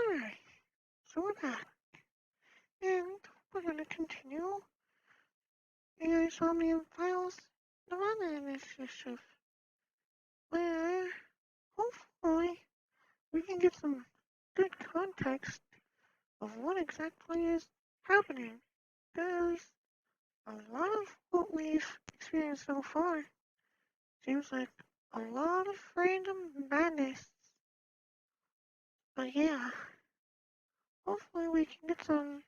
Alright, so we're back. And we're gonna continue the Somnium Files nirvanA initiative, where hopefully we can get some good context of what exactly is happening. Because a lot of what we've experienced so far seems like a lot of random madness. But yeah, hopefully we can get some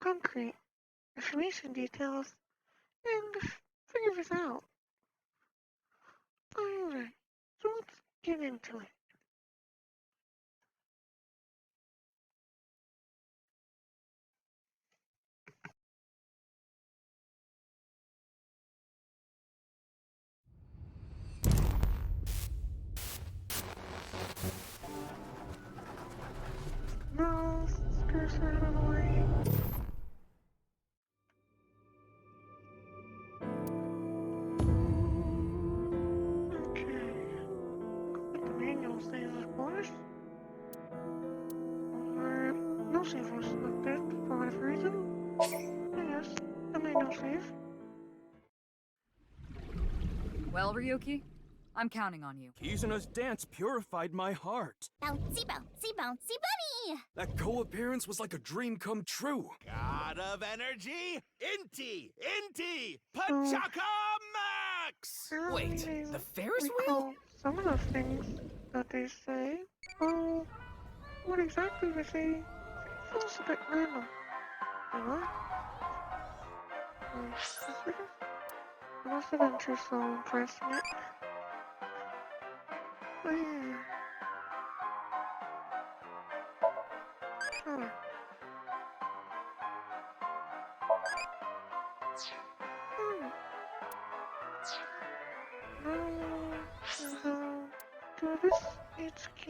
concrete information details and figure this out. Alright, so let's get into it. Now, screw that out of the way. Okay. What the manual says, of course. Or no save was selected for whatever reason. Yes, the manual save. Well, Ryuki, I'm counting on you. Kizuna's dance purified my heart. Bouncy, bouncy, bouncy bunny! That co-appearance was like a dream come true. God of energy, Inti, Pachaka Max! Apparently Wait, they the Ferris wheel? recall some of the things that they say. Oh, what exactly they say feels a bit random. Wait, what? I must have been too slow in pressing it. Oh yeah. Huh. To this HQ.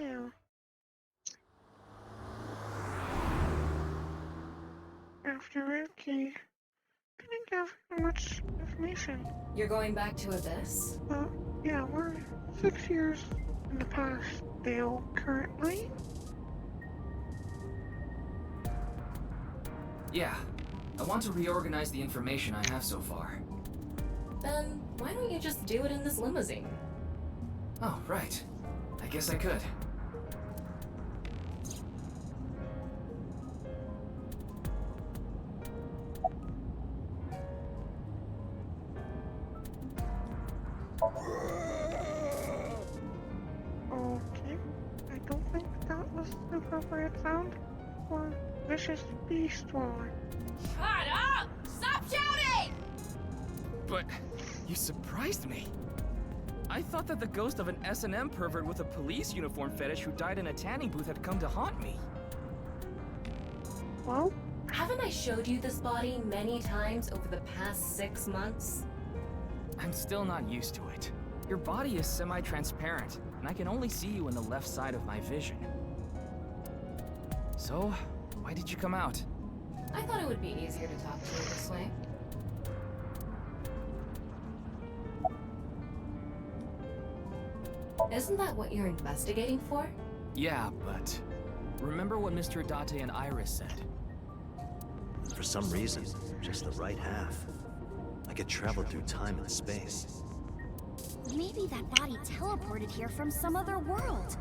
After Ryuki didn't give much information. You're going back to Abyss? Yeah, we're 6 years in the past, Dale, currently. Yeah. I want to reorganize the information I have so far. Then why don't you just do it in this limousine? Oh, right. I guess I could. Okay, I don't think that was the appropriate sound for vicious beast roar. Shut up! Stop shouting! But you surprised me. I thought that the ghost of an S&M pervert with a police uniform fetish who died in a tanning booth had come to haunt me. Well, Haven't I showed you this body many times over the past 6 months? I'm still not used to it. Your body is semi-transparent, and I can only see you in the left side of my vision. So, why did you come out? I thought it would be easier to talk to you this way. Isn't that what you're investigating for? Yeah, but remember what Mr. Date and Iris said? For some reason, just the right half. I could travel through time and space. Maybe that body teleported here from some other world.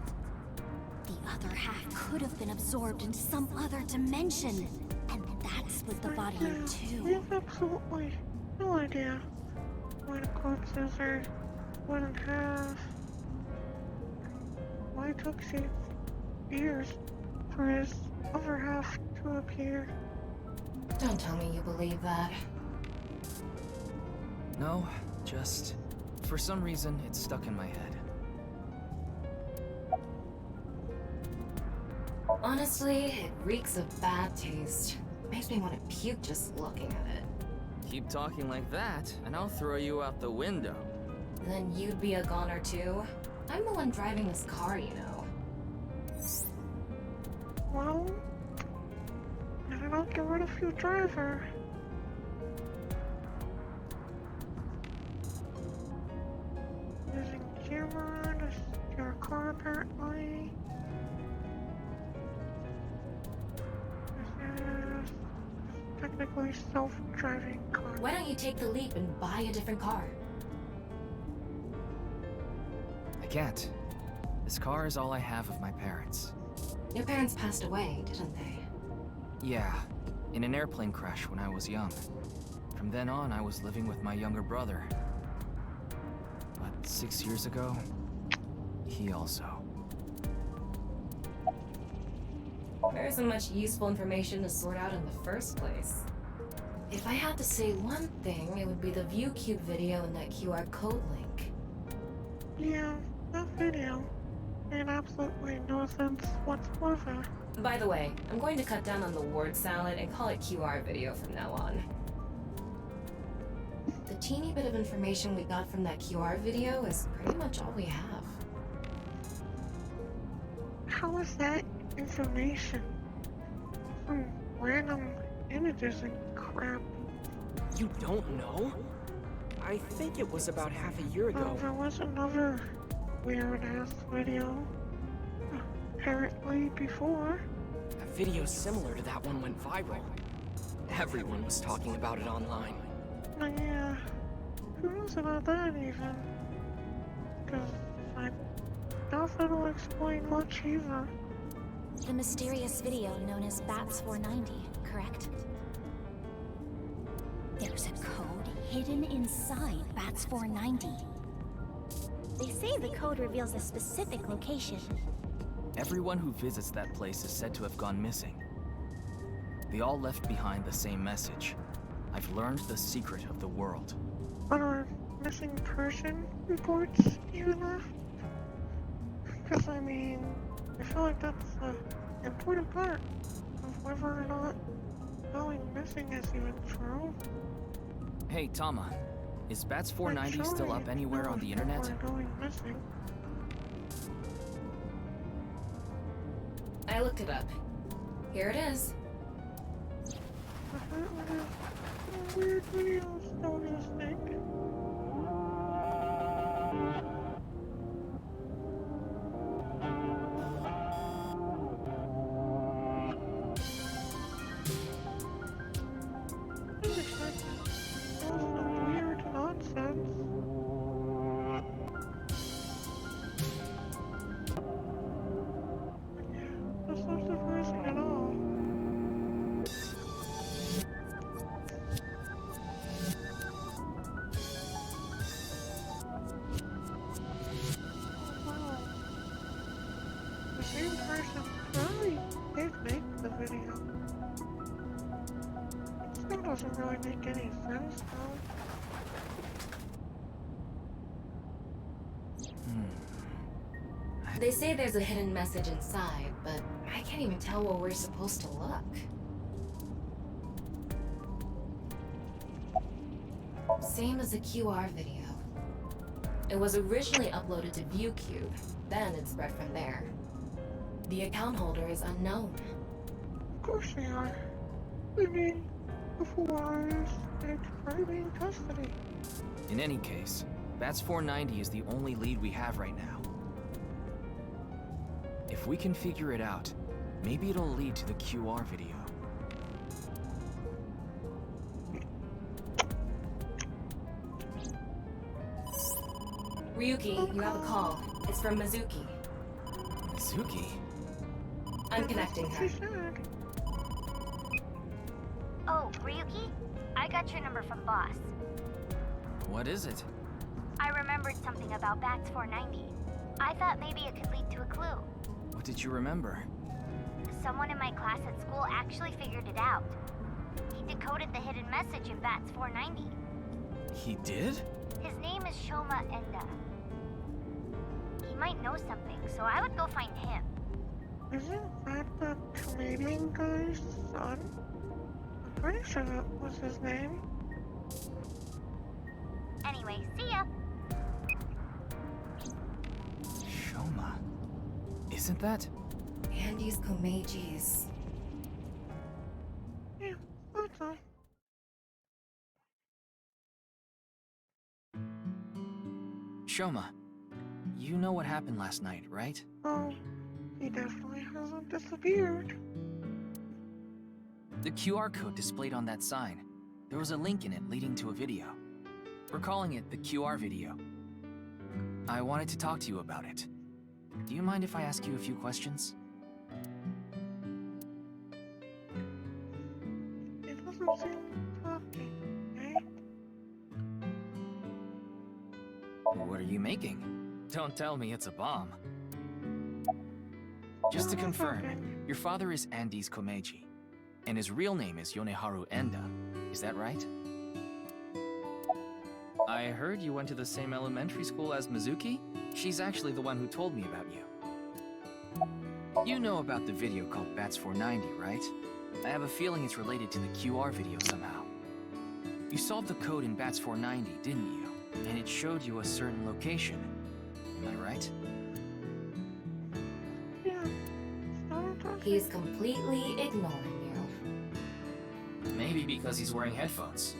The other half could have been absorbed into some other dimension. And that split the body in two. we have absolutely no idea why the corpses are one and a half. Why it took 6 years for his other half to appear. Don't tell me you believe that. No, just for some reason it's stuck in my head. Honestly, it reeks of bad taste. Makes me want to puke just looking at it. Keep talking like that, and I'll throw you out the window. Then you'd be a goner too. I'm the one driving this car, you know. Well, I don't get rid of your driver. Using camera to steer a car apparently. perfectly self-driving car. Why don't you take the leap and buy a different car? I can't. This car is all I have of my parents. Your parents passed away, didn't they? Yeah, in an airplane crash when I was young. From then on, I was living with my younger brother. But 6 years ago, he also. There isn't much useful information to sort out in the first place. If I had to say one thing, it would be the ViewCube video and that QR code link. Yeah, that video made absolutely no sense whatsoever. By the way, I'm going to cut down on the word salad and call it QR video from now on. The teeny bit of information we got from that QR video is pretty much all we have. How is that information? Some random images and crap. You don't know? I think it was about half a year ago. There was another weird-ass video. Apparently before. A video similar to that one went viral. Everyone was talking about it online. Yeah. Who knows about that even? Because I doubt that'll explain much either. The mysterious video known as Bats 490, correct? There's a code hidden inside Bats 490. They say the code reveals a specific location. Everyone who visits that place is said to have gone missing. They all left behind the same message. I've learned the secret of the world. But are missing person reports even left? Because I mean, I feel like that's the important part of whether or not going missing is even true. Hey, Tama. Is Bats 490 still up anywhere on the internet? Going missing. I looked it up. Here it is. Weird videos, don't you think? Weird nonsense. That's not surprising at all. Wow. The same person probably did make the video. It still doesn't really make any sense though. They say there's a hidden message inside, but I can't even tell where we're supposed to look. Same as the QR video. It was originally uploaded to ViewCube, then it spread from there. The account holder is unknown. Of course they are. I mean, before they're probably in custody. In any case, Bats 490 is the only lead we have right now. If we can figure it out, maybe it'll lead to the QR video. Ryuki, you have a call. It's from Mizuki. Mizuki? I'm connecting her. She said. Oh, Ryuki? I got your number from Boss. What is it? I remembered something about Bats 490. I thought maybe it could lead to a clue. What did you remember? Someone in my class at school actually figured it out. He decoded the hidden message in Bats 490. He did? His name is Shoma Enda. He might know something, so I would go find him. Isn't that the Canadian guy's son? I'm pretty sure that was his name. Anyway, see ya. Shoma. Isn't that? Andy's Komeiji's. Yeah, that's all. Shoma, you know what happened last night, right? Oh, he definitely hasn't disappeared. The QR code displayed on that sign. There was a link in it leading to a video. We're calling it the QR video. I wanted to talk to you about it. Do you mind if I ask you a few questions? It doesn't seem talking, right? What are you making? Don't tell me it's a bomb. Just to confirm, your father is Andes Komeiji, and his real name is Yoneharu Enda. Is that right? I heard you went to the same elementary school as Mizuki? She's actually the one who told me about you. You know about the video called Bats 490, right? I have a feeling it's related to the QR video somehow. You solved the code in Bats 490, didn't you? And it showed you a certain location. Am I right? Yeah. Start talking. He's completely ignoring you. Maybe because he's wearing headphones.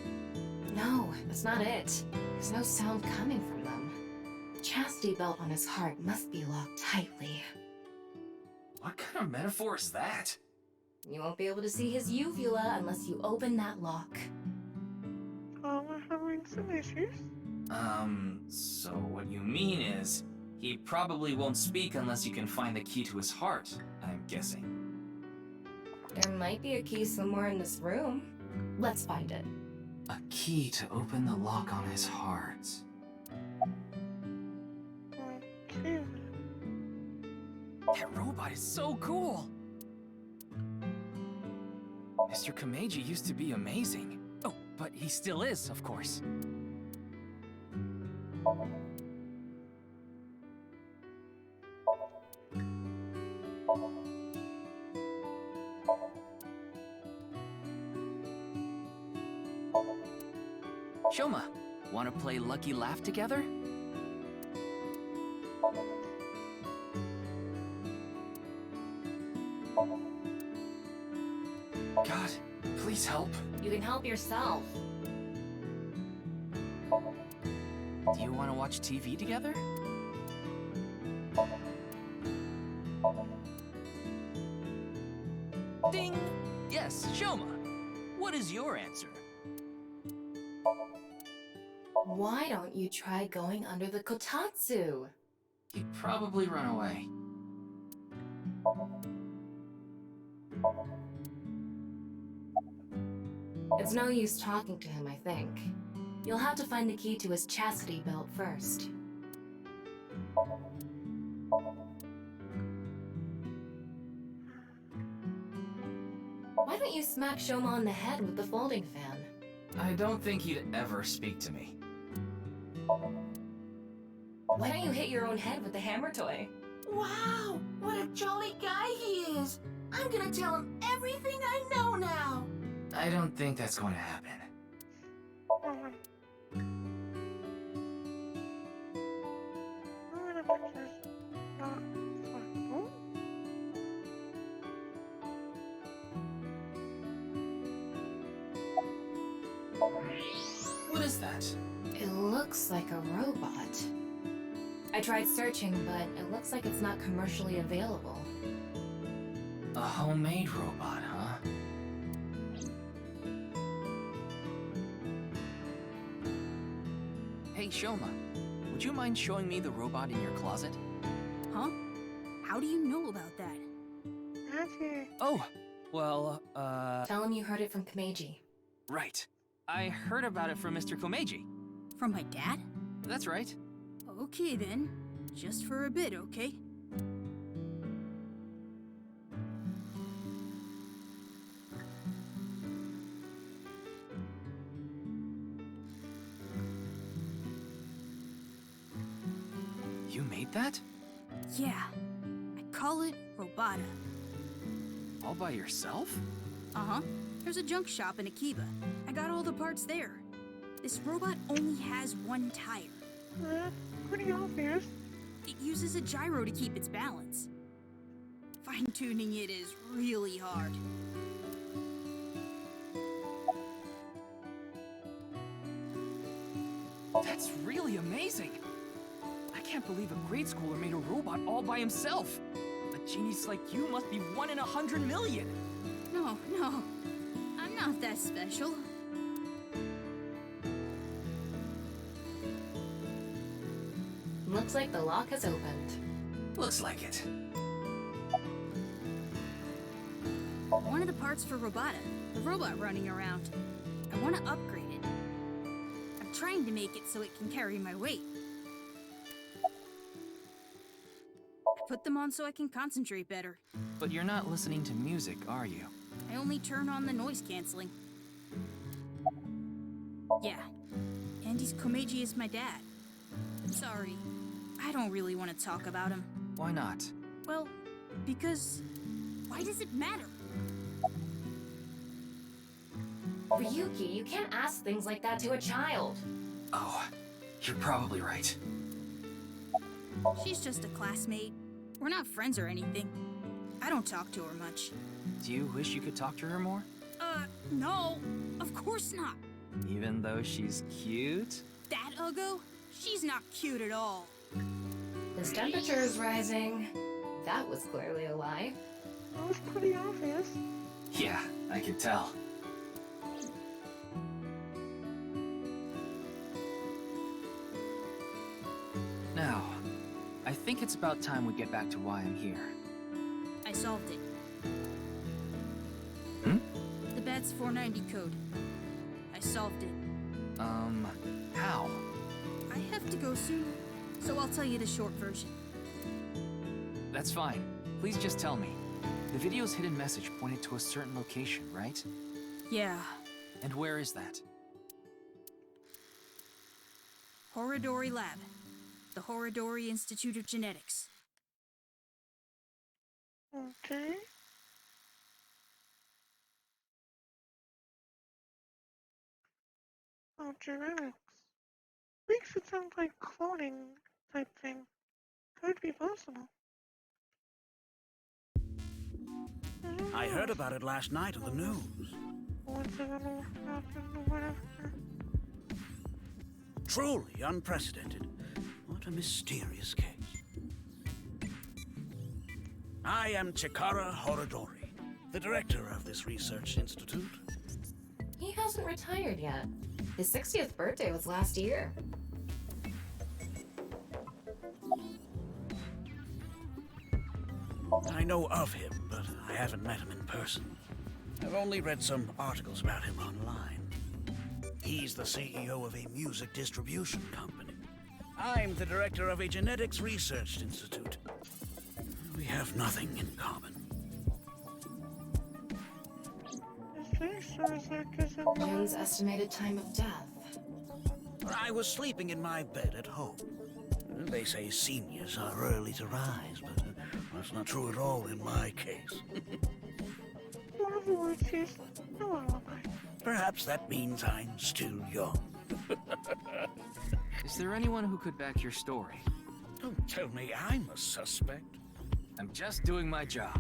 No, that's not it. There's no sound coming from them. Chastity belt on his heart must be locked tightly. What kind of metaphor is that? You won't be able to see his uvula unless you open that lock. Oh, we're having some issues. So what you mean is, he probably won't speak unless you can find the key to his heart, I'm guessing. There might be a key somewhere in this room. Let's find it. A key to open the lock on his heart. Okay. That robot is so cool! Mr. Komeiji used to be amazing. Oh, but he still is, of course. Shoma, wanna play Lucky Laugh together? God, please help. You can help yourself. Do you want to watch TV together? Ding! Yes, Shoma. What is your answer? Why don't you try going under the kotatsu? He'd probably run away. It's no use talking to him, I think. You'll have to find the key to his chastity belt first. Why don't you smack Shoma on the head with the folding fan? I don't think he'd ever speak to me. Why don't you hit your own head with the hammer toy? Wow, what a jolly guy he is! I'm gonna tell him everything I know now! I don't think that's going to happen. What is that? It looks like a robot. I tried searching, but it looks like it's not commercially available. A homemade robot, huh? Hey, Shoma, would you mind showing me the robot in your closet? Huh? How do you know about that? Oh, well, Tell him you heard it from Komeiji. right. I heard about it from Mr. Komeiji. From my dad? That's right. Okay then. Just for a bit, okay? You made that? Yeah. I call it Robata. All by yourself? Uh-huh. There's a junk shop in Akiba. I got all the parts there. This robot only has one tire. Pretty obvious. It uses a gyro to keep its balance. Fine-tuning it is really hard. That's really amazing! I can't believe a grade schooler made a robot all by himself! A genius like you must be 1 in 100 million! No, Not that special. Looks like the lock has opened. Looks like it. One of the parts for nirvanA, the robot running around. I want to upgrade it. I'm trying to make it so it can carry my weight. I put them on so I can concentrate better. But you're not listening to music, are you? I only turn on the noise canceling. Yeah. Andy's Komeiji is my dad. Sorry. I don't really want to talk about him. Why not? Well, because... why does it matter? Ryuki, you can't ask things like that to a child. Oh, you're probably right. She's just a classmate. We're not friends or anything. I don't talk to her much. Do you wish you could talk to her more? No. Of course not. Even though she's cute? That Uggo? She's not cute at all. His temperature is rising. That was clearly a lie. That was pretty obvious. Yeah, I could tell. Now, I think it's about time we get back to why I'm here. I solved it. Hmm? The BATS 490 code. I solved it. How? I have to go soon, so I'll tell you the short version. That's fine. Please just tell me. The video's hidden message pointed to a certain location, right? Yeah. And where is that? Horodori Lab. The Horodori Institute of Genetics. Okay. Oh, genetics. Makes it sound like cloning type thing. Could be possible. I heard about it last night on the news. What's it gonna happen or whatever? Truly unprecedented. What a mysterious case. I am Chikara Horodori, the director of this research institute. He hasn't retired yet. His 60th birthday was last year. I know of him, but I haven't met him in person. I've only read some articles about him online. He's the CEO of a music distribution company. I'm the director of a genetics research institute. We have nothing in common. June's estimated time of death. I was sleeping in my bed at home. They say seniors are early to rise, but that's not true at all in my case. In other words, he's no alibi. Perhaps that means I'm still young. Is there anyone who could back your story? Don't tell me I'm a suspect. I'm just doing my job.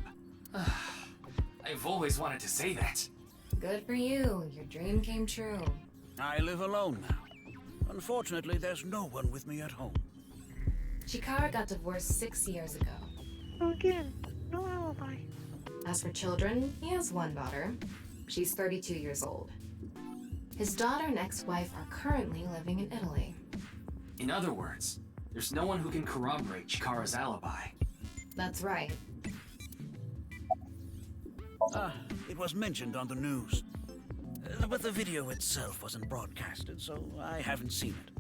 I've always wanted to say that. Good for you. Your dream came true. I live alone now. Unfortunately, there's no one with me at home. Chikara got divorced 6 years ago. Again, no alibi. As for children, he has one daughter. She's 32 years old. His daughter and ex-wife are currently living in Italy. In other words, there's no one who can corroborate Chikara's alibi. That's right. It was mentioned on the news. But the video itself wasn't broadcasted, so I haven't seen it.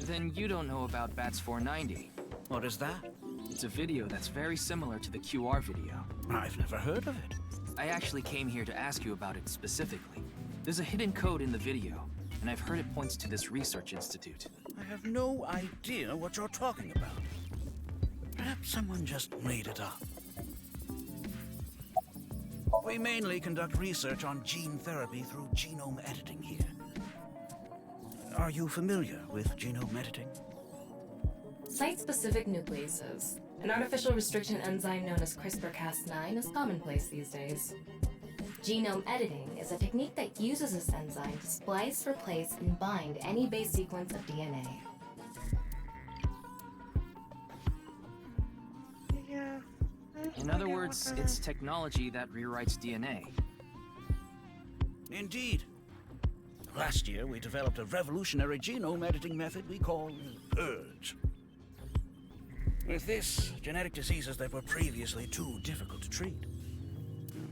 Then you don't know about BATS 490. What is that? It's a video that's very similar to the QR video. I've never heard of it. I actually came here to ask you about it specifically. There's a hidden code in the video, and I've heard it points to this research institute. I have no idea what you're talking about. Perhaps someone just made it up. We mainly conduct research on gene therapy through genome editing here. Are you familiar with genome editing? Site-specific nucleases, an artificial restriction enzyme known as CRISPR-Cas9, is commonplace these days. Genome editing is a technique that uses this enzyme to splice, replace, and bind any base sequence of DNA. In other words, it's technology that rewrites DNA. Indeed. Last year, we developed a revolutionary genome editing method we call Purge. With this, genetic diseases that were previously too difficult to treat,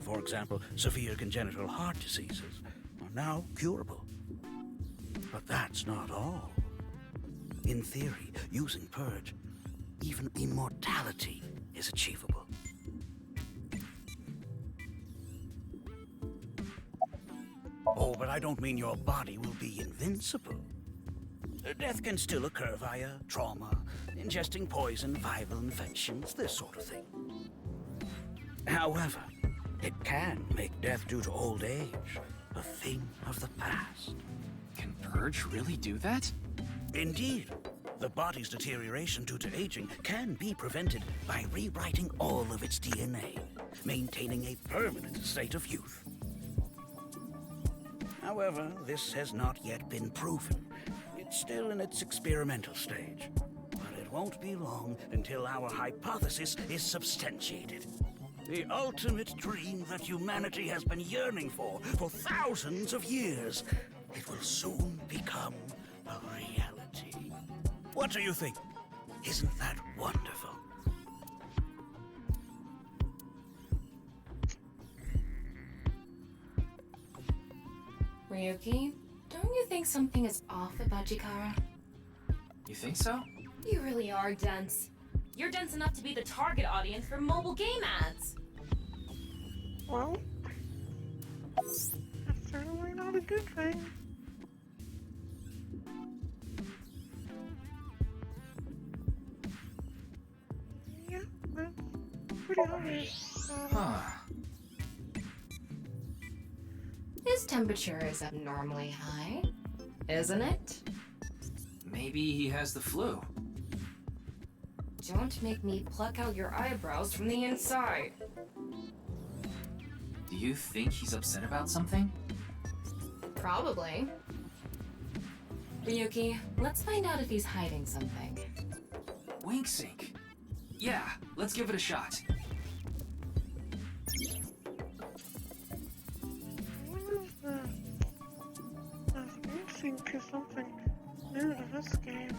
for example, severe congenital heart diseases, are now curable. But that's not all. In theory, using Purge, even immortality is achievable. Oh, but I don't mean your body will be invincible. Death can still occur via trauma, ingesting poison, viral infections, this sort of thing. However, it can make death due to old age a thing of the past. Can Purge really do that? Indeed. The body's deterioration due to aging can be prevented by rewriting all of its DNA, maintaining a permanent state of youth. However, this has not yet been proven. It's still in its experimental stage. But it won't be long until our hypothesis is substantiated. The ultimate dream that humanity has been yearning for thousands of years. It will soon become a reality. What do you think? Isn't that wonderful? Ryuki, don't you think something is off about Chikara? You think so? You really are dense. You're dense enough to be the target audience for mobile game ads. Well, that's certainly not a good thing. Yeah, that's pretty obvious. Huh. His temperature is abnormally high, isn't it? Maybe he has the flu. Don't make me pluck out your eyebrows from the inside. Do you think he's upset about something? Probably. Ryuki, let's find out if he's hiding something. Wink sync. Yeah, let's give it a shot. Sync is something new to this game.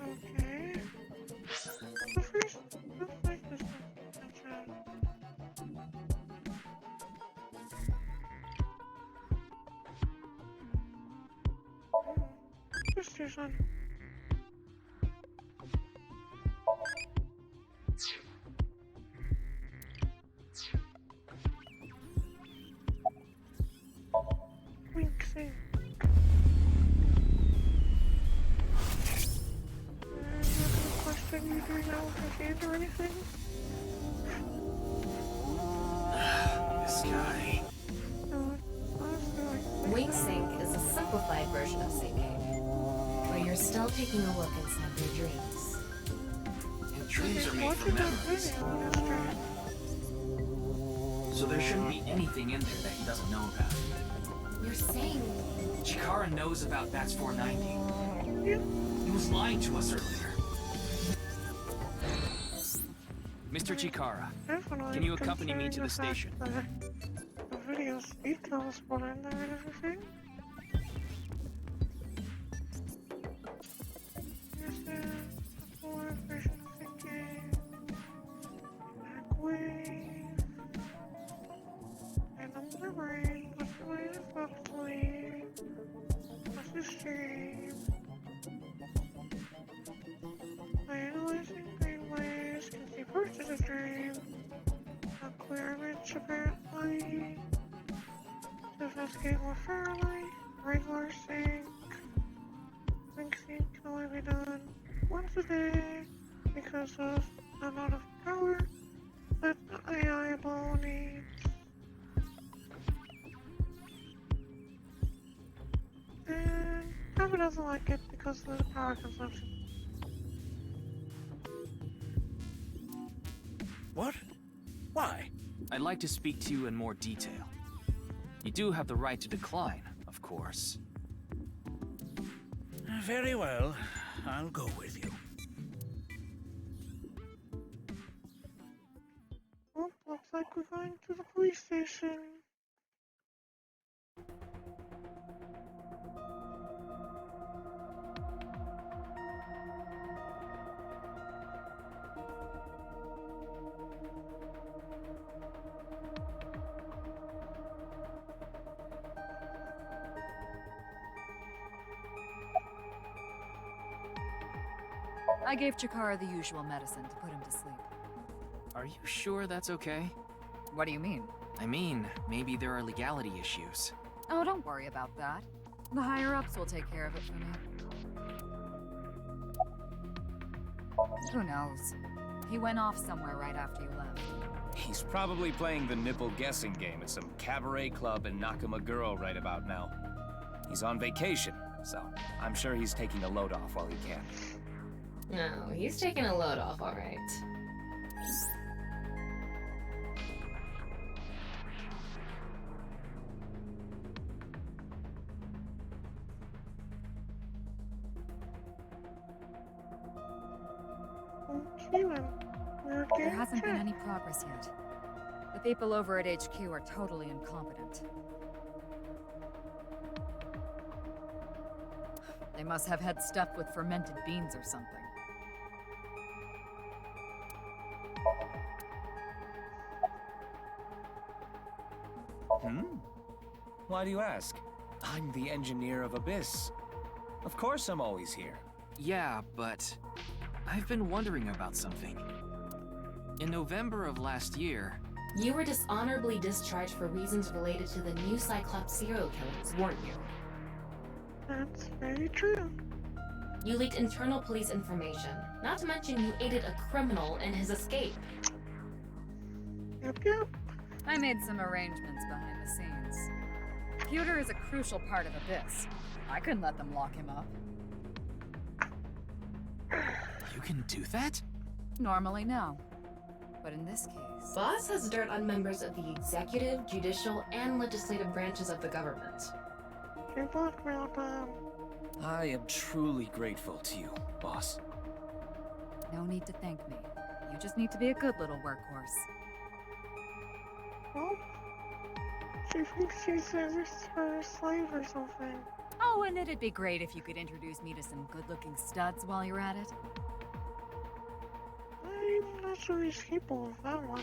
Okay. The first, looks like this one. Just this one. Wink sync. Question you doing that with your hand or anything? This guy. No, honestly, Wing sync is a simplified version of syncing, where you're still taking a look inside your dreams. And dreams are made for watching that memories. video on your stream. So there shouldn't be anything in there that he doesn't know about. You're saying... Chikara knows about Bats 490. Yeah. He was lying to us earlier. Mr. Chikara, Definitely can you accompany me to the considering station? fact that the video's details put in there and everything. Here's the full version of thinking. Backwave. And I'm delivering what's the way to falsely. What's the stream? By analyzing brainwaves, can see parts of the dream. A clear image apparently. To investigate more thoroughly, regular sync. Link sync can only be done once a day because of the amount of power that the AI ball needs. And Papa doesn't like it because of the power consumption. What? Why? I'd like to speak to you in more detail. You do have the right to decline, of course. Very well. I'll go with you. Well, looks like we're going to the police station. I gave Chikara the usual medicine to put him to sleep. Are you sure that's okay? What do you mean? I mean, maybe there are legality issues. Oh, don't worry about that. The higher-ups will take care of it for me. Who knows? He went off somewhere right after you left. He's probably playing the nipple guessing game at some cabaret club in Nakamaguro right about now. He's on vacation, so I'm sure he's taking a load off while he can. No, he's taking a load off, alright. Okay then, we're There getting hasn't been checked. any progress yet. The people over at HQ are totally incompetent. They must have had stuff with fermented beans or something. Why do you ask? I'm the engineer of Abyss. Of course I'm always here. Yeah, but I've been wondering about something. In November of last year, You were dishonorably discharged for reasons related to the new Cyclops serial killers, weren't you? That's very true. You leaked internal police information, not to mention you aided a criminal in his escape. Yep. I made some arrangements behind the scenes. Pewter is a crucial part of Abyss. I couldn't let them lock him up. you can do that? Normally, no. But in this case... Boss has dirt on members of the executive, judicial, and legislative branches of the government. You're blackmailed, I am truly grateful to you, boss. No need to thank me. You just need to be a good little workhorse. well, she thinks she's her slave or something. Oh, and it'd be great if you could introduce me to some good-looking studs while you're at it. I'm not sure he's capable of that one.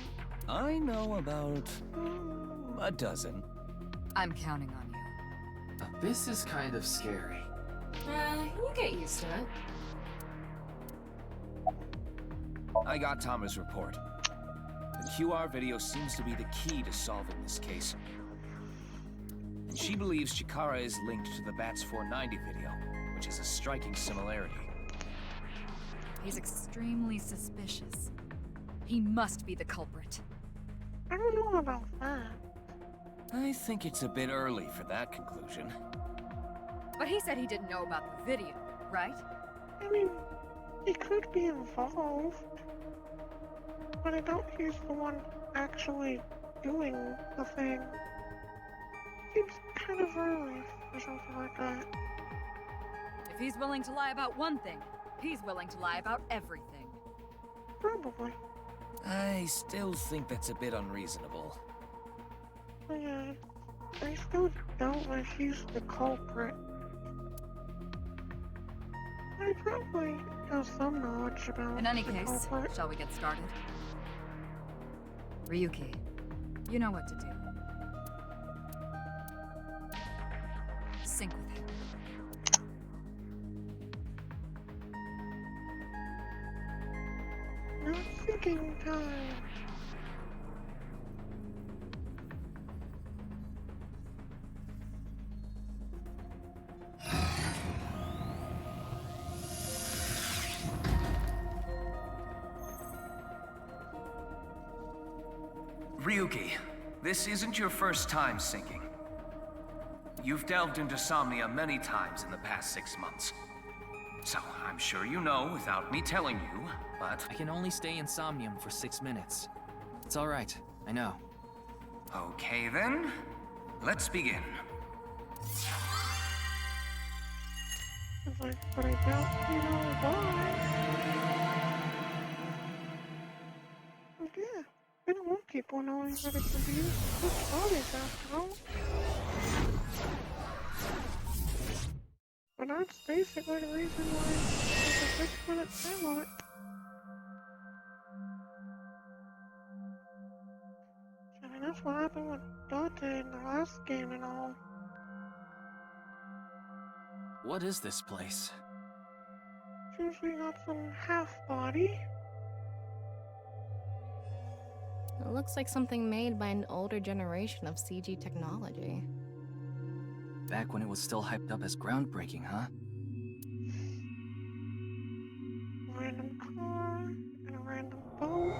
I know about a dozen. I'm counting on you. This is kind of scary. You get used to it. I got Tama's report. The QR video seems to be the key to solving this case. And she believes Chikara is linked to the Bats 490 video, which is a striking similarity. He's extremely suspicious. He must be the culprit. I don't know about that. I think it's a bit early for that conclusion. But he said he didn't know about the video, right? I mean, he could be involved. But I doubt he's the one actually doing the thing. Seems kind of early for something like that. If he's willing to lie about one thing, he's willing to lie about everything. Probably. I still think that's a bit unreasonable. But yeah, I still doubt that he's the culprit. I probably have some knowledge about In any the case, culprit. shall we get started? Ryuki, you know what to do. Sync with him. Not thinking time. Ryuki, this isn't your first time syncing. You've delved into Somnia many times in the past 6 months. So, I'm sure you know without me telling you, but... I can only stay in Somnium for 6 minutes. It's alright, I know. Okay then, let's begin. It's like, but I doubt you know why. Like, yeah, we don't want people knowing that it can be used to switch bodies after all. But that's basically the reason why there's a 6-minute time limit. I mean, that's what happened with Dante in the last game and all. What is this place? Seems we got some half-body. It looks like something made by an older generation of CG technology. Back when it was still hyped up as groundbreaking, huh? A random car and a random boat.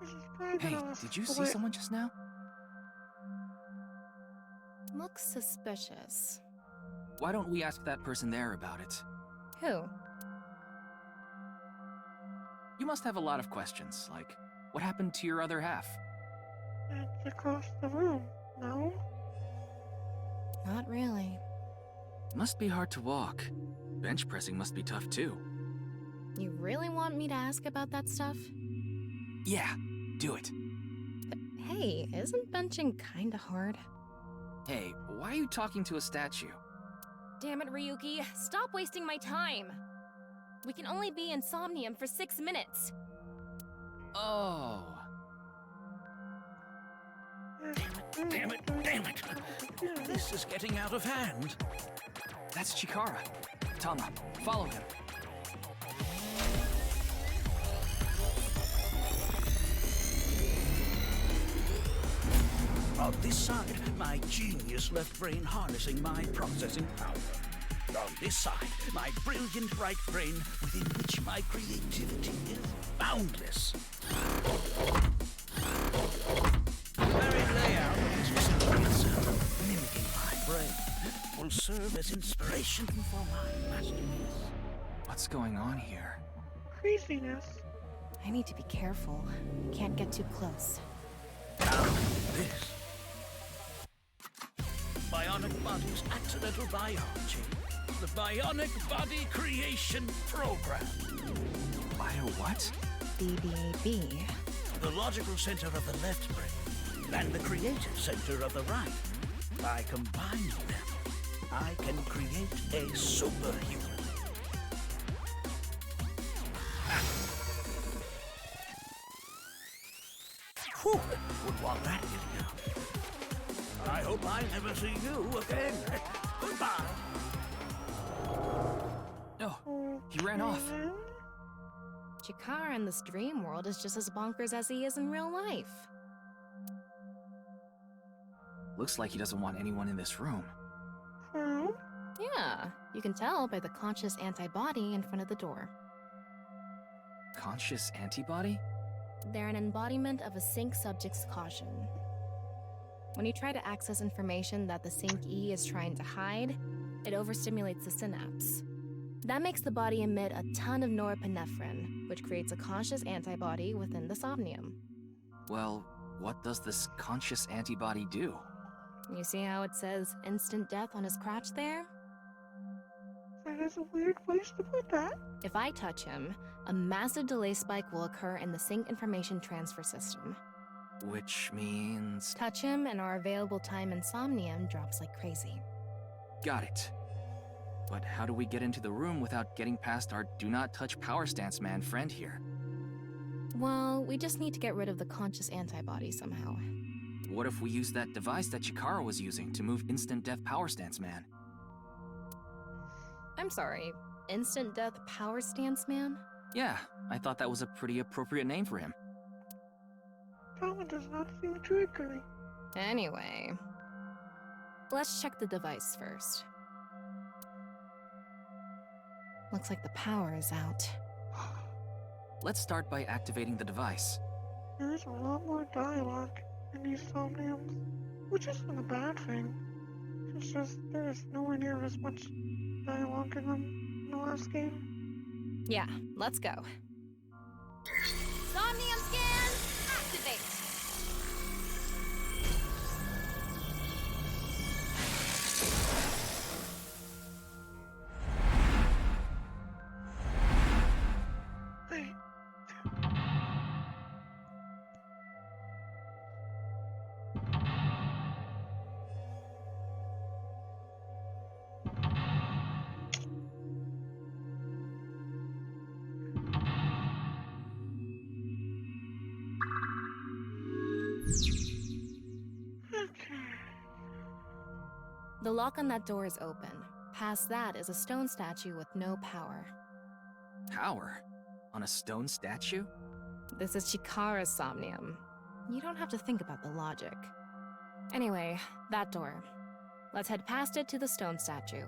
This is probably Hey, gonna did you see split. someone just now? Looks suspicious. Why don't we ask that person there about it? Who? You must have a lot of questions, like, what happened to your other half? It's across the room, no? Not really. Must be hard to walk. Bench pressing must be tough too. You really want me to ask about that stuff? Yeah, do it. But hey, isn't benching kinda hard? Hey, why are you talking to a statue? Damn it, Ryuki. Stop wasting my time. We can only be in Somnium for 6 minutes. Oh. Damn it, damn it! This is getting out of hand. That's Chikara. Tama, follow him. On this side, my genius left brain harnessing my processing power. On this side, my brilliant right brain within which my creativity is boundless. The very layout of this facility itself, mimicking my brain, will serve as inspiration for my masterpiece. What's going on here? Craziness. I need to be careful. Can't get too close. Now, this. Bionic Body's accidental biology. The Bionic Body Creation Program. Bio what? BBAB. The logical center of the left brain and the creative center of the right. By combining them, I can create a superhuman. Whew, would want that getting out. I hope I never see you again. Goodbye. Oh, he ran off. Chikara in this dream world is just as bonkers as he is in real life. Looks like he doesn't want anyone in this room. Yeah, you can tell by the conscious antibody in front of the door. Conscious antibody? They're an embodiment of a sync subject's caution. When you try to access information that the sync E is trying to hide, it overstimulates the synapse. That makes the body emit a ton of norepinephrine, which creates a conscious antibody within the Somnium. Well, what does this conscious antibody do? You see how it says instant death on his crotch there? That is a weird place to put that. If I touch him, a massive delay spike will occur in the sync information transfer system. Which means... Touch him and our available time in Somnium drops like crazy. Got it. But how do we get into the room without getting past our do not touch power stance man friend here? Well, we just need to get rid of the conscious antibody somehow. What if we use that device that Chikara was using to move instant death power stance man? I'm sorry, instant death power stance man? Yeah, I thought that was a pretty appropriate name for him. Tama does not seem to agree. Anyway, let's check the device first. Looks like the power is out. Let's start by activating the device. There's a lot more dialogue in these Somniums, which isn't a bad thing. It's just there's nowhere near as much dialogue in them in the last game. Yeah, let's go. Somnium scan, activate. The lock on that door is open. Past that is a stone statue with no power. Power? On a stone statue? This is Chikara's Somnium. You don't have to think about the logic. Anyway, that door. Let's head past it to the stone statue.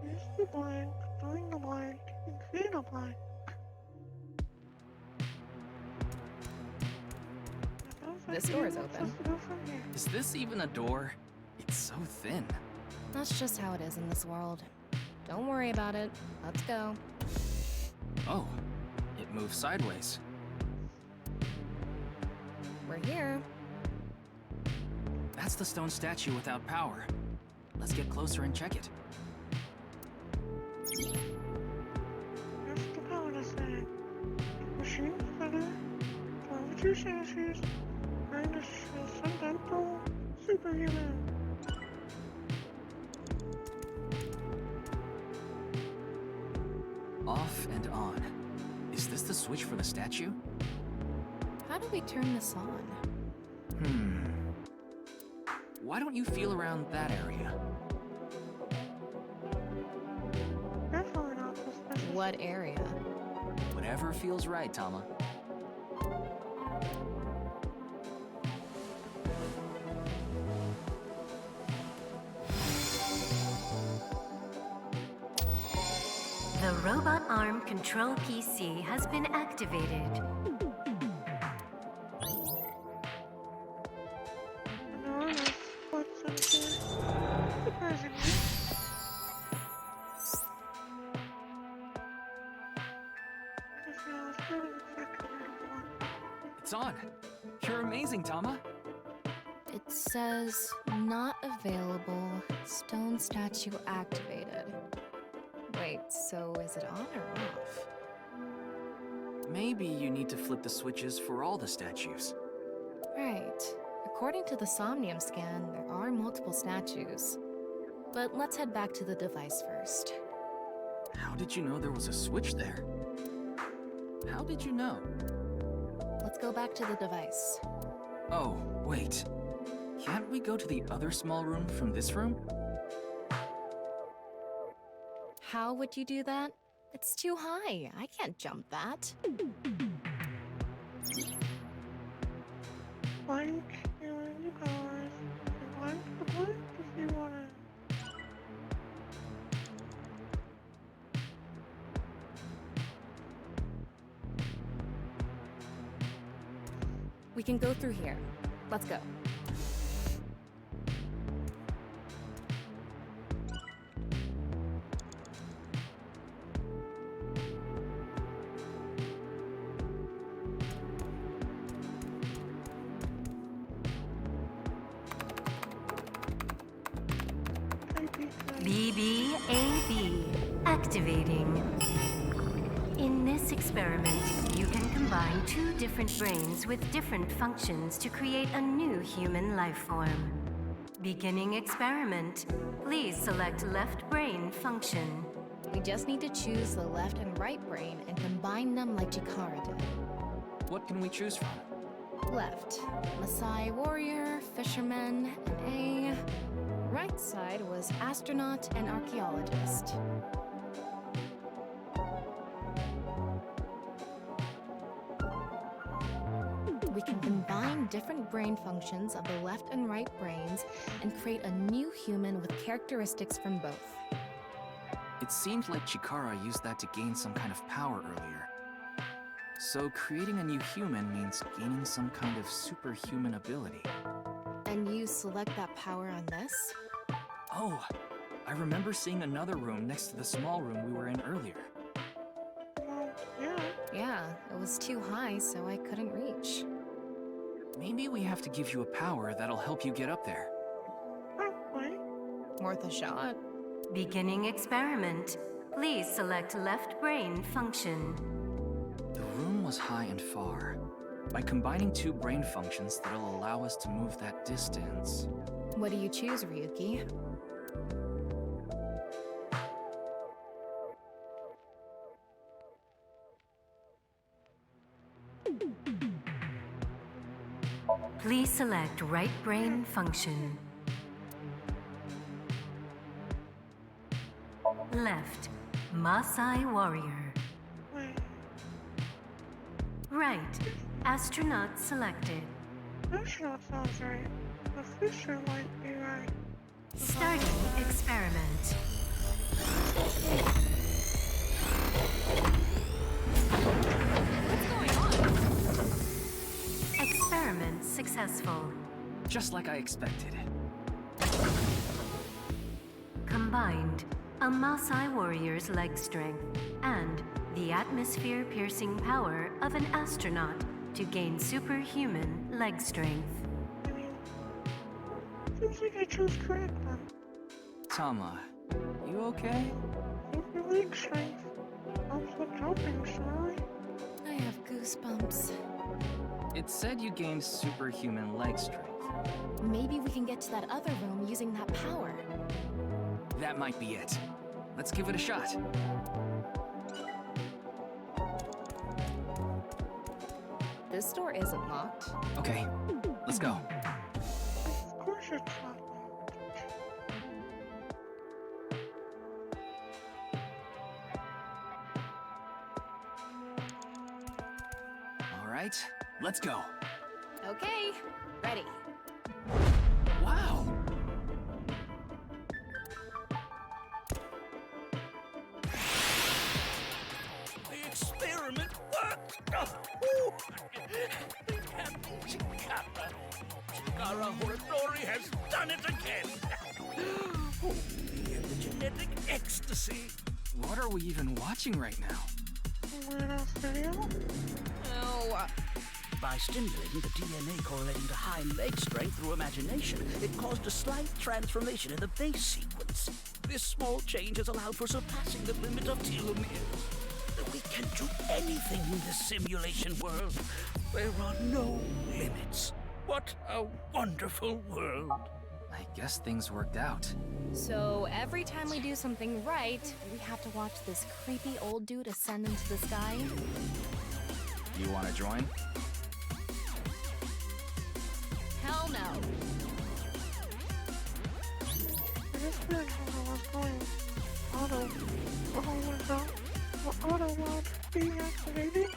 Use the blank, join the blank, and create a blank. This door is open. Is this even a door? It's so thin. That's just how it is in this world. Don't worry about it. Let's go. Oh, it moves sideways. We're here. That's the stone statue without power. Let's get closer and check it. Here's the power design. Machine center, 22 statues, and a transcendental superhuman. Off and on. Is this the switch for the statue? How do we turn this on? Why don't you feel around that area? Definitely not suspicious. What area? Whatever feels right, Tama. The robot arm control PC has been activated. Enormous foot sensor. Surprisingly. It's on. You're amazing, Tama. It says, not available, stone statue activated. Wait, so is it on or off? Maybe you need to flip the switches for all the statues. Right. According to the Somnium scan, there are multiple statues. But let's head back to the device first. How did you know there was a switch there? How did you know? Let's go back to the device. Oh, wait. Can't we go to the other small room from this room? How would you do that? It's too high. I can't jump that. Blank, you and your powers. Blank the blank if you want to. We can go through here. Let's go. BBAB activating. In this experiment, you can combine two different brains with different functions to create a new human life form. Beginning experiment. Please select left brain function. We just need to choose the left and right brain and combine them like Chikara did. What can we choose from? Left, Maasai warrior, fisherman, and A. Right side was astronaut and archaeologist. We can combine different brain functions of the left and right brains and create a new human with characteristics from both. It seemed like Chikara used that to gain some kind of power earlier. So creating a new human means gaining some kind of superhuman ability. And you select that power on this? Oh, I remember seeing another room next to the small room we were in earlier. Yeah, it was too high, so I couldn't reach. Maybe we have to give you a power that'll help you get up there. Worth a shot. Beginning experiment. Please select left brain function. The room was high and far. By combining two brain functions that'll allow us to move that distance. What do you choose, Ryuki? Please select right brain function. Left, Maasai warrior. Right, astronaut selected. Astronaut sounds right. The fisher might be right. Starting experiment. What's going on? Experiment successful. Just like I expected. Combined, a Maasai warrior's leg strength and the atmosphere-piercing power of an astronaut to gain superhuman leg strength. I mean, seems like I chose correct then. Tama, you okay? Super leg strength. Helps with jumping, sorry. I have goosebumps. It said you gained superhuman leg strength. Maybe we can get to that other room using that power. That might be it. Let's give it a shot. This door isn't locked. Okay, let's go. Of course it's not. All right, let's go. Okay, ready. Wow! The experiment worked! Oh, Captain Chikara. Chikara Horadori has done it again! Oh, the genetic ecstasy! What are we even watching right now? Weird-ass video? Oh, By stimulating the DNA correlating to high leg strength through imagination, it caused a slight transformation in the base sequence. This small change has allowed for surpassing the limit of telomeres. We can do anything in this simulation world. There are no limits. What a wonderful world. I guess things worked out. so every time we do something right, we have to watch this creepy old dude ascend into the sky? You want to join? Hell no. I just feel like I was going auto. Oh my god. The auto mode being activated.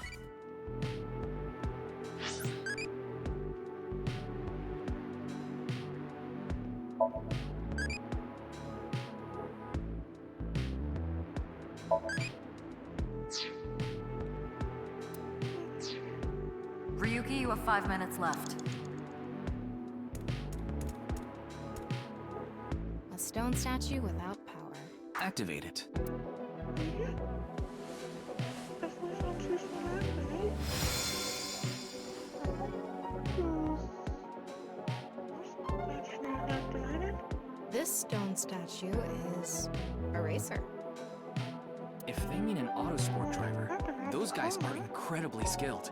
Ryuki, you have 5 minutes left. A stone statue without power. Activate it. Definitely sounds useful to activate. That's not activated. This stone statue is a racer. If they mean an autosport driver, those guys are incredibly skilled.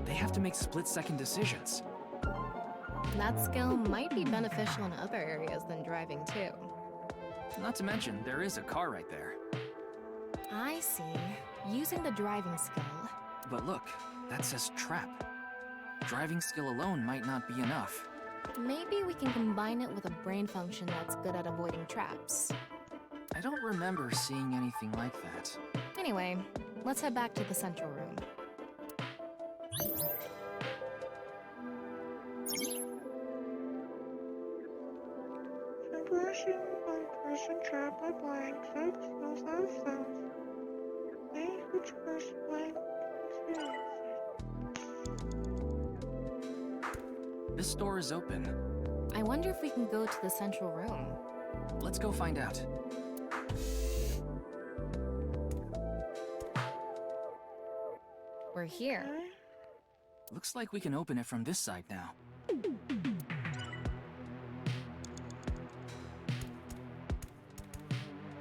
They have to make split-second decisions. That skill might be beneficial in other areas than driving too. Not to mention, there is a car right there. I see. Using the driving skill. But look, that says trap. Driving skill alone might not be enough. Maybe we can combine it with a brain function that's good at avoiding traps. I don't remember seeing anything like that. Anyway, let's head back to the central room. Separation by person trapped by blank, six, no sense. They which person blank experience. This door is open. I wonder if we can go to the central room. Let's go find out. We're here. Looks like we can open it from this side now.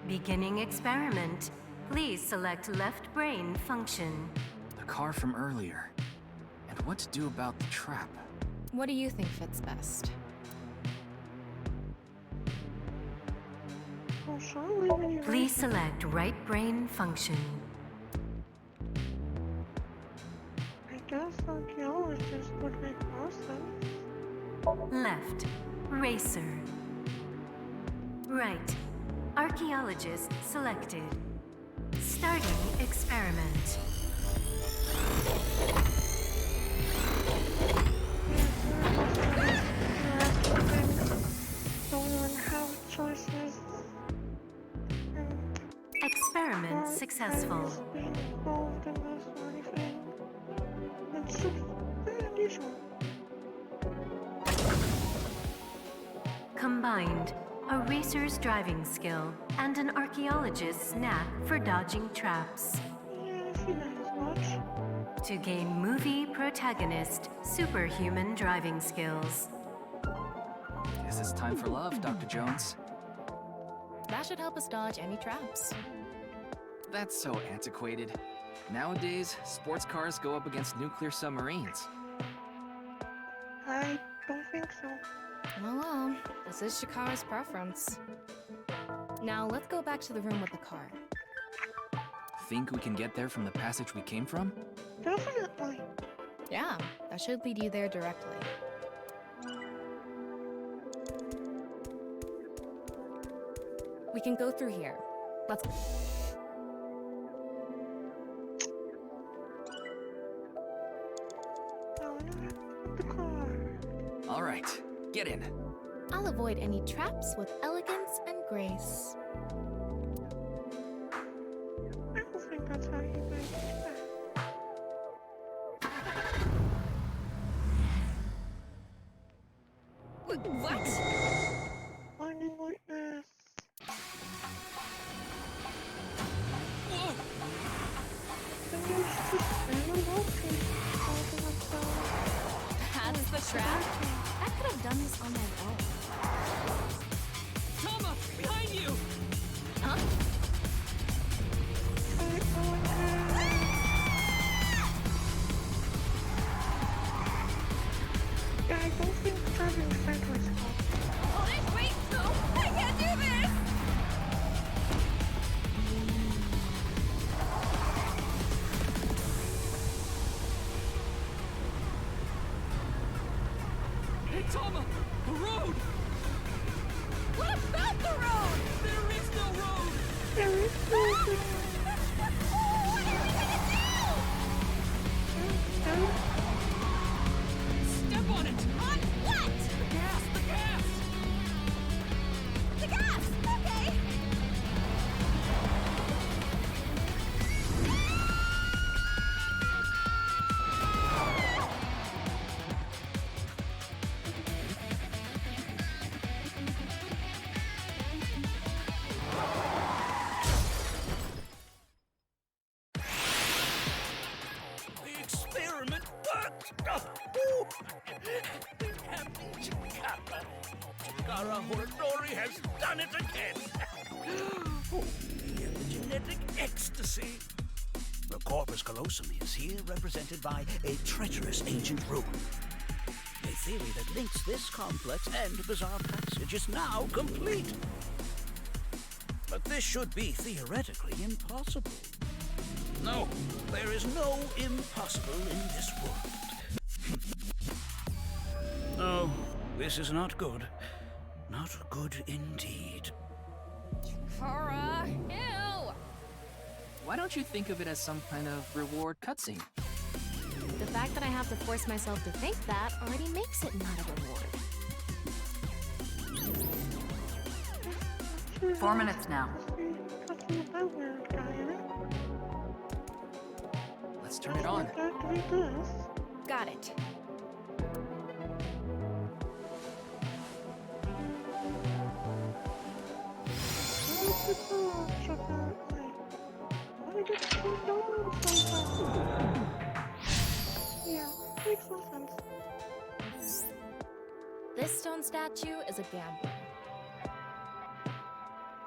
Beginning experiment. Please select left brain function. The car from earlier. And what to do about the trap? What do you think fits best? Well, surely when you Please select right brain function. I guess archaeologists would make more sense. Left, racer. Right, archaeologist selected. Starting experiment. Experiment successful. It's very unusual. Combined, a racer's driving skill and an archaeologist's knack for dodging traps. Yeah, I see that as much. To gain movie protagonist superhuman driving skills. Guess it's time for love, Dr. Jones. That should help us dodge any traps. That's so antiquated. Nowadays, sports cars go up against nuclear submarines. I don't think so. Oh well, this is Shikara's preference. Now let's go back to the room with the car. Think we can get there from the passage we came from? Definitely. Yeah, that should lead you there directly. We can go through here. Let's... All right, get in. I'll avoid any traps with elegance and grace. I don't think that's how you guys do that. What? Finding witness. That's the trap? I could have done this on my own. Tama! Behind you! Huh? Yeah, I don't think driving sideways helps. Hold it! Wait! No! I can't do this! Hey, Tama! The road! What about the road? There is no road! There is no road. What are we gonna do? Step on it! On what? The gas! The gas! The gas! Okay! The experiment worked! Oh, Captain Chikara. Chikara Horodori has done it again! Oh, the genetic ecstasy! The corpus callosum is here represented by a treacherous ancient rune. A theory that links this complex and bizarre passage is now complete. But this should be theoretically impossible. No, there is no impossible in this world. No, this is not good. Not good indeed. Kara! Ew! Why don't you think of it as some kind of reward cutscene? The fact that I have to force myself to think that already makes it not a reward. 4 minutes now. Let's turn it on. Got it. Yeah, makes no sense. This stone statue is a gambler.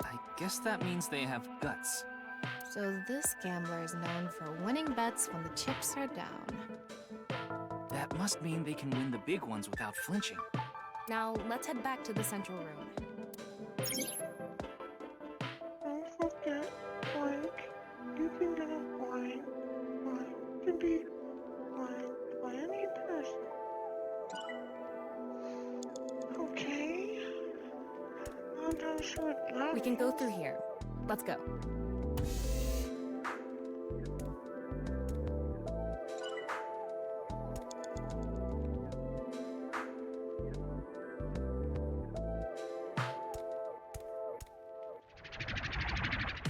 I guess that means they have guts. So this gambler is known for winning bets when the chips are down. That must mean they can win the big ones without flinching. Now, let's head back to the central room. Don't forget, like, you can get a wine to be wine by any person. sometimes she would laugh. We can go through here. Let's go.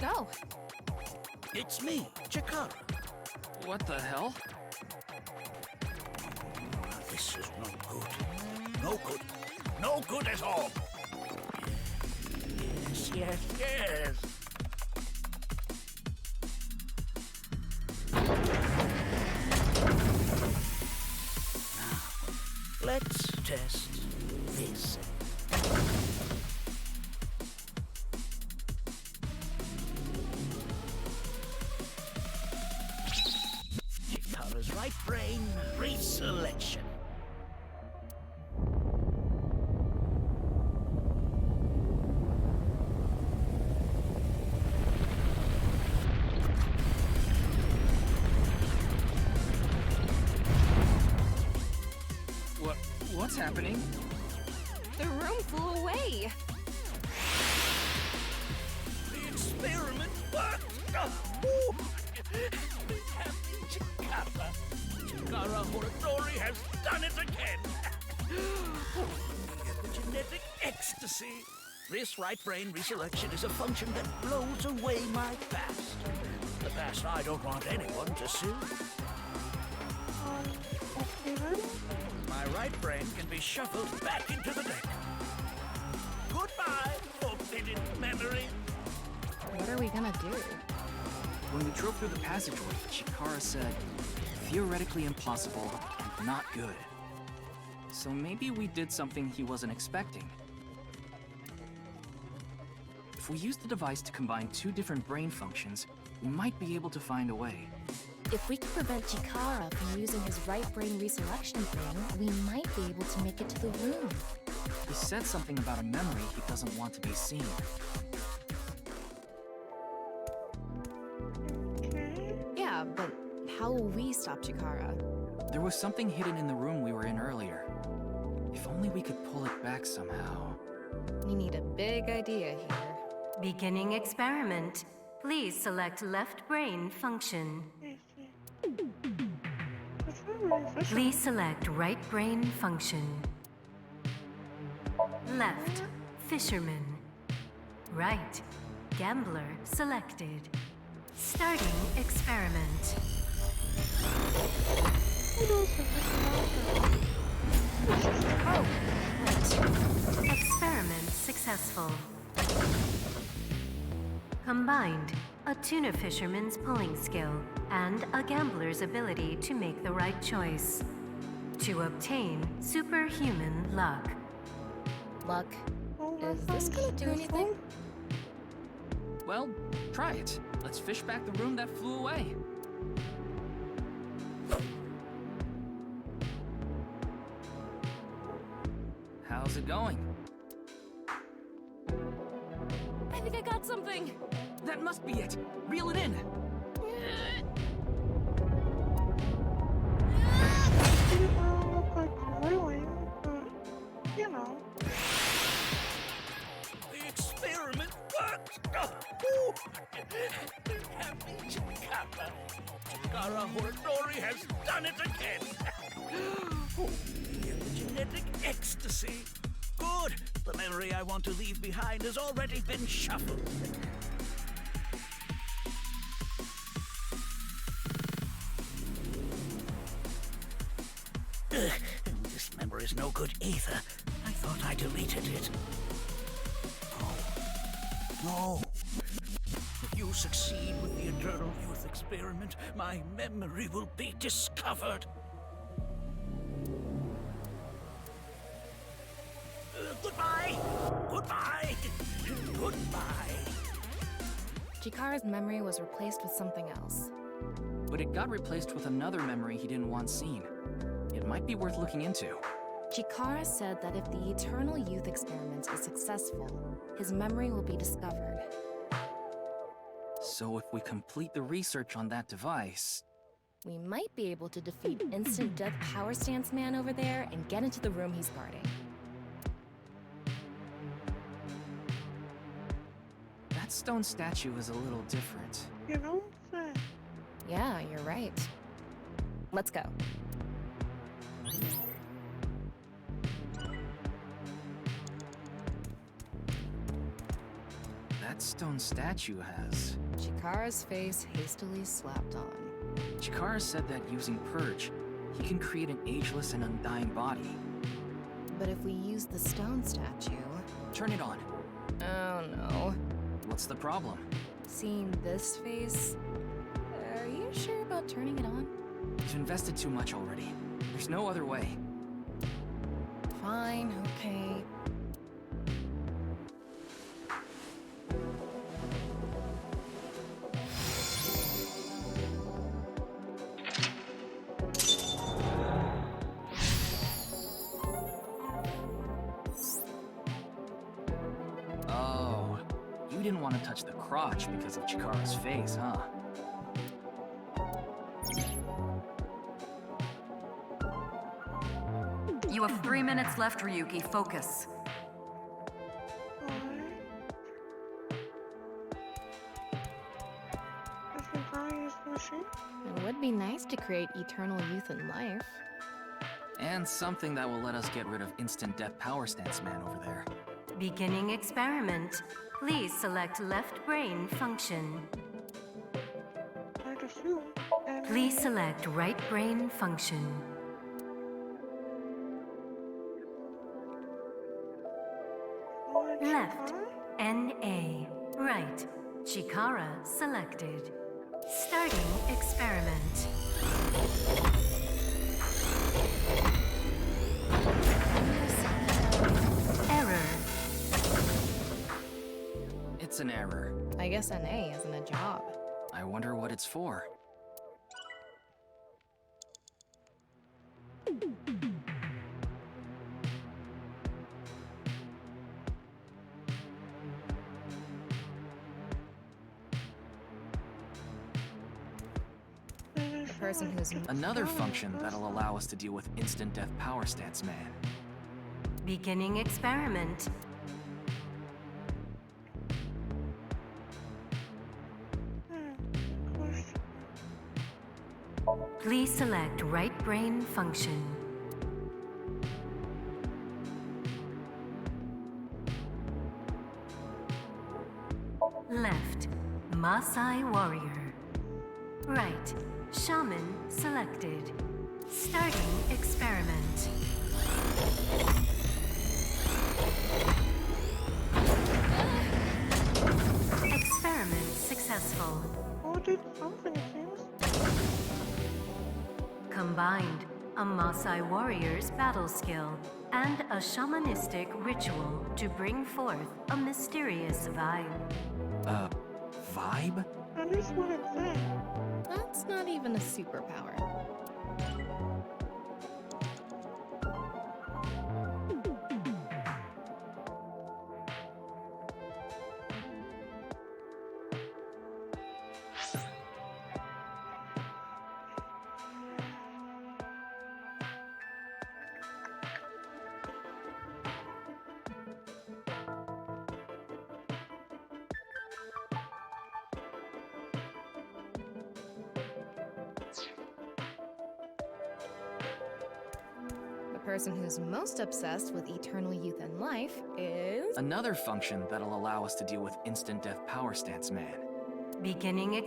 Go. It's me, Chikara. What the hell? This is no good. No good. No good at all. Yes, yes, yes. Now, let's test this. Chikara's right brain reselection. What's happening? The room flew away. The experiment worked! Oh, happy Chikara. Chikara Horadori has done it again! Oh, the genetic ecstasy! This right brain reselection is a function that blows away my past. The past I don't want anyone to see. Okay then. My right brain can be shuffled back into the deck. Goodbye, forbidden memory. What are we gonna do? When we drove through the passageway, Chikara said, theoretically impossible and not good. So maybe we did something he wasn't expecting. If we use the device to combine two different brain functions, we might be able to find a way. If we can prevent Chikara from using his right brain reselection thing, we might be able to make it to the room. He said something about a memory he doesn't want to be seen. Okay. Yeah, but how will we stop Chikara? There was something hidden in the room we were in earlier. If only we could pull it back somehow. We need a big idea here. Beginning experiment. Please select left brain function. Please select right brain function. Left, fisherman. Right, gambler selected. Starting experiment. Oh, right. Experiment successful. Combined, a tuna fisherman's pulling skill and a gambler's ability to make the right choice. To obtain superhuman luck. Luck. Is this gonna do anything? Well, try it. Let's fish back the room that flew away. How's it going? I think I got something. That must be it. Reel it in. Didn't look like grilling, but you know. The experiment worked! Oh, happy Chikara. Chikara Horadori has done it again! Oh, the genetic ecstasy! Good! The memory I want to leave behind has already been shuffled. This memory's no good either. I thought I deleted it. No. If you succeed with the Eternal Youth experiment, my memory will be discovered. Goodbye! Goodbye! Goodbye! Chikara's memory was replaced with something else. But it got replaced with another memory he didn't want seen. It might be worth looking into. Chikara said that if the Eternal Youth experiment is successful, his memory will be discovered. So if we complete the research on that device... We might be able to defeat Instant Death Power Stance Man over there and get into the room he's guarding. stone statue is a little different. You know that. Yeah, you're right. Let's go. That stone statue has... Chikara's face hastily slapped on. Chikara said that using Purge, he can create an ageless and undying body. But if we use the stone statue... Turn it on. Oh no. What's the problem? Seeing this face... Are you sure about turning it on? You've invested too much already. There's no other way. Fine, okay. Oh, you didn't want to touch the crotch because of Chikara's face, huh? You have 3 minutes left, Ryuki. Focus. It would be nice to create eternal youth and life. And something that will let us get rid of instant death power stance man over there. Beginning experiment. Please select left brain function. Please select right brain function. Left, NA. Right, Chikara selected. Starting experiment. Error. It's an error. I guess NA isn't a job. I wonder what it's for. Person who's another function that'll allow us to deal with instant death power stance man. Beginning experiment. Please select right brain function. Left, Maasai warrior. Right, shaman selected. Starting experiment. Experiment successful. Oh, did something, it seems. Combined, a Maasai warrior's battle skill and a shamanistic ritual to bring forth a mysterious vibe. Vibe? That is what it said. That's not even a superpower. The person who's most obsessed with eternal youth and life is... Another function that'll allow us to deal with instant death power stance man. Beginning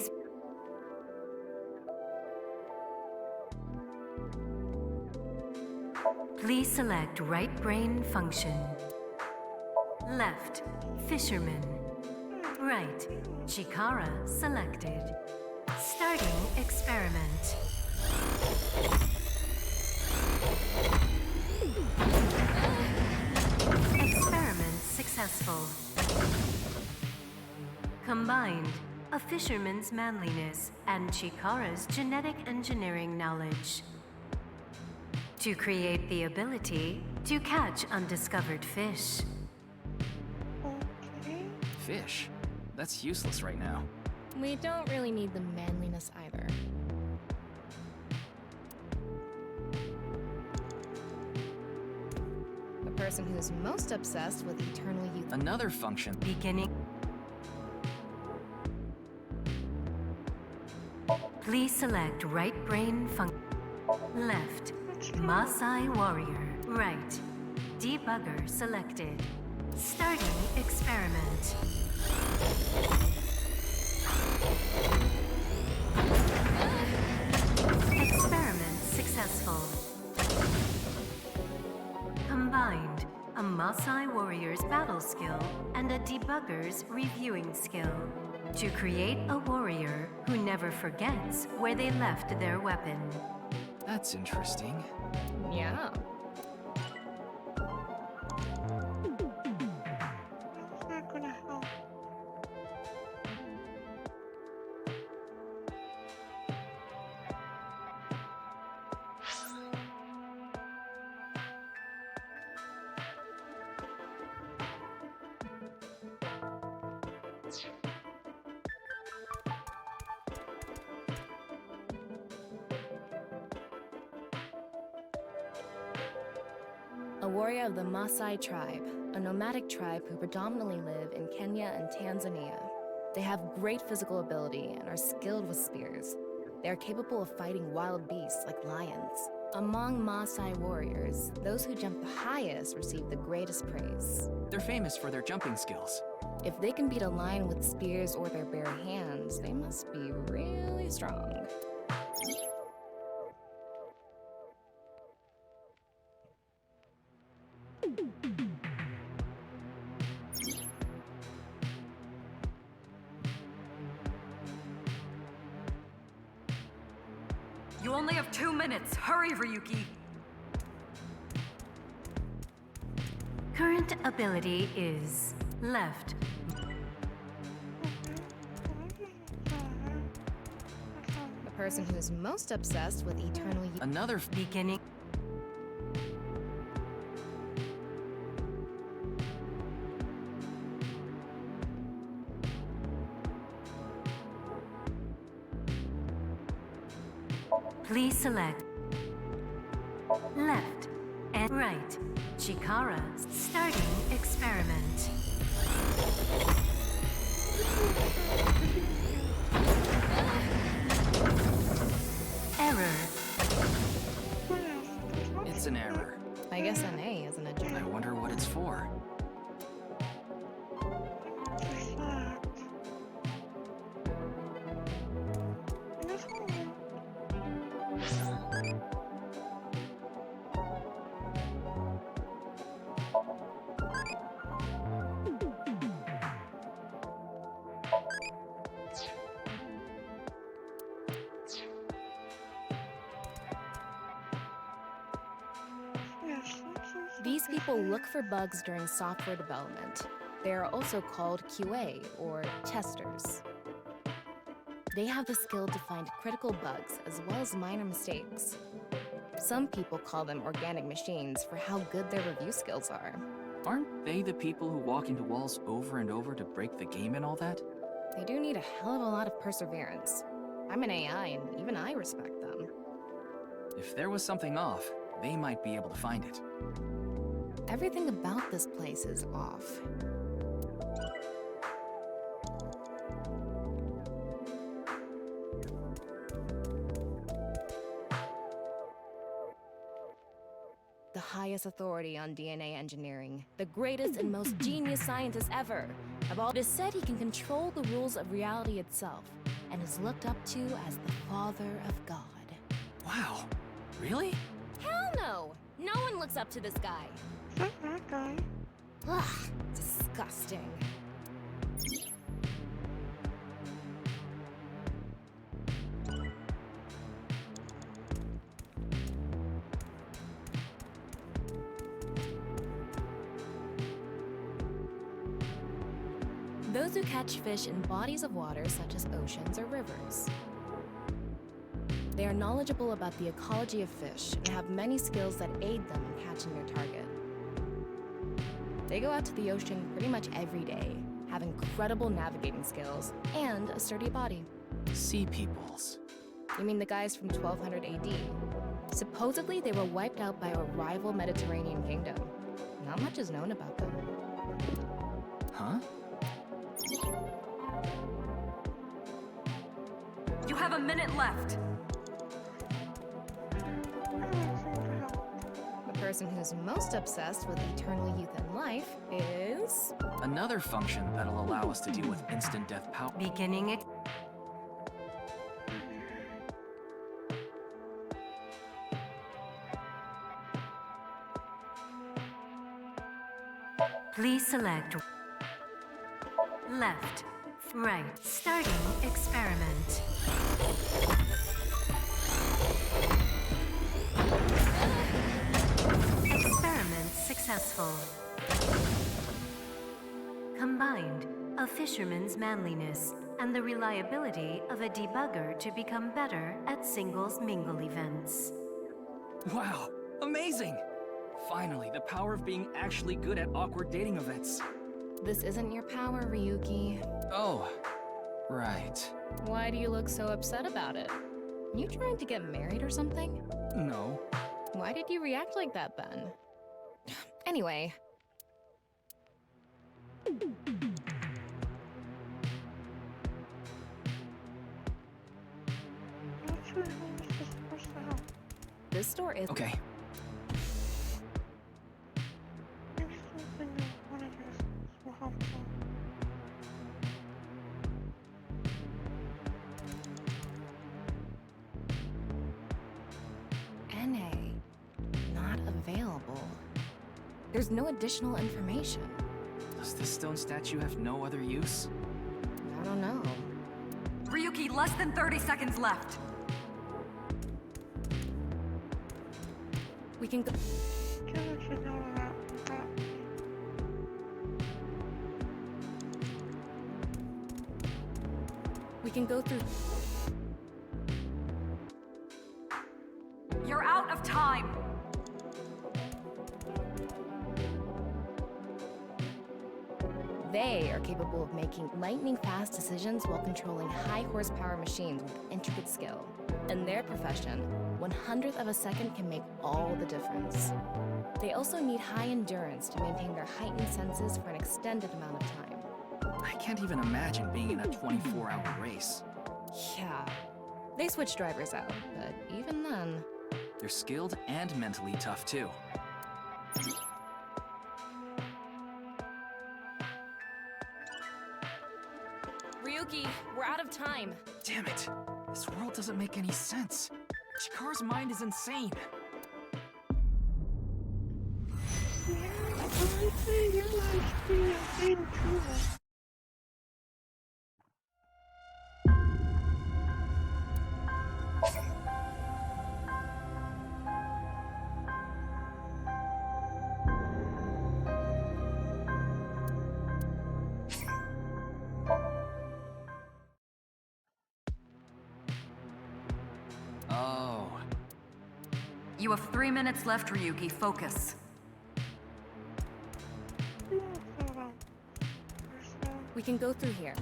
Please select right brain function. Left, fisherman. Right, Chikara selected. Starting experiment. Experiment successful. Combined, a fisherman's manliness and Chikara's genetic engineering knowledge to create the ability to catch undiscovered fish. Fish? That's useless right now. We don't really need the manliness either. The person who's most obsessed with eternal youth... Another function... Beginning... Please select right brain function. Left, Maasai warrior. Right, debugger selected. Starting experiment. Experiment successful. Combined, a Maasai warrior's battle skill and a debugger's reviewing skill to create a warrior who never forgets where they left their weapon. That's interesting. Yeah. How's that gonna help? A warrior of the Maasai tribe, a nomadic tribe who predominantly live in Kenya and Tanzania. They have great physical ability and are skilled with spears. They are capable of fighting wild beasts like lions. Among Maasai warriors, those who jump the highest receive the greatest praise. They're famous for their jumping skills. If they can beat a lion with spears or their bare hands, they must be really strong. You only have 2 minutes. Hurry, Ryuki. Current ability is left. The person who's most obsessed with eternal youth. Another Beginning. Please select left and right. Chikara starting experiment. Error. It's an error. I guess an A isn't a J. I wonder what it's for. These people look for bugs during software development. They are also called QA, or testers. They have the skill to find critical bugs as well as minor mistakes. Some people call them organic machines for how good their review skills are. Aren't they the people who walk into walls over and over to break the game and all that? They do need a hell of a lot of perseverance. I'm an AI, and even I respect them. If there was something off, they might be able to find it. Everything about this place is off. The highest authority on DNA engineering, the greatest and most genius scientist ever. It is said he can control the rules of reality itself, and is looked up to as the Father of God. Wow, really? Hell no! No one looks up to this guy. Not that guy. Ugh, disgusting. Those who catch fish in bodies of water such as oceans or rivers. They are knowledgeable about the ecology of fish and have many skills that aid them in catching their target. They go out to the ocean pretty much every day, have incredible navigating skills, and a sturdy body. Sea peoples. You mean the guys from 1200 AD? Supposedly, they were wiped out by a rival Mediterranean kingdom. Not much is known about them. Huh? You have a minute left. The person who's most obsessed with eternal youth and life is... Another function that'll allow us to deal with instant death power. Beginning it. Please select left, right. Starting experiment. Experiment successful. Combined, a fisherman's manliness and the reliability of a debugger to become better at singles mingle events. Wow, amazing! Finally, the power of being actually good at awkward dating events. This isn't your power, Ryuki. Oh, right. Why do you look so upset about it? You trying to get married or something? No. Why did you react like that then? Anyway. This store is... Okay. NA. Not available. There's no additional information. Does this stone statue have no other use? I don't know. Ryuki, less than 30 seconds left. We can go... We can go through... You're out of time. They are capable of making lightning-fast decisions while controlling high-horsepower machines with intricate skill. In their profession, 1/100th of a second can make all the difference. They also need high endurance to maintain their heightened senses for an extended amount of time. I can't even imagine being in a 24-hour race. Yeah. They switch drivers out, but even then... They're skilled and mentally tough, too. Ryuki, we're out of time. Damn it. This world doesn't make any sense. Chikara's mind is insane. Oh. You have 3 minutes left, Ryuki. Focus. We can go through here.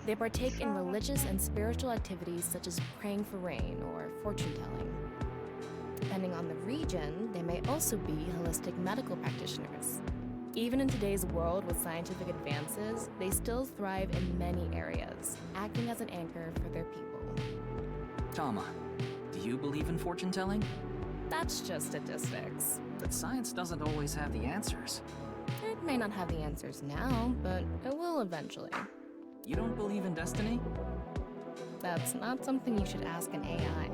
They partake in religious and spiritual activities such as praying for rain or fortune-telling. Depending on the region, they may also be holistic medical practitioners. Even in today's world with scientific advances, they still thrive in many areas, acting as an anchor for their people. Tama, do you believe in fortune-telling? That's just statistics. But science doesn't always have the answers. It may not have the answers now, but it will eventually. You don't believe in destiny? That's not something you should ask an AI.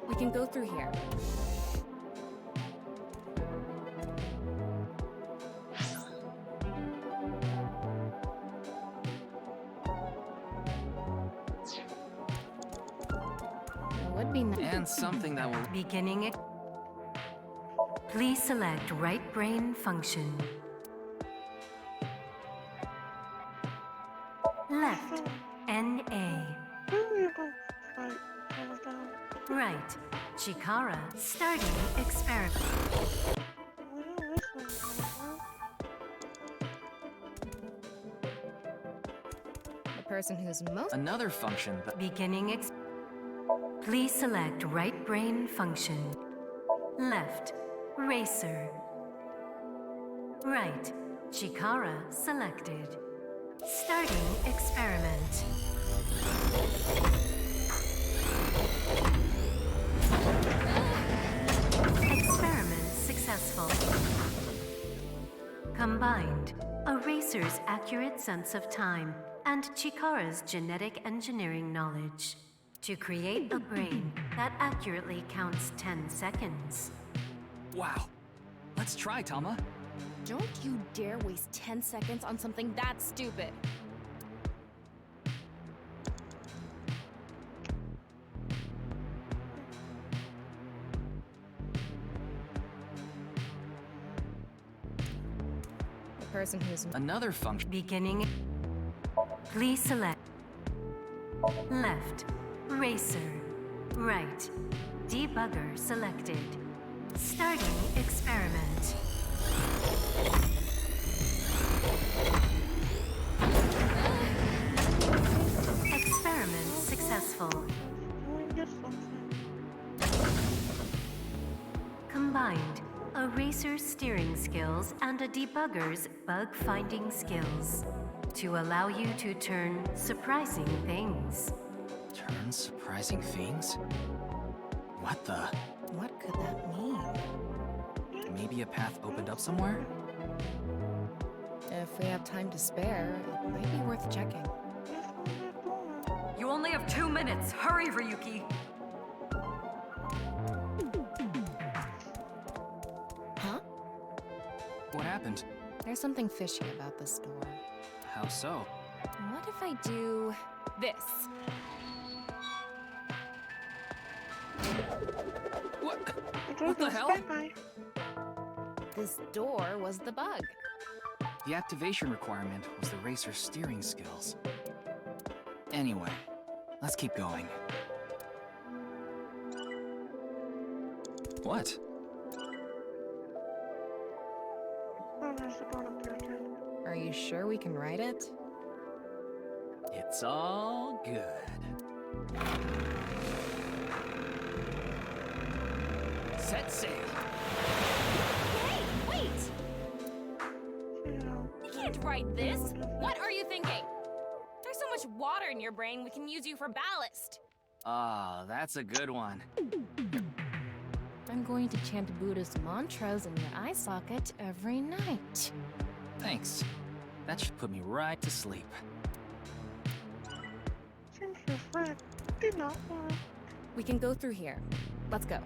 We can go through here. It would be nice. And something that will... Beginning it. Please select right brain function. Left, NA. Right, Chikara, starting experiment. The person who's most... Another function that... Beginning Please select right brain function. Left, racer. Right, Chikara selected. Starting experiment. Experiment successful. Combined, a racer's accurate sense of time and Chikara's genetic engineering knowledge to create a brain that accurately counts 10 seconds. Wow. Let's try, Tama. Don't you dare waste 10 seconds on something that stupid. The person who's another function. Beginning. Please select left, racer, right, debugger selected. Starting experiment. Experiment successful. Combined, a racer's steering skills and a debugger's bug-finding skills to allow you to turn surprising things. Turn surprising things? What the? What could that mean? Maybe a path opened up somewhere? If we have time to spare, it might be worth checking. You only have 2 minutes. Hurry, Ryuki. Huh? What happened? There's something fishy about this door. How so? What if I do this? What the hell? This door was the bug. The activation requirement was the racer's steering skills. Anyway, let's keep going. What? Are you sure we can ride it? It's all good. Set sail. Hey, wait! You can't ride this! What are you thinking? There's so much water in your brain, we can use you for ballast. Ah, that's a good one. I'm going to chant Buddhist mantras in your eye socket every night. Thanks. That should put me right to sleep. Since your friend did not want We can go through here. Let's go.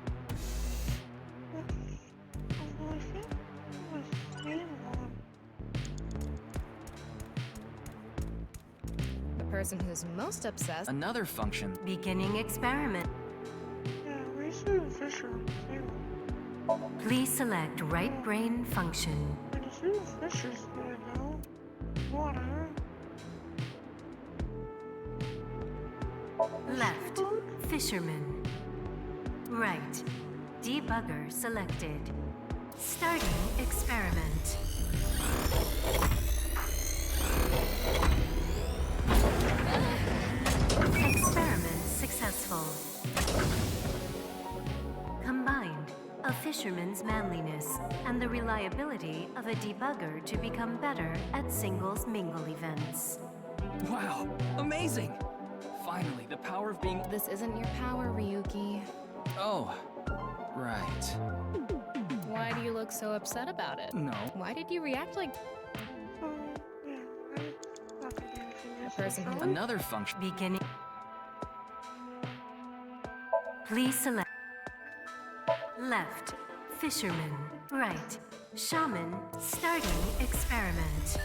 The person who's most obsessed. Another function. Beginning experiment. Yeah, Racer and Fisher. Please select right brain function. And it's you Fisher's there now. Water. Left, fisherman. Right, debugger selected. Starting experiment. Experiment successful. Combined, a fisherman's manliness and the reliability of a debugger to become better at singles mingle events. Wow, amazing! Finally, the power of being... This isn't your power, Ryuki. Oh, right. Why do you look so upset about it? No. Why did you react like... The person who... Another function. Beginning. Please select left, fisherman, right, shaman, starting experiment.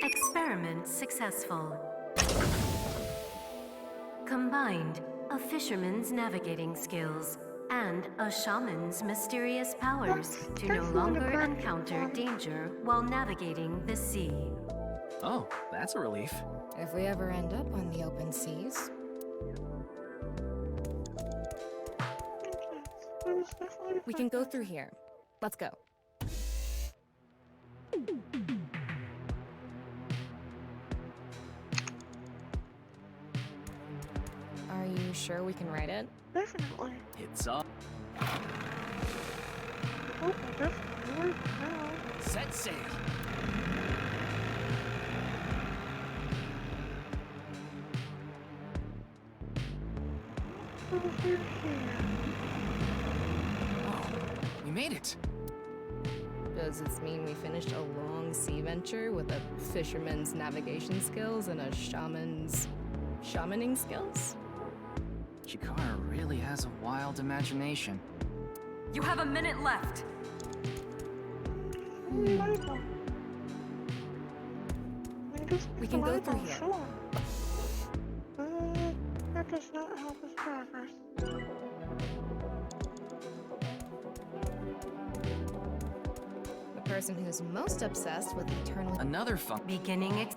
Experiment successful. Combined, a fisherman's navigating skills and a shaman's mysterious powers to no longer encounter danger while navigating the sea. Oh, that's a relief. If we ever end up on the open seas. We can go through here. Let's go. You sure we can ride it? Definitely. It's up. I hope I definitely will now. Set sail. Over here. We made it. Does this mean we finished a long sea venture with a fisherman's navigation skills and a shaman's shamaning skills? Chikara really has a wild imagination. You have a minute left. We can go through here. Sure. That does not help us progress. The person who's most obsessed with eternal Another fun. Beginning.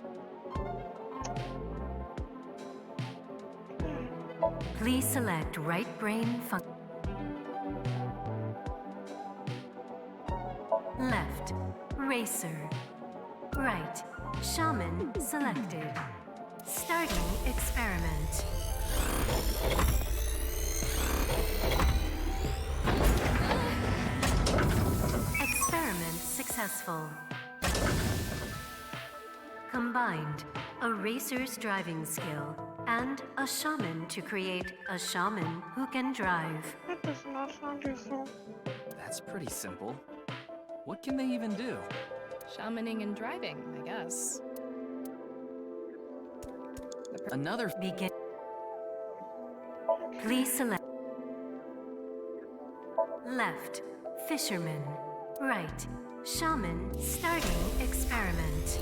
Please select right brain function. Left, racer. Right, shaman selected. Starting experiment. Experiment successful. Combined, a racer's driving skill and a shaman to create a shaman who can drive. That does not sound useful. That's pretty simple. What can they even do? shamaning and driving, I guess. Another begin. Please select left, fisherman, right, shaman, starting experiment.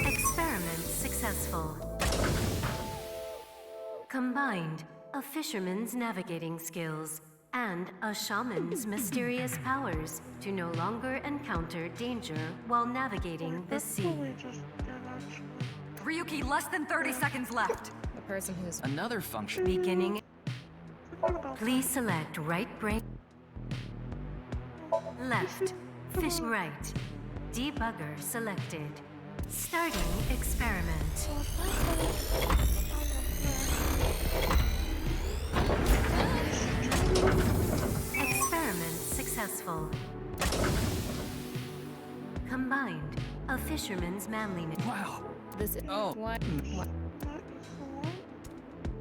Experiment successful. Combined, a fisherman's navigating skills and a shaman's mysterious powers to no longer encounter danger while navigating the sea. Ryuki, less than 30 seconds left. The person who's another function. Beginning. Please select right brain. Left. Fish right. Debugger selected. Starting experiment. Experiment successful. Combined, a fisherman's manliness. Wow. This is what?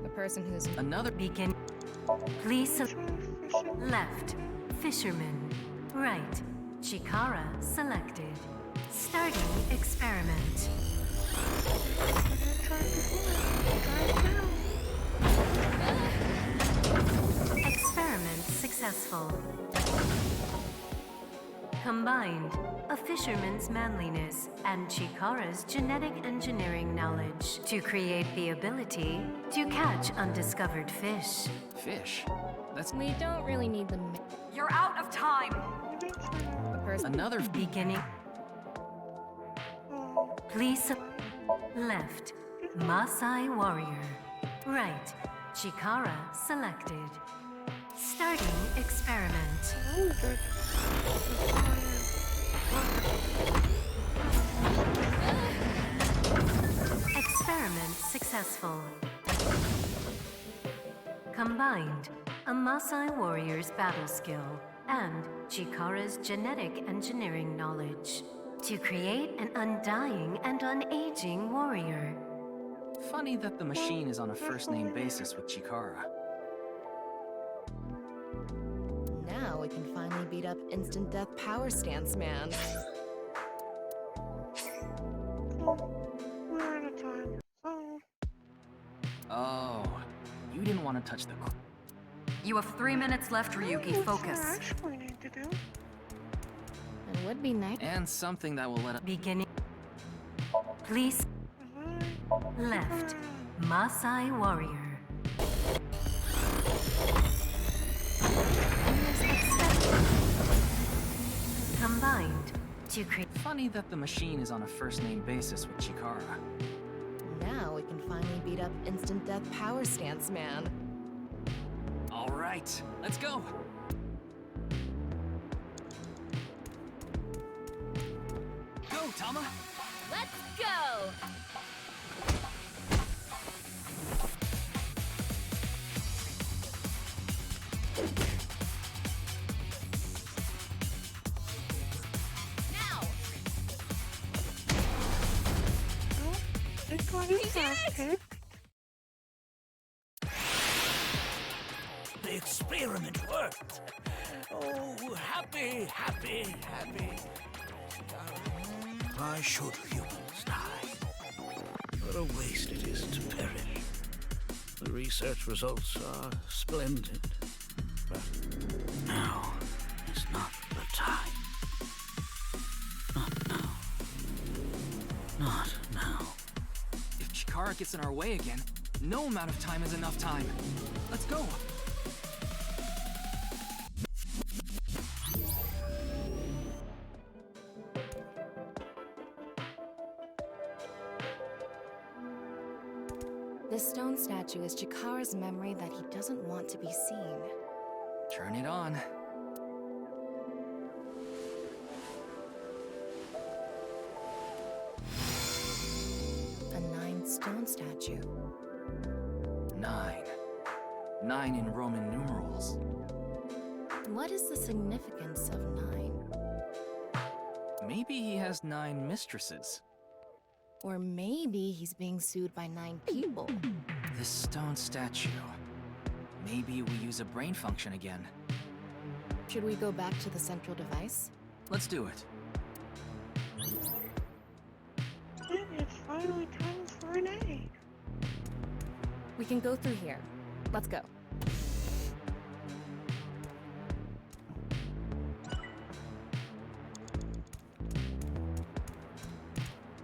The person who's another begin. Please left, fisherman. Right, Chikara selected. Starting experiment. Experiment successful. Combined, a fisherman's manliness and Chikara's genetic engineering knowledge to create the ability to catch undiscovered fish. Fish? That's... We don't really need them. You're out of time! The person... Another... Beginning. Please... Left, Maasai warrior. Right, Chikara selected. Starting experiment. Experiment successful. Combined, a Maasai warrior's battle skill and Chikara's genetic engineering knowledge to create an undying and unaging warrior. Funny that the machine is on a first-name basis with Chikara. Now we can finally beat up instant death power stance man. We're out of time, so... Oh, you didn't want to touch the... You have 3 minutes left, Ryuki. Focus. What I actually need to do. It would be nice. And something that will let us... Beginning. Please. Left, Maasai warrior. Combined to create... Funny that the machine is on a first-name basis with Chikara. Now we can finally beat up instant death power stance man. All right, let's go. Go, Tama. Let's go! The experiment worked. Oh, happy, happy, happy. Why should humans die? What a waste it is to perish. The research results are splendid. But now is not the time. Not now. Not now. If Chikara gets in our way again, no amount of time is enough time. Let's go. This stone statue is Chikara's memory that he doesn't want to be seen. Turn it on. A 9 stone statue. 9. 9 in Roman numerals. What is the significance of 9? Maybe he has 9 mistresses. Or maybe he's being sued by 9 people. This stone statue. Maybe we use a brain function again. Should we go back to the central device? Let's do it. It's finally time for an egg. We can go through here. Let's go.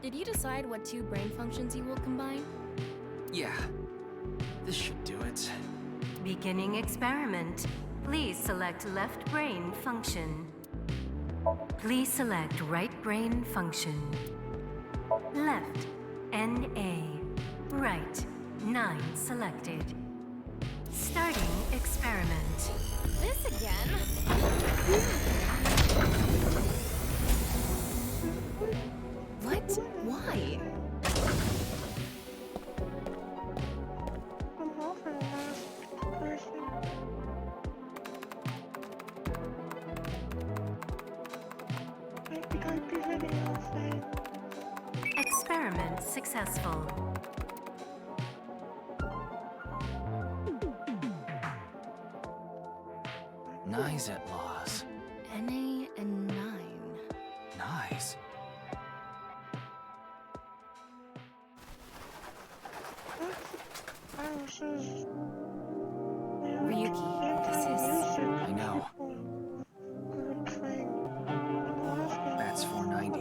Did you decide what 2 brain functions you will combine? Yeah. This should do it. Beginning experiment. Please select left brain function. Please select right brain function. Left, NA. Right, 9 selected. Starting experiment. This again? What? Why? I'm over the last person. I think I'd be video thing. Experiment successful. Nice at laws. NA and 9. Nice. Ryuki, this is... I know. That's 490.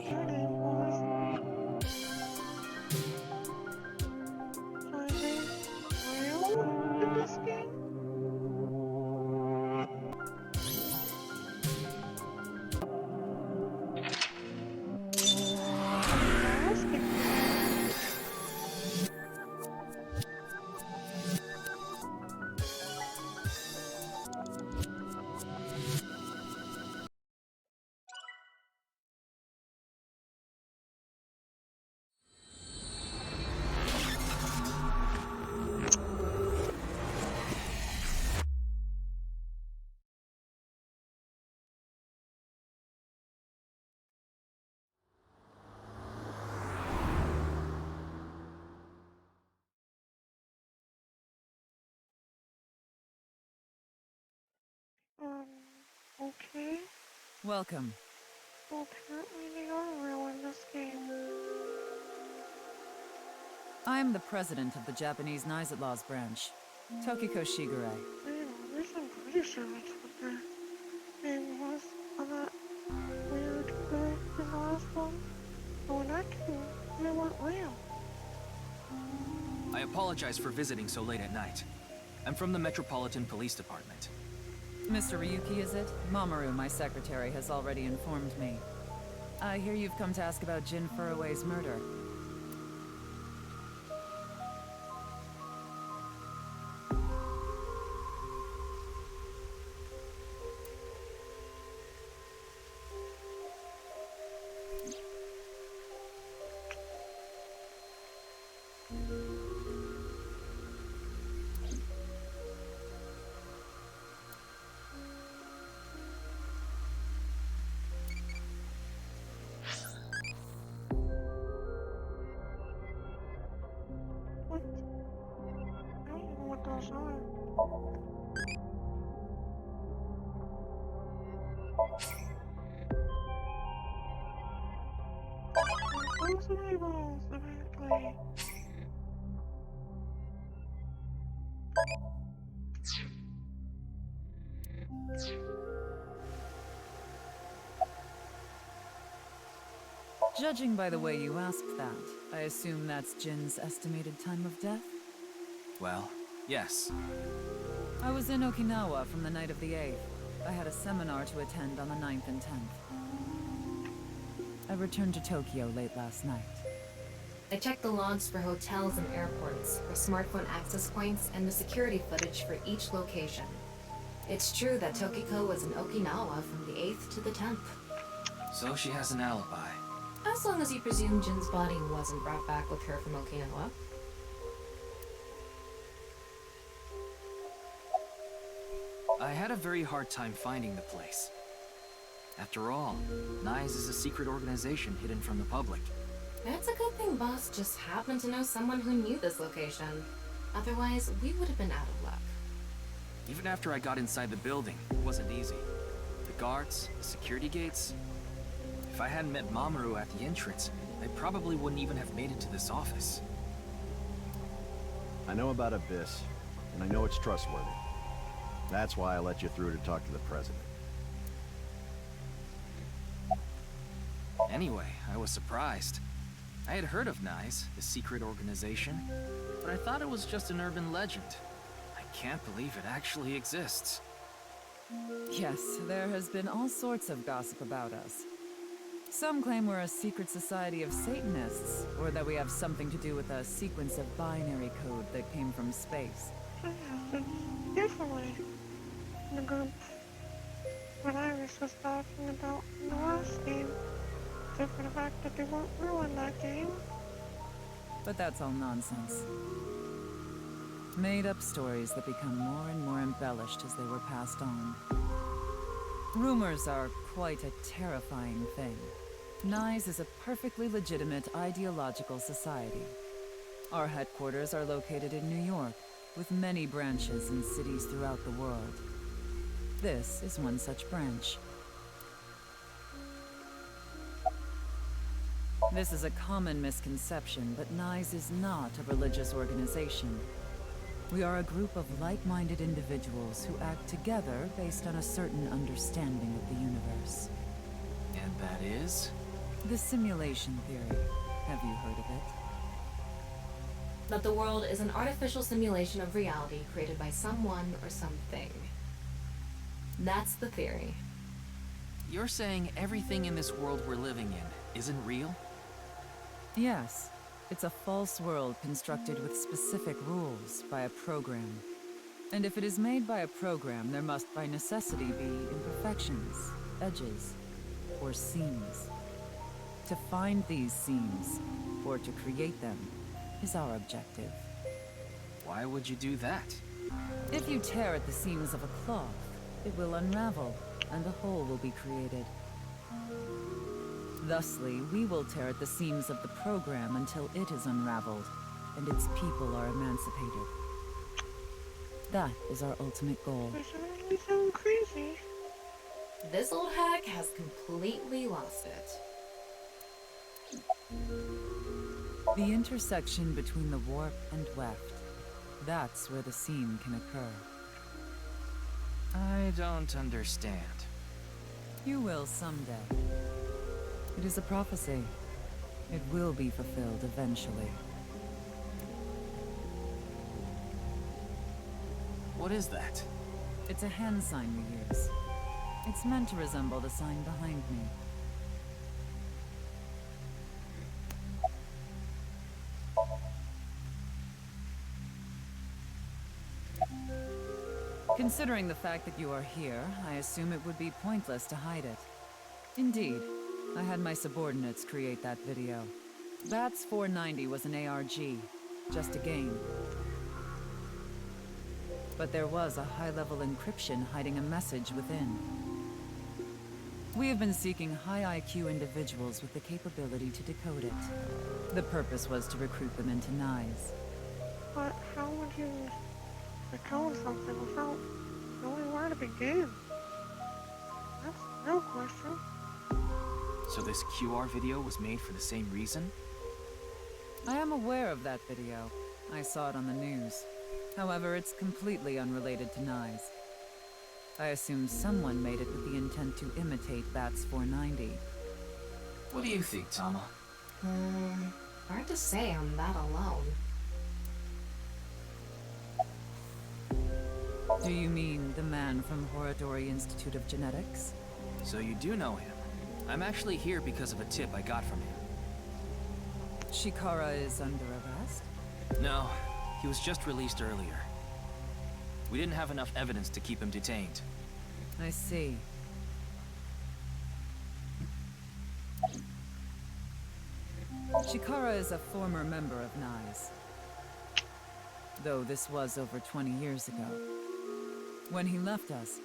Okay. Welcome. Well, apparently they are real in this game. I am the president of the Japanese Knives at Laws branch, Tokiko Shigure. At least I'm pretty sure that's what their name was on that weird guy in the last one. But when I came, they weren't real. I apologize for visiting so late at night. I'm from the Metropolitan Police Department. Mr. Ryuki, is it? Mamoru, my secretary, has already informed me. I hear you've come to ask about Jin Furue's murder. some eyeballs, evidently. Judging by the way you asked that, I assume that's Jin's estimated time of death? Well, yes. I was in Okinawa from the night of the 8th. I had a seminar to attend on the 9th and 10th. I returned to Tokyo late last night. I checked the logs for hotels and airports, for smartphone access points, and the security footage for each location. It's true that Tokiko was in Okinawa from the 8th to the 10th. So she has an alibi. As long as you presume Jin's body wasn't brought back with her from Okinawa. I had a very hard time finding the place. After all, NICE is a secret organization hidden from the public. It's a good thing Boss just happened to know someone who knew this location. Otherwise, we would have been out of luck. Even after I got inside the building, it wasn't easy. The guards, the security gates. If I hadn't met Mamoru at the entrance, I probably wouldn't even have made it to this office. I know about Abyss, and I know it's trustworthy. That's why I let you through to talk to the president. Anyway, I was surprised. I had heard of NICE, the secret organization, but I thought it was just an urban legend. I can't believe it actually exists. Yes, there has been all sorts of gossip about us. Some claim we're a secret society of Satanists, or that we have something to do with a sequence of binary code that came from space. Definitely. The group what Iris was talking about in the last game, except for the fact that they won't ruin that game. But that's all nonsense. Made-up stories that become more and more embellished as they were passed on. Rumors are quite a terrifying thing. NICE is a perfectly legitimate ideological society. Our headquarters are located in New York, with many branches in cities throughout the world. This is one such branch. This is a common misconception, but NICE is not a religious organization. We are a group of like-minded individuals who act together based on a certain understanding of the universe. And that is? The simulation theory. Have you heard of it? That the world is an artificial simulation of reality created by someone or something. That's the theory. You're saying everything in this world we're living in isn't real? Yes. It's a false world constructed with specific rules by a program. And if it is made by a program, there must by necessity be imperfections, edges, or seams. To find these seams, or to create them, is our objective. Why would you do that? If you tear at the seams of a cloth, it will unravel, and a hole will be created. Thusly, we will tear at the seams of the program until it is unraveled, and its people are emancipated. That is our ultimate goal. You sound crazy. This old hack has completely lost it. The intersection between the warp and weft. That's where the seam can occur. I don't understand. You will someday. It is a prophecy. It will be fulfilled eventually. What is that? It's a hand sign we use. It's meant to resemble the sign behind me. Considering the fact that you are here, I assume it would be pointless to hide it. Indeed, I had my subordinates create that video. Bats 490 was an ARG, just a game. But there was a high-level encryption hiding a message within. We have been seeking high IQ individuals with the capability to decode it. The purpose was to recruit them into NICE. But how would you decode something without knowing where to begin? That's no question. So this QR video was made for the same reason? I am aware of that video. I saw it on the news. However, it's completely unrelated to Nyes. I assume someone made it with the intent to imitate Bats 490. What do you think, Tama? Hard to say on that alone. Do you mean the man from Horadori Institute of Genetics? So you do know him. I'm actually here because of a tip I got from him. Chikara is under arrest? No, he was just released earlier. We didn't have enough evidence to keep him detained. I see. Chikara is a former member of Nyes. Though this was over 20 years ago. When he left us,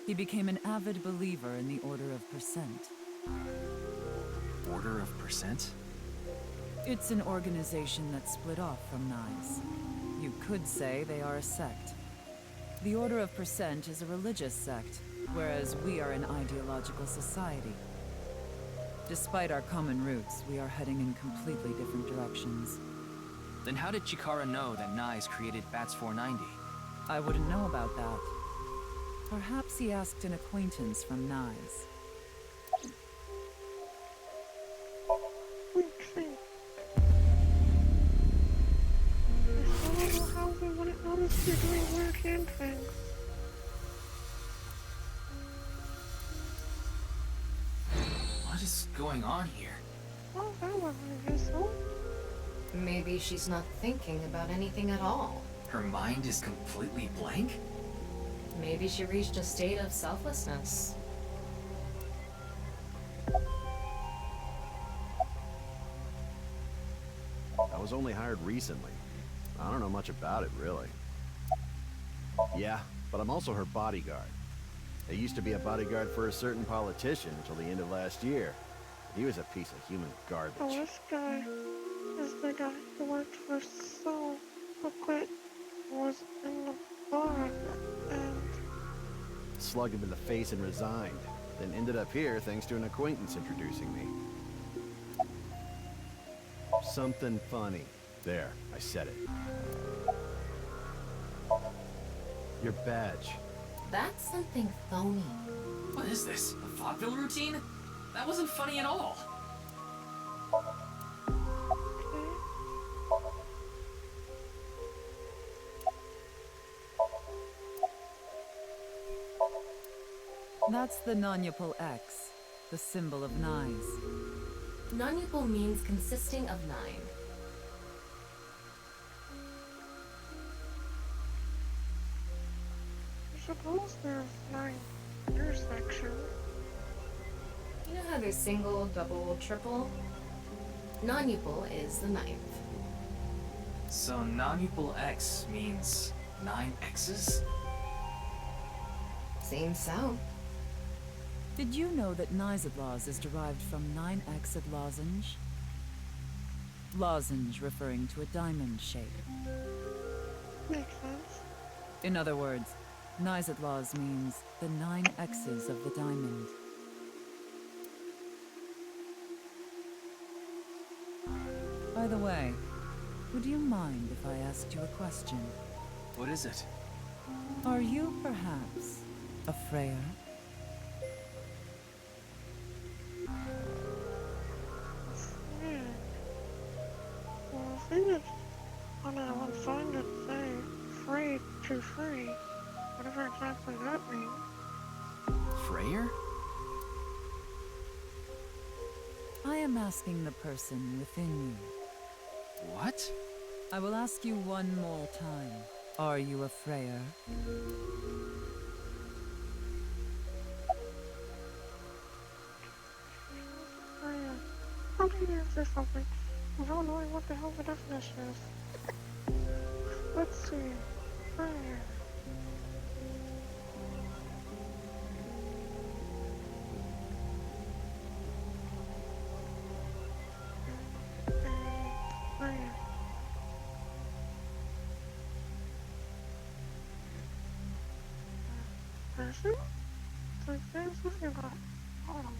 he became an avid believer in the Order of Percent. Order of Percent? It's an organization that split off from Nyes. You could say they are a sect. The Order of Percent is a religious sect, whereas we are an ideological society. Despite our common roots, we are heading in completely different directions. Then how did Chikara know that Nyes created Bats 490? I wouldn't know about that. Perhaps he asked an acquaintance from Nyes. Okay. I don't know how they wouldn't notice you're doing weird hand things. What is going on here? Oh, that wasn't useful. Maybe she's not thinking about anything at all. Her mind is completely blank? Maybe she reached a state of selflessness. I was only hired recently. I don't know much about it, really. Yeah, but I'm also her bodyguard. I used to be a bodyguard for a certain politician until the end of last year. He was a piece of human garbage. Oh, this guy is the guy who worked for Soul, who quit, was in the bar, and... Slugged him in the face and resigned. Then ended up here thanks to an acquaintance introducing me. Something funny. There, I said it. Your badge. That's something phony. What is this? A vaudeville routine? That wasn't funny at all. That's the Nonupal X, the symbol of Nyes. Nonupal means consisting of 9. I suppose there's 9 intersections. You know how there's single, double, triple? Nonupal is the 9th. So Nonupal X means 9 X's? Seems so. Did you know that Nyes is derived from 9X lozenge? Lozenge referring to a diamond shape. Makes sense. In other words, Nyes means the 9 X's of the diamond. By the way, would you mind if I asked you a question? What is it? Are you perhaps a Freya? Yeah. Well, I think it's on that one sign that say free to free. Whatever exactly that means. Freyr? I am asking the person within you. What? I will ask you one more time. Are you a Freyr? How do you answer something without knowing what the hell the definition is? Let's see. Fire. Fire. Person? It's like there's something about hold on.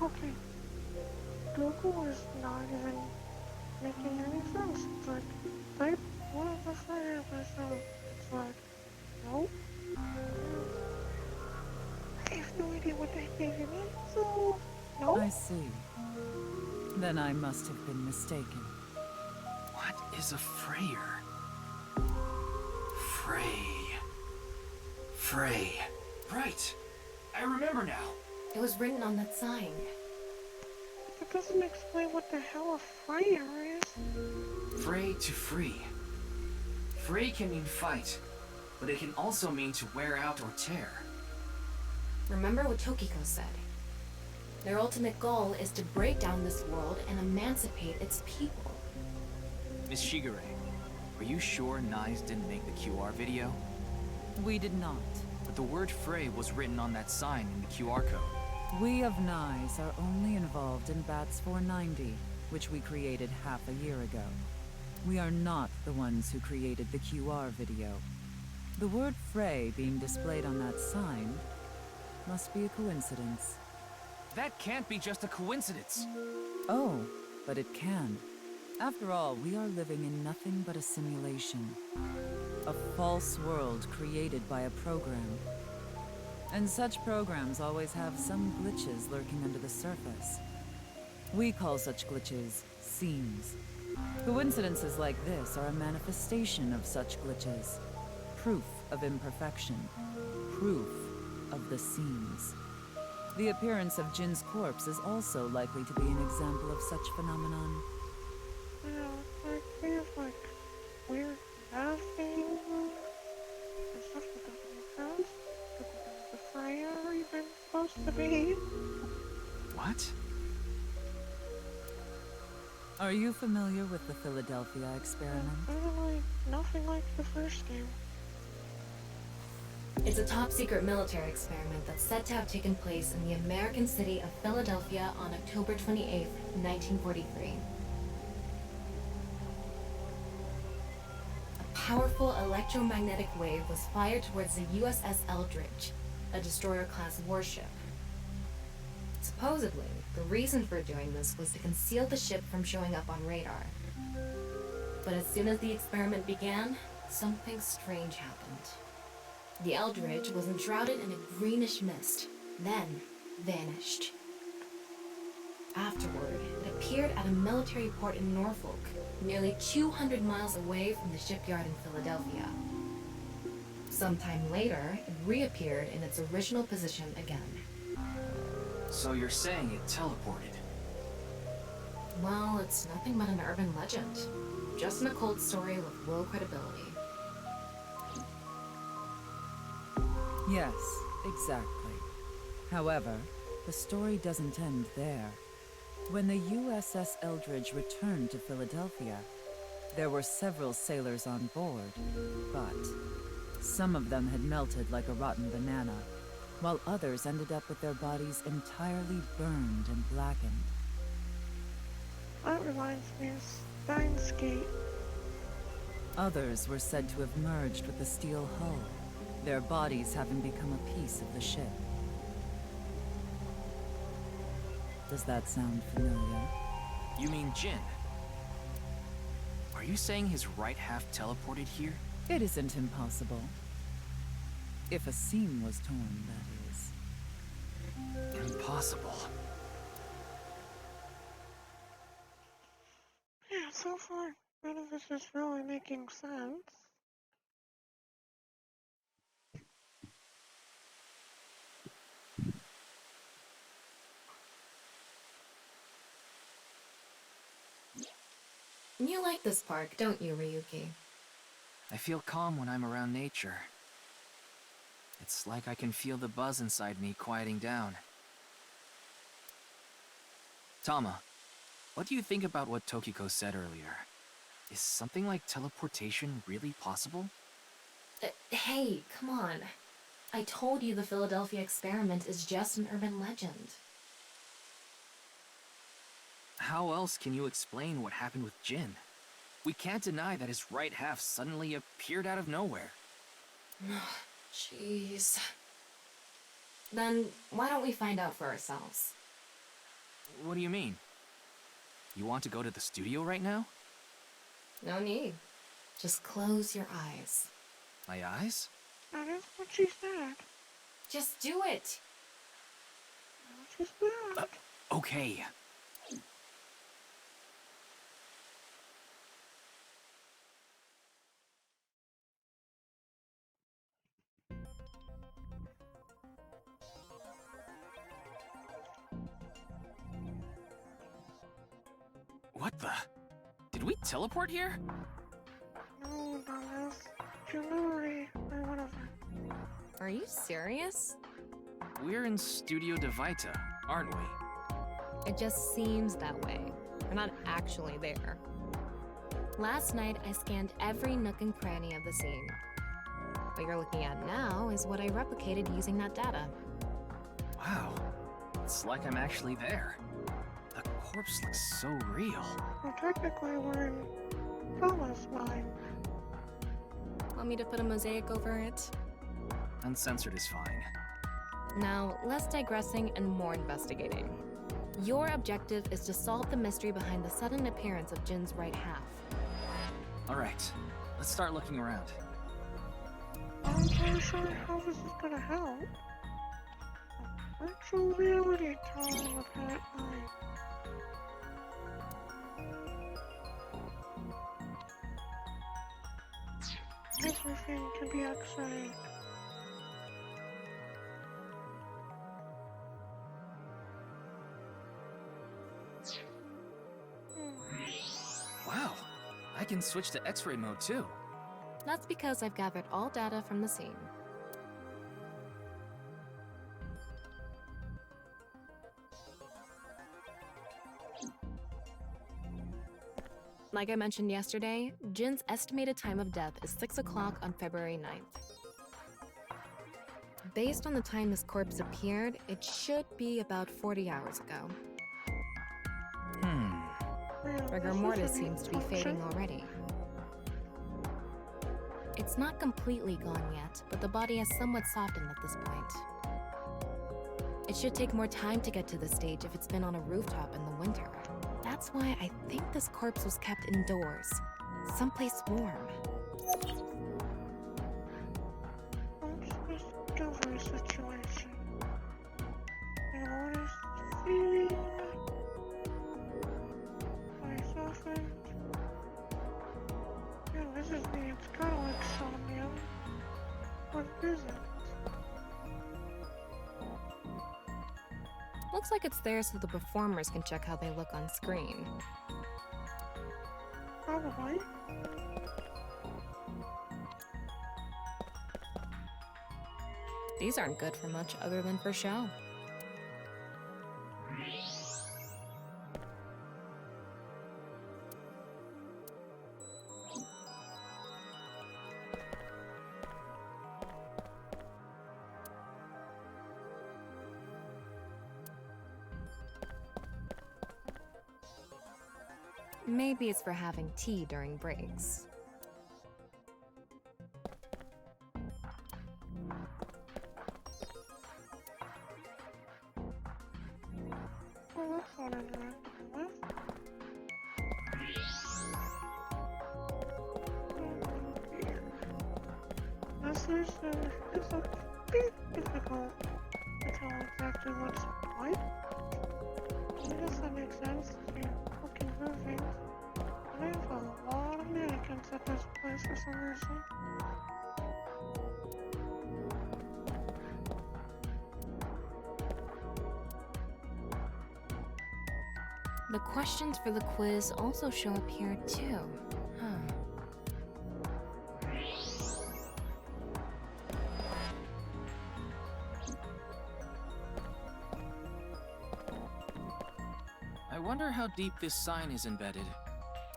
Okay, Google is not even making any sense. It's like, type one of the fire myself. It's like, nope. I have no idea what that even means, so, nope. I see. Then I must have been mistaken. What is a Freyer? Frey. Right. I remember now. It was written on that sign. It doesn't explain what the hell a fire is. Frey to free. Frey can mean fight, but it can also mean to wear out or tear. Remember what Tokiko said. Their ultimate goal is to break down this world and emancipate its people. Miss Shigure, are you sure Nyes didn't make the QR video? We did not. But the word Frey was written on that sign in the QR code. We of Nyes are only involved in Bats 490, which we created half a year ago. We are not the ones who created the QR video. The word Frey being displayed on that sign must be a coincidence. That can't be just a coincidence. Oh, but it can. After all, we are living in nothing but a simulation. A false world created by a program. And such programs always have some glitches lurking under the surface. We call such glitches seams. Coincidences like this are a manifestation of such glitches. Proof of imperfection. Proof of the seams. The appearance of Jin's corpse is also likely to be an example of such phenomenon. Yeah, like, we have, like, weird math things and stuff that doesn't make sense. The fire even supposed to be. What? Are you familiar with the Philadelphia experiment? Really, nothing like the first game. It's a top-secret military experiment that's said to have taken place in the American city of Philadelphia on October 28, 1943. A powerful electromagnetic wave was fired towards the USS Eldridge, a destroyer-class warship. Supposedly, the reason for doing this was to conceal the ship from showing up on radar. But as soon as the experiment began, something strange happened. The Eldridge was enshrouded in a greenish mist, then vanished. Afterward, it appeared at a military port in Norfolk, nearly 200 miles away from the shipyard in Philadelphia. Sometime later, it reappeared in its original position again. So you're saying it teleported? Well, it's nothing but an urban legend. Just an occult story with low credibility. Yes, exactly. However, the story doesn't end there. When the USS Eldridge returned to Philadelphia, there were several sailors on board, but some of them had melted like a rotten banana, while others ended up with their bodies entirely burned and blackened. That reminds me of Steins Gate. Others were said to have merged with the steel hull, their bodies having become a piece of the ship. Does that sound familiar? You mean Jin? Are you saying his right half teleported here? It isn't impossible. If a seam was torn, that is. Impossible. Yeah, so far, none of this is really making sense. You like this park, don't you, Ryuki? I feel calm when I'm around nature. It's like I can feel the buzz inside me quieting down. Tama, what do you think about what Tokiko said earlier? Is something like teleportation really possible? Hey, come on. I told you the Philadelphia experiment is just an urban legend. How else can you explain what happened with Jin? We can't deny that his right half suddenly appeared out of nowhere. Jeez. Then, why don't we find out for ourselves? What do you mean? You want to go to the studio right now? No need. Just close your eyes. My eyes? That is what she said. Just do it! She's bad. Okay. What the? Did we teleport here? No, dumbass. Jewelry or whatever. Are you serious? We're in Studio Devita, aren't we? It just seems that way. We're not actually there. Last night, I scanned every nook and cranny of the scene. What you're looking at now is what I replicated using that data. Wow. It's like I'm actually there. The corpse looks so real. Well, technically, we're in Paula's mind. Want me to put a mosaic over it? Uncensored is fine. Now, less digressing and more investigating. Your objective is to solve the mystery behind the sudden appearance of Jin's right half. Alright, let's start looking around. I'm not sure how this is gonna help. Virtual reality time apparently. Everything can be X-rayed. Wow, I can switch to X-ray mode too. That's because I've gathered all data from the scene. Like I mentioned yesterday, Jin's estimated time of death is 6 o'clock on February 9th. Based on the time this corpse appeared, it should be about 40 hours ago. Rigor mortis seems to be fading already. It's not completely gone yet, but the body has somewhat softened at this point. It should take more time to get to this stage if it's been on a rooftop in the winter. That's why I think this corpse was kept indoors, someplace warm. Discovery situation. And what is feeling? I softened. Yeah, this is me. It's kind of like Somnium. What is it? Looks like it's there so the performers can check how they look on screen. Probably. These aren't good for much other than for show. Maybe it's for having tea during breaks. Well, that's not interacting with. This is a bit difficult to tell exactly what's what. I guess that makes sense. You're looking moving. I have a lot of mannequins at this place for some reason. The questions for the quiz also show up here too. I wonder how deep this sign is embedded.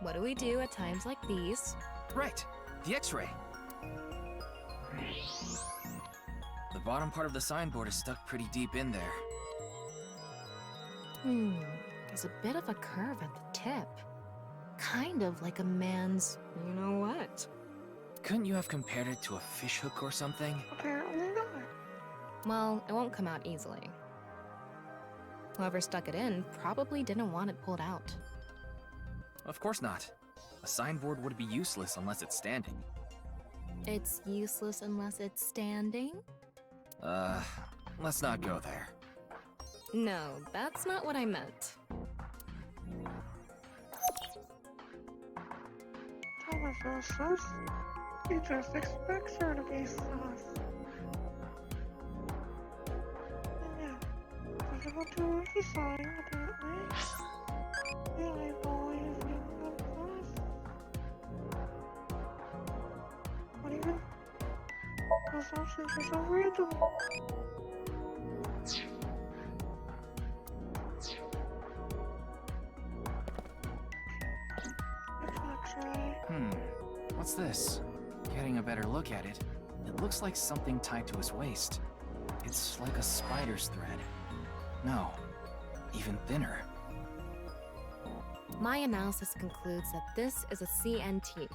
What do we do at times like these? Right, the X-ray. The bottom part of the signboard is stuck pretty deep in there. There's a bit of a curve at the tip. Kind of like a man's, you know what? Couldn't you have compared it to a fishhook or something? Apparently not. Well, it won't come out easily. Whoever stuck it in probably didn't want it pulled out. Of course not. A signboard would be useless unless it's standing. It's useless unless it's standing? Let's not go there. No, that's not what I meant. Tomato sauce? He just expects her to be sauce. Visible to the sign, apparently. Yeah, I've always been on sauce. What even? Those options are so random. What's this? Getting a better look at it, it looks like something tied to his waist. It's like a spider's thread. No, even thinner. My analysis concludes that this is a CNT,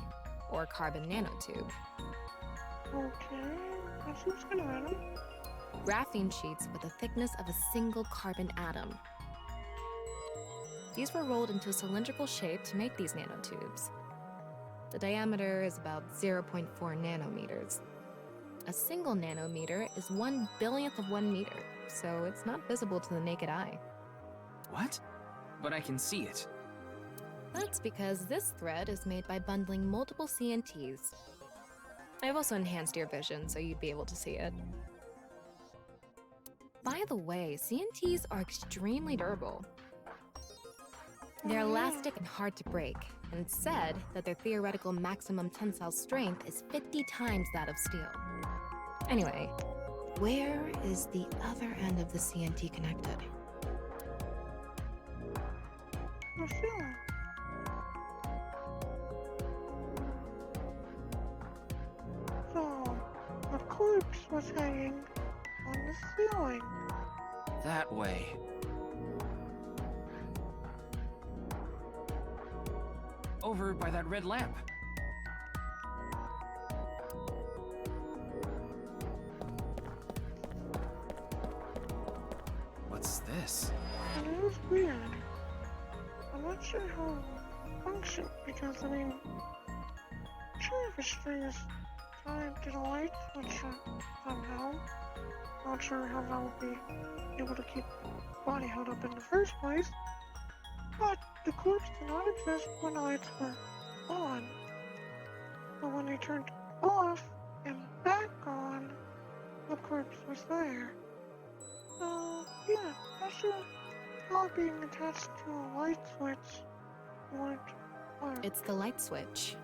or carbon nanotube. Okay, that seems kind of random. Graphene sheets with a thickness of a single carbon atom. These were rolled into a cylindrical shape to make these nanotubes. The diameter is about 0.4 nanometers. A single nanometer is 1/1000th of 1 meter, so it's not visible to the naked eye. What? But I can see it. That's because this thread is made by bundling multiple CNTs. I've also enhanced your vision so you'd be able to see it. By the way, CNTs are extremely durable. They're elastic and hard to break, and it's said that their theoretical maximum tensile strength is 50 times that of steel. Anyway, where is the other end of the CNT connected? The ceiling. So, the corpse was hanging on the ceiling. That way. Over by that red lamp. What's this? And it was weird. I'm not sure how it will function because, I mean, sure if a string is tied to the light switch somehow. Not sure how that would be able to keep the body held up in the first place. But the corpse did not exist when the lights were on. But when they turned off and back on, the corpse was there. So, yeah, not sure how being attached to a light switch would work. It's the light switch.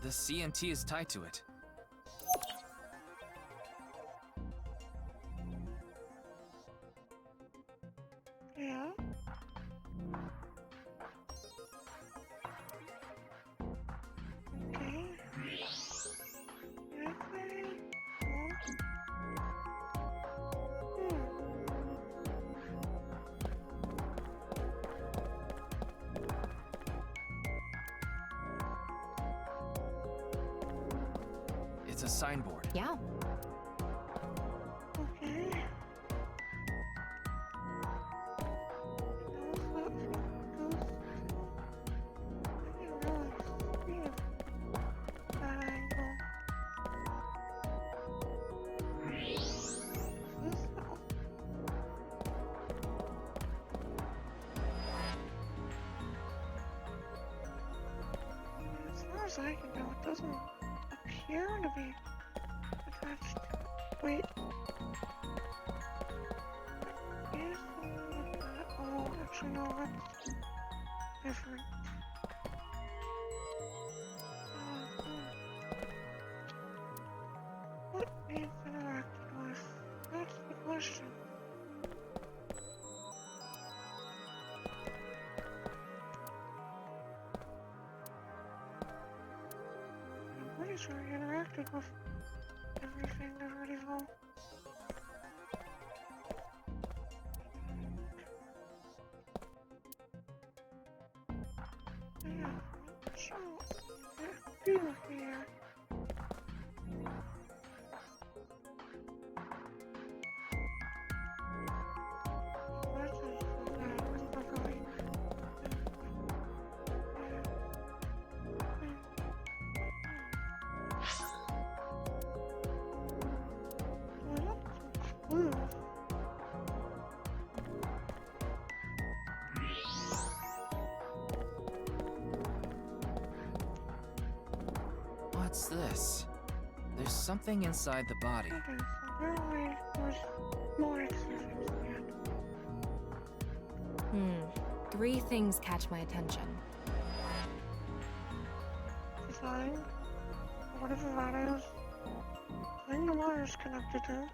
The CNT is tied to it. Yeah? Okay. It's a signboard. Yeah. Okay. As far as I can tell, it doesn't appear to be attached. Wait. Is that? Oh, actually, no, that's different. What needs interacted with? That's the question. I'm pretty sure he interacted with everything already, though. Yeah, so do here. What's this? There's something inside the body. Okay, so apparently there's more exceptions yet. 3 things catch my attention. Design, whatever that is, thing the wire's connected to,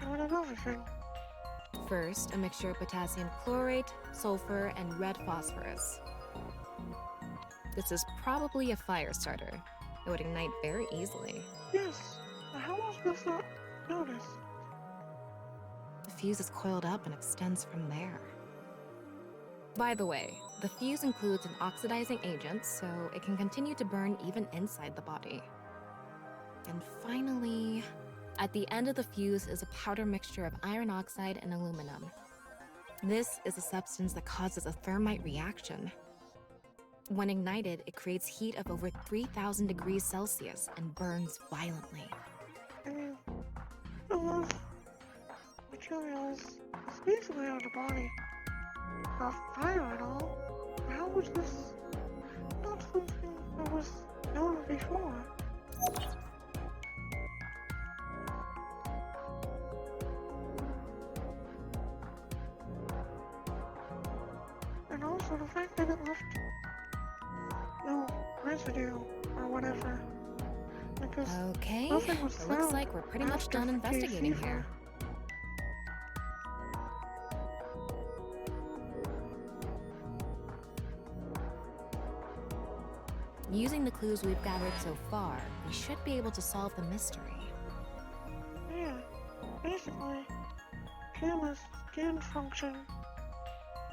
and another thing. First, a mixture of potassium chlorate, sulfur, and red phosphorus. This is probably a fire starter. It would ignite very easily. Yes, but how was this not noticed? The fuse is coiled up and extends from there. By the way, the fuse includes an oxidizing agent, so it can continue to burn even inside the body. And finally, at the end of the fuse is a powder mixture of iron oxide and aluminum. This is a substance that causes a thermite reaction. When ignited, it creates heat of over 3,000 degrees Celsius and burns violently. I mean, those materials, especially on the body, not fire at all. How was this not something that was known before? And also the fact that it left no residue or whatever. Because Okay, nothing was it looks found like we're pretty much after done the investigating KC here. Using the clues we've gathered so far, we should be able to solve the mystery. Yeah, basically, Kama's skin function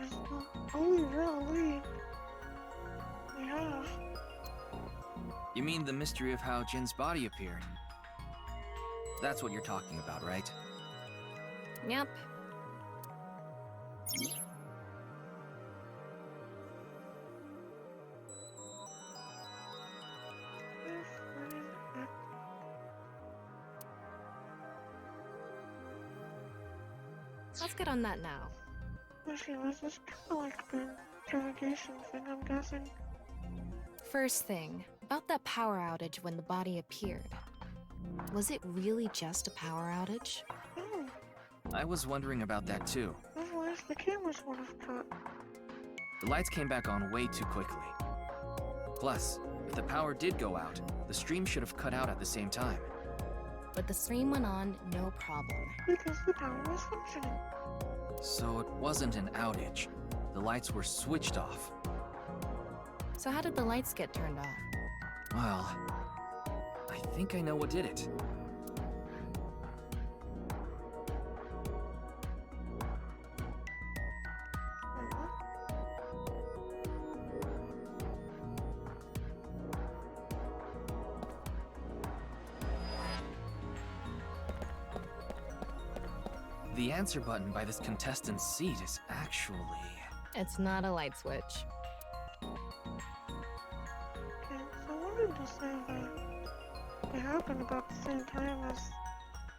is the only real lead we have. You mean the mystery of how Jin's body appeared? That's what you're talking about, right? Yep. Let's get on that now. Actually, was this kind of like the interrogation thing, I'm guessing? First thing, about that power outage when the body appeared. Was it really just a power outage? Oh, I was wondering about that too. otherwise the cameras would have cut. The lights came back on way too quickly. Plus, if the power did go out, the stream should have cut out at the same time. But the stream went on, no problem. Because the power was functioning. So it wasn't an outage. The lights were switched off. So how did the lights get turned off? Well, I think I know what did it. The answer button by this contestant's seat is actually... It's not a light switch. Okay, so I wanted to say that it happened about the same time as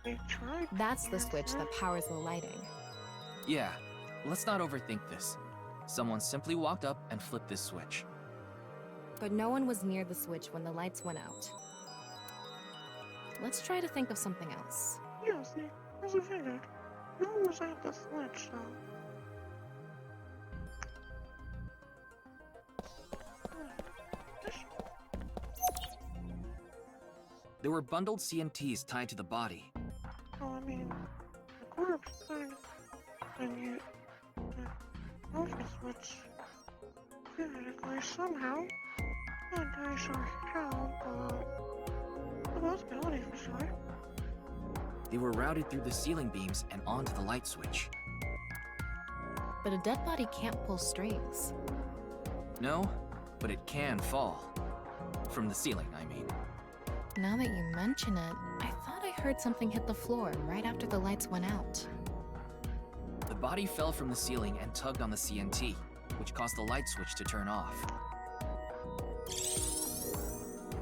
they tried. That's the switch that powers the lighting. Yeah, let's not overthink this. Someone simply walked up and flipped this switch. But no one was near the switch when the lights went out. Let's try to think of something else. Yeah, see, as I figured, no one was at the switch, so. There were bundled CNTs tied to the body. Oh, I mean, the corpse thing, and yet, the office switch, theoretically, somehow, not entirely sure how, but the possibility for sure. They were routed through the ceiling beams and onto the light switch. But a dead body can't pull strings. No, but it can fall. From the ceiling, I mean. Now that you mention it, I thought I heard something hit the floor right after the lights went out. The body fell from the ceiling and tugged on the CNT, which caused the light switch to turn off.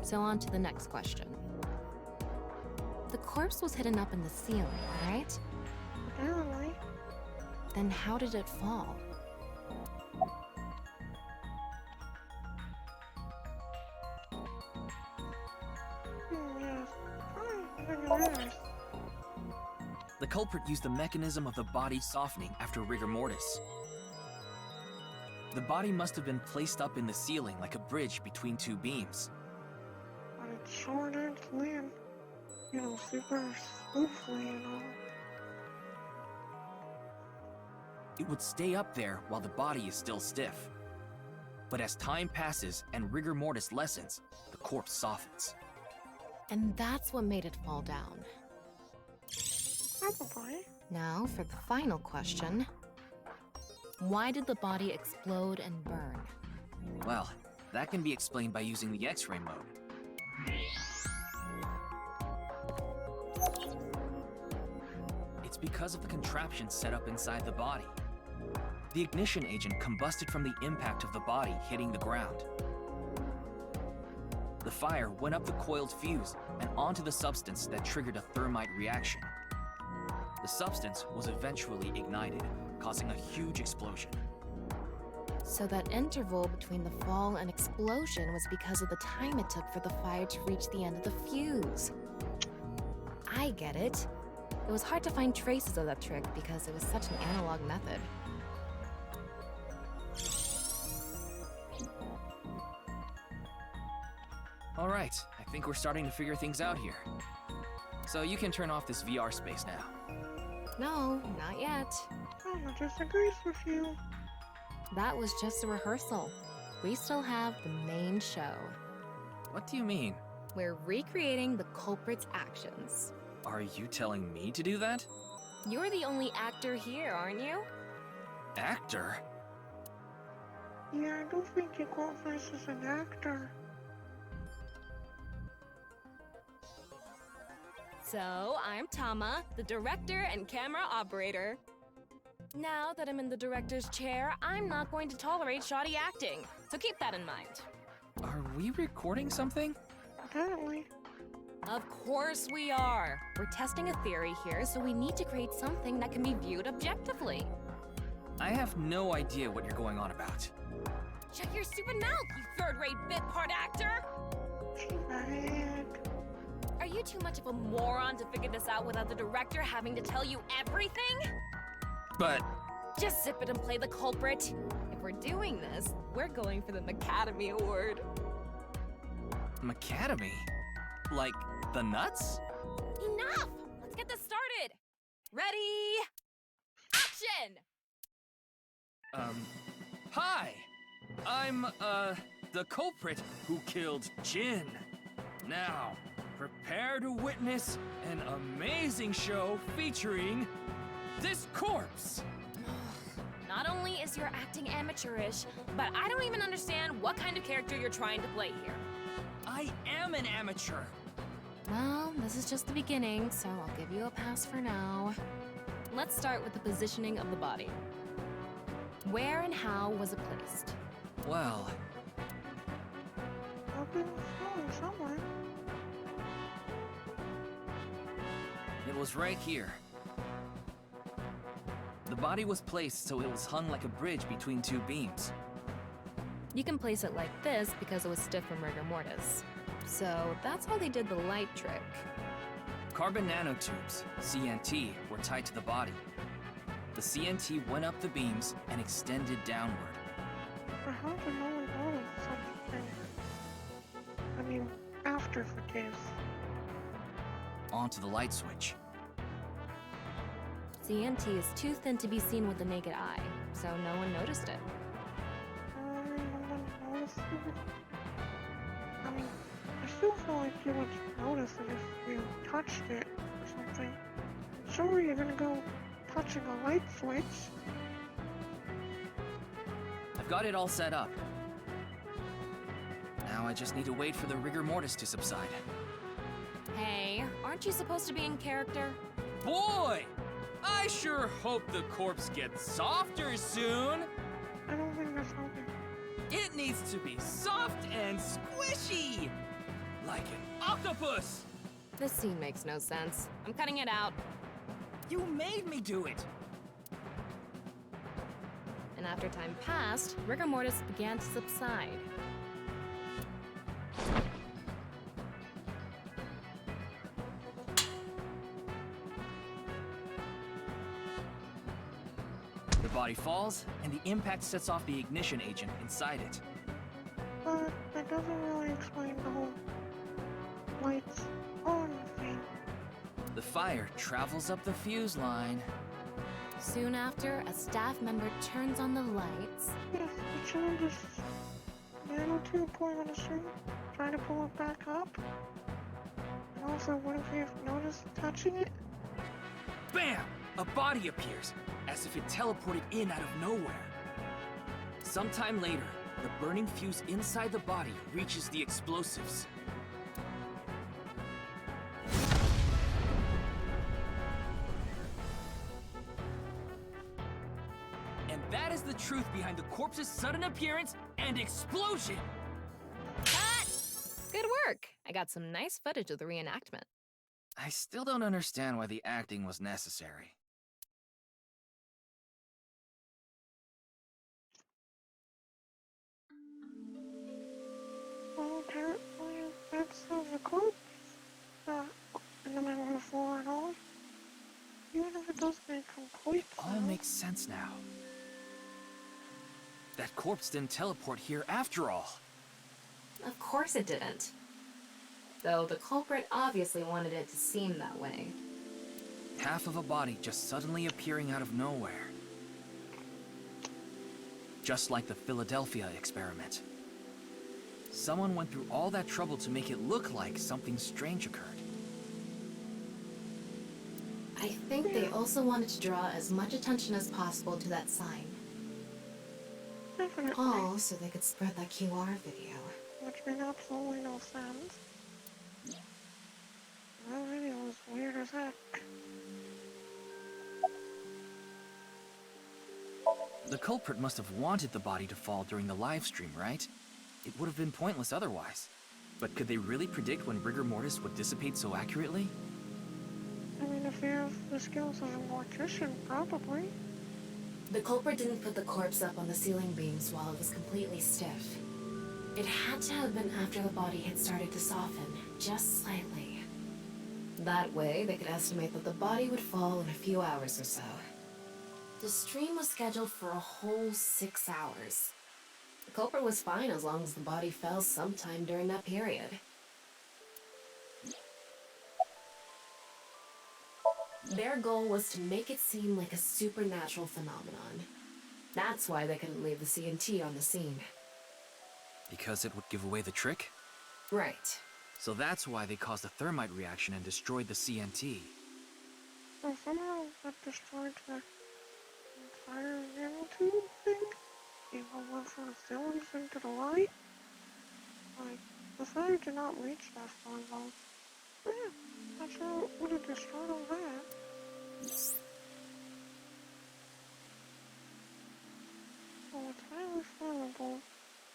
So on to the next question. The corpse was hidden up in the ceiling, right? Apparently. Then how did it fall? mortis? The culprit used the mechanism of the body softening after rigor mortis. The body must have been placed up in the ceiling like a bridge between two beams. But it's short and thin. You know, super smoothly and all. It would stay up there while the body is still stiff. But as time passes and rigor mortis lessens, the corpse softens. And that's what made it fall down. Probably. Now for the final question. Why did the body explode and burn? Well, that can be explained by using the X-ray mode. It's because of the contraption set up inside the body. The ignition agent combusted from the impact of the body hitting the ground. The fire went up the coiled fuse and onto the substance that triggered a thermite reaction. The substance was eventually ignited, causing a huge explosion. So that interval between the fall and explosion was because of the time it took for the fire to reach the end of the fuse. I get it. It was hard to find traces of that trick because it was such an analog method. All right, I think we're starting to figure things out here. So you can turn off this VR space now. No, not yet. Mama disagrees with you. That was just a rehearsal. We still have the main show. What do you mean? We're recreating the culprit's actions. Are you telling me to do that? You're the only actor here, aren't you? Actor? Yeah, I don't think you qualifies as an actor. So, I'm Tama, the director and camera operator. Now that I'm in the director's chair, I'm not going to tolerate shoddy acting, so keep that in mind. Are we recording something? Apparently. Of course we are. We're testing a theory here, so we need to create something that can be viewed objectively. I have no idea what you're going on about. Shut your stupid mouth, you third-rate bit part actor! Are you too much of a moron to figure this out without the director having to tell you everything? But... Just zip it and play the culprit. If we're doing this, we're going for the Academy Award. Academy? Like the nuts? Enough! Let's get this started! Ready? Action! Hi! I'm, the culprit who killed Jin. Now, prepare to witness an amazing show featuring this corpse. Not only is your acting amateurish, but I don't even understand what kind of character you're trying to play here. I am an amateur. Well, this is just the beginning, so I'll give you a pass for now. Let's start with the positioning of the body. Where and how was it placed? Well... I've been falling somewhere. It was right here. The body was placed so it was hung like a bridge between two beams. You can place it like this because it was stiff from rigor mortis. So that's how they did the light trick. Carbon nanotubes, CNT, were tied to the body. The CNT went up the beams and extended downward. But how did no one notice something? I mean, after the case. Onto the light switch. CNT is too thin to be seen with the naked eye, so no one noticed it. I mean, I still feel like you would notice it if you touched it or something. Sure, you're gonna go touching a light switch. I've got it all set up. Now I just need to wait for the rigor mortis to subside. Hey, aren't you supposed to be in character? Boy! I sure hope the corpse gets softer soon! I don't think that's helping. It needs to be soft and squishy! Like an octopus! This scene makes no sense. I'm cutting it out. You made me do it! And after time passed, rigor mortis began to subside. body falls, and the impact sets off the ignition agent inside it. But that doesn't really explain the whole lights on thing. The fire travels up the fuse line. Soon after, a staff member turns on the lights. Yes, the children just nanotube point on the string, trying to pull it back up. And also, what if you've noticed touching it? Bam! A body appears, as if it teleported in out of nowhere. Sometime later, the burning fuse inside the body reaches the explosives. And that is the truth behind the corpse's sudden appearance and explosion! Cut! Good work! I got some nice footage of the reenactment. I still don't understand why the acting was necessary. Well, apparently that's the corpse. In the middle of the floor and all. Even if it does make complete It all makes sense now. That corpse didn't teleport here after all. Of course it didn't. Though the culprit obviously wanted it to seem that way. Half of a body just suddenly appearing out of nowhere. Just like the Philadelphia experiment. Someone went through all that trouble to make it look like something strange occurred. I think they also wanted to draw as much attention as possible to that sign. Definitely. All so they could spread that QR video. Which made absolutely no sense. That video was weird as heck. The culprit must have wanted the body to fall during the live stream, right? It would have been pointless otherwise. But could they really predict when rigor mortis would dissipate so accurately? I mean, if they have the skills of an electrician, probably. The culprit didn't put the corpse up on the ceiling beams while it was completely stiff. It had to have been after the body had started to soften, just slightly. That way, they could estimate that the body would fall in a few hours or so. The stream was scheduled for a whole 6 hours. The culprit was fine as long as the body fell sometime during that period. Their goal was to make it seem like a supernatural phenomenon. That's why they couldn't leave the CNT on the scene. Because it would give away the trick? Right. So that's why they caused a thermite reaction and destroyed the CNT. So somehow that destroyed the entire nanotube thing? Even went from the ceilings into the light? Like, the fire did not reach that far though. But yeah, I'm sure it would have destroyed all that. Well, it's highly flammable.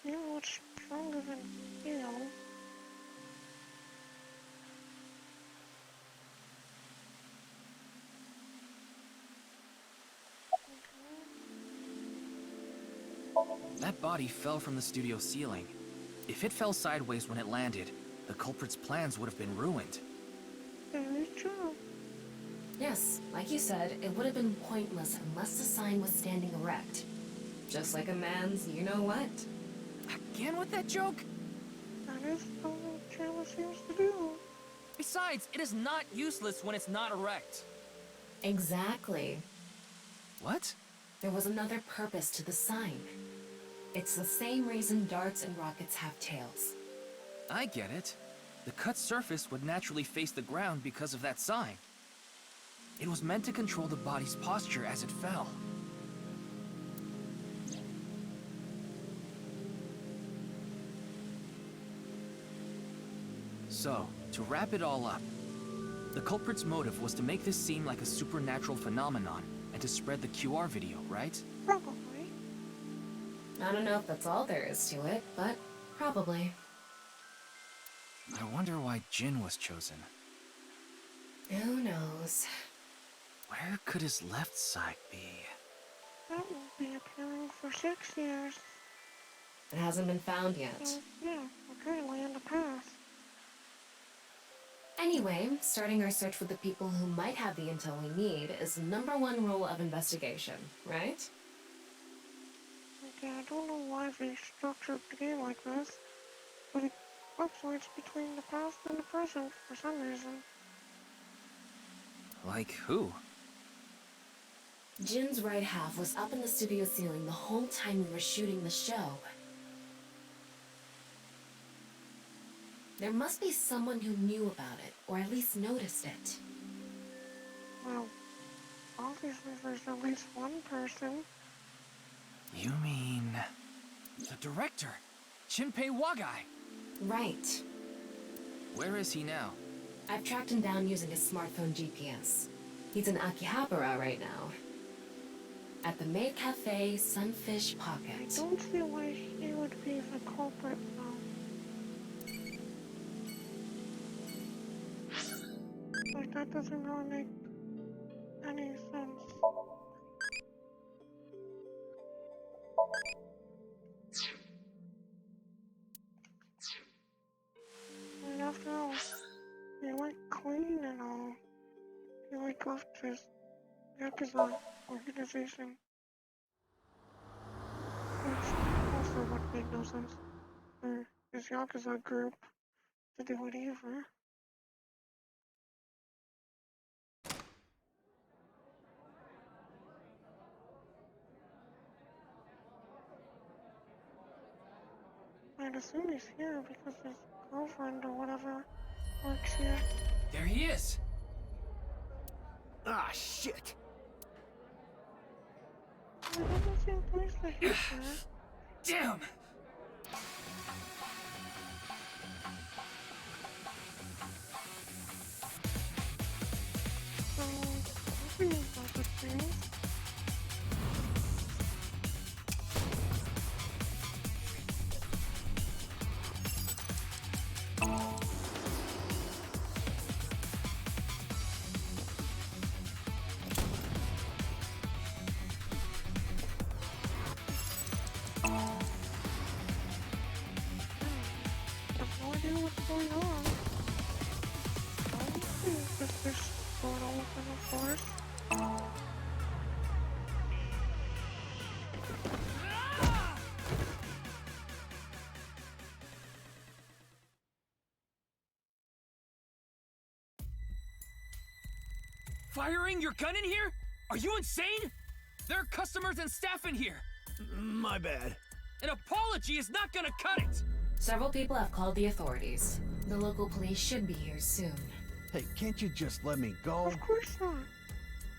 You know it's stronger than steel. That body fell from the studio ceiling. If it fell sideways when it landed, the culprit's plans would have been ruined. Very true. Yes, like you said, it would have been pointless unless the sign was standing erect. Just like a man's you-know-what. Again with that joke? That is what Trailer seems to do. Besides, it is not useless when it's not erect. Exactly. What? There was another purpose to the sign. It's the same reason darts and rockets have tails. I get it. The cut surface would naturally face the ground because of that sign. It was meant to control the body's posture as it fell. So, to wrap it all up, the culprit's motive was to make this seem like a supernatural phenomenon and to spread the QR video, right? Probably. I don't know if that's all there is to it, but probably. I wonder why Jin was chosen. Who knows? Where could his left side be? That will be appearing for 6 years. It hasn't been found yet. So, yeah, we're currently in the past. Anyway, starting our search for the people who might have the intel we need is the #1 rule of investigation, right? Yeah, I don't know why they structured the game like this, but it fluctuates between the past and the present for some reason. Like who? Jin's right half was up in the studio ceiling the whole time we were shooting the show. There must be someone who knew about it, or at least noticed it. Well, obviously there's at least one person. You mean... the director? Shinpei Wagai? Right. Where is he now? I've tracked him down using his smartphone GPS. He's in Akihabara right now. At the Maid Cafe Sunfish Pocket. I don't see why he would be the culprit, though. Like, that doesn't really make any sense. And after all, he went clean and all. He like left his Yakuza organization. Which also would make no sense for his Yakuza group to do it either. I'd assume he's here because his girlfriend or whatever works here. There he is! Ah, shit! It doesn't seem pleased that he's here. Damn! So, hoping about the things. Firing your gun in here? Are you insane? There are customers and staff in here. My bad. An apology is not gonna cut it! Several people have called the authorities. The local police should be here soon. Hey, can't you just let me go? Of course not.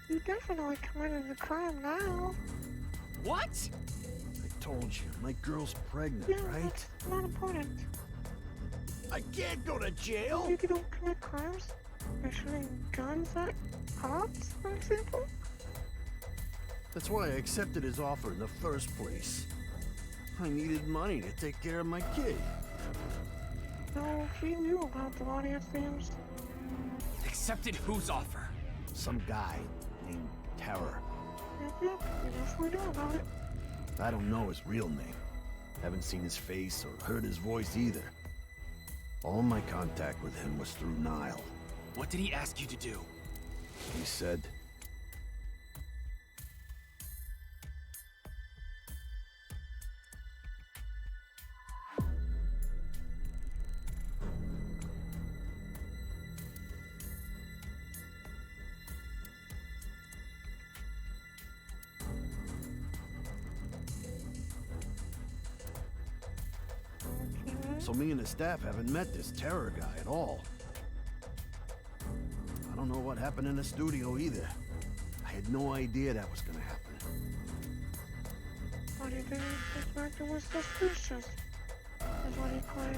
You definitely committed the crime now. What? I told you, my girl's pregnant, Yeah, right? that's not important. I can't go to jail! You don't commit crimes by shooting guns at cops, for example? That's why I accepted his offer in the first place. I needed money to take care of my kid. No, he knew about the body, it seems. Accepted whose offer? Some guy named Terror. Yep, you definitely know about it. I don't know his real name. Haven't seen his face or heard his voice either. All my contact with him was through Nile. What did he ask you to do? He said... So me and the staff haven't met this Terror guy at all. I don't know what happened in the studio either. I had no idea that was gonna happen. But he didn't suspect it was suspicious, is what he claimed.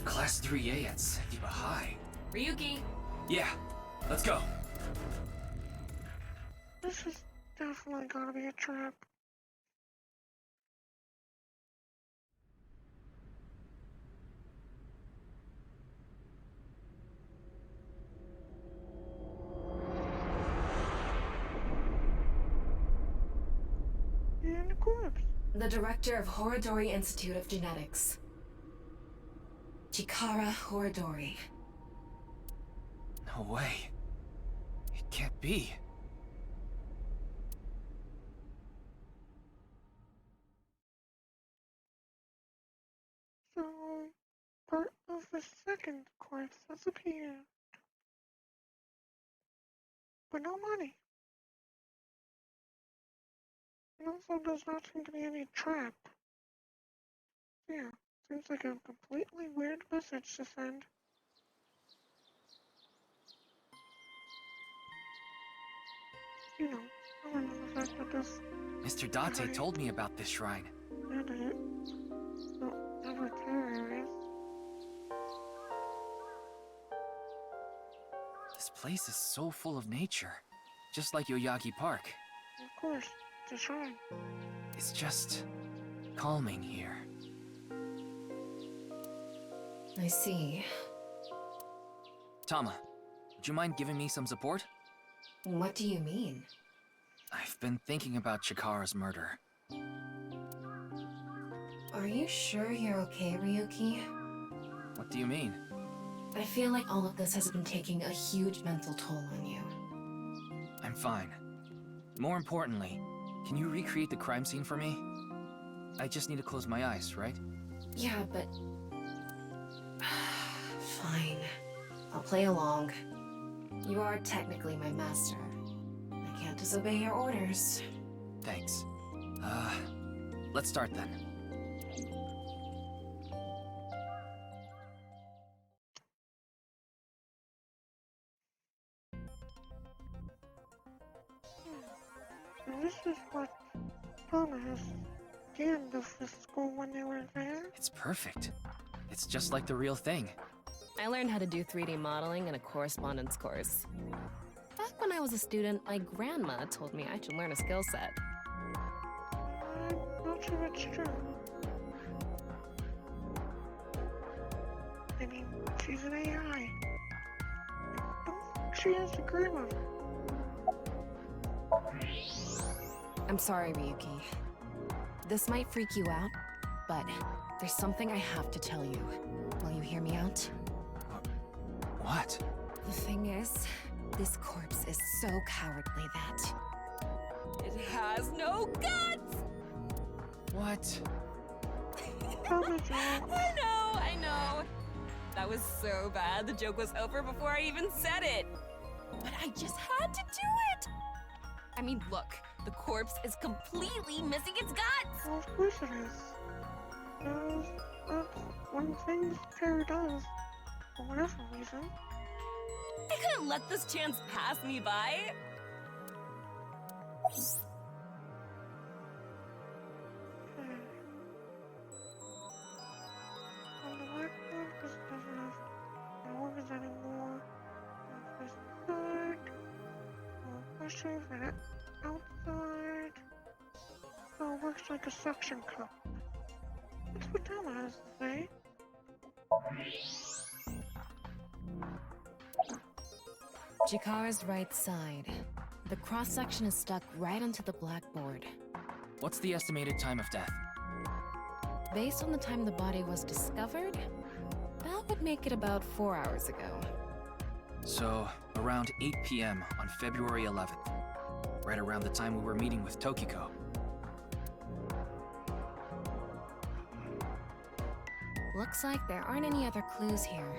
Class 3A at Sekiba High. Ryuki! Yeah, let's go. This has definitely gotta be a trap. And a corpse. The director of Horodori Institute of Genetics. Chikara Horodori. No way. It can't be. of the second corpse has appeared. But no money. And also does not seem to be any trap. Yeah, seems like a completely weird message to send. You know, I remember the fact that this... Mr. Date told me about this shrine. And it... So, never terrorists. This place is so full of nature. Just like Yoyagi Park. Of course, it's a shrine. It's just... calming here. I see. Tama, would you mind giving me some support? What do you mean? I've been thinking about Chikara's murder. Are you sure you're okay, Ryuki? What do you mean? I feel like all of this has been taking a huge mental toll on you. I'm fine. More importantly, can you recreate the crime scene for me? I just need to close my eyes, right? Yeah, but... Fine. I'll play along. You are technically my master. I can't disobey your orders. Thanks. Let's start then. So this is what Tama has scanned of the school when they were there. It's perfect. It's just like the real thing. I learned how to do 3D modeling in a correspondence course. Back when I was a student, my grandma told me I should learn a skill set. I'm not sure it's true. I mean, she's an AI. I don't think she has a grandma. I'm sorry, Ryuki. This might freak you out, but there's something I have to tell you. Will you hear me out? What? The thing is, this corpse is so cowardly that it has no guts! What? I know. That was so bad, the joke was over before I even said it. But I just had to do it! I mean, look, the corpse is completely missing its guts! Well, of course it is. That's one thing Terry does, for whatever reason. I couldn't let this chance pass me by. On the blackboard, because it doesn't have hours anymore. Inside. Pressure for that outside. So it works like a suction cup. That's what Tama has to say. Chikara's right side. The cross-section is stuck right onto the blackboard. What's the estimated time of death? Based on the time the body was discovered, that would make it about 4 hours ago. So, around 8 p.m. on February 11th. Right around the time we were meeting with Tokiko. Looks like there aren't any other clues here.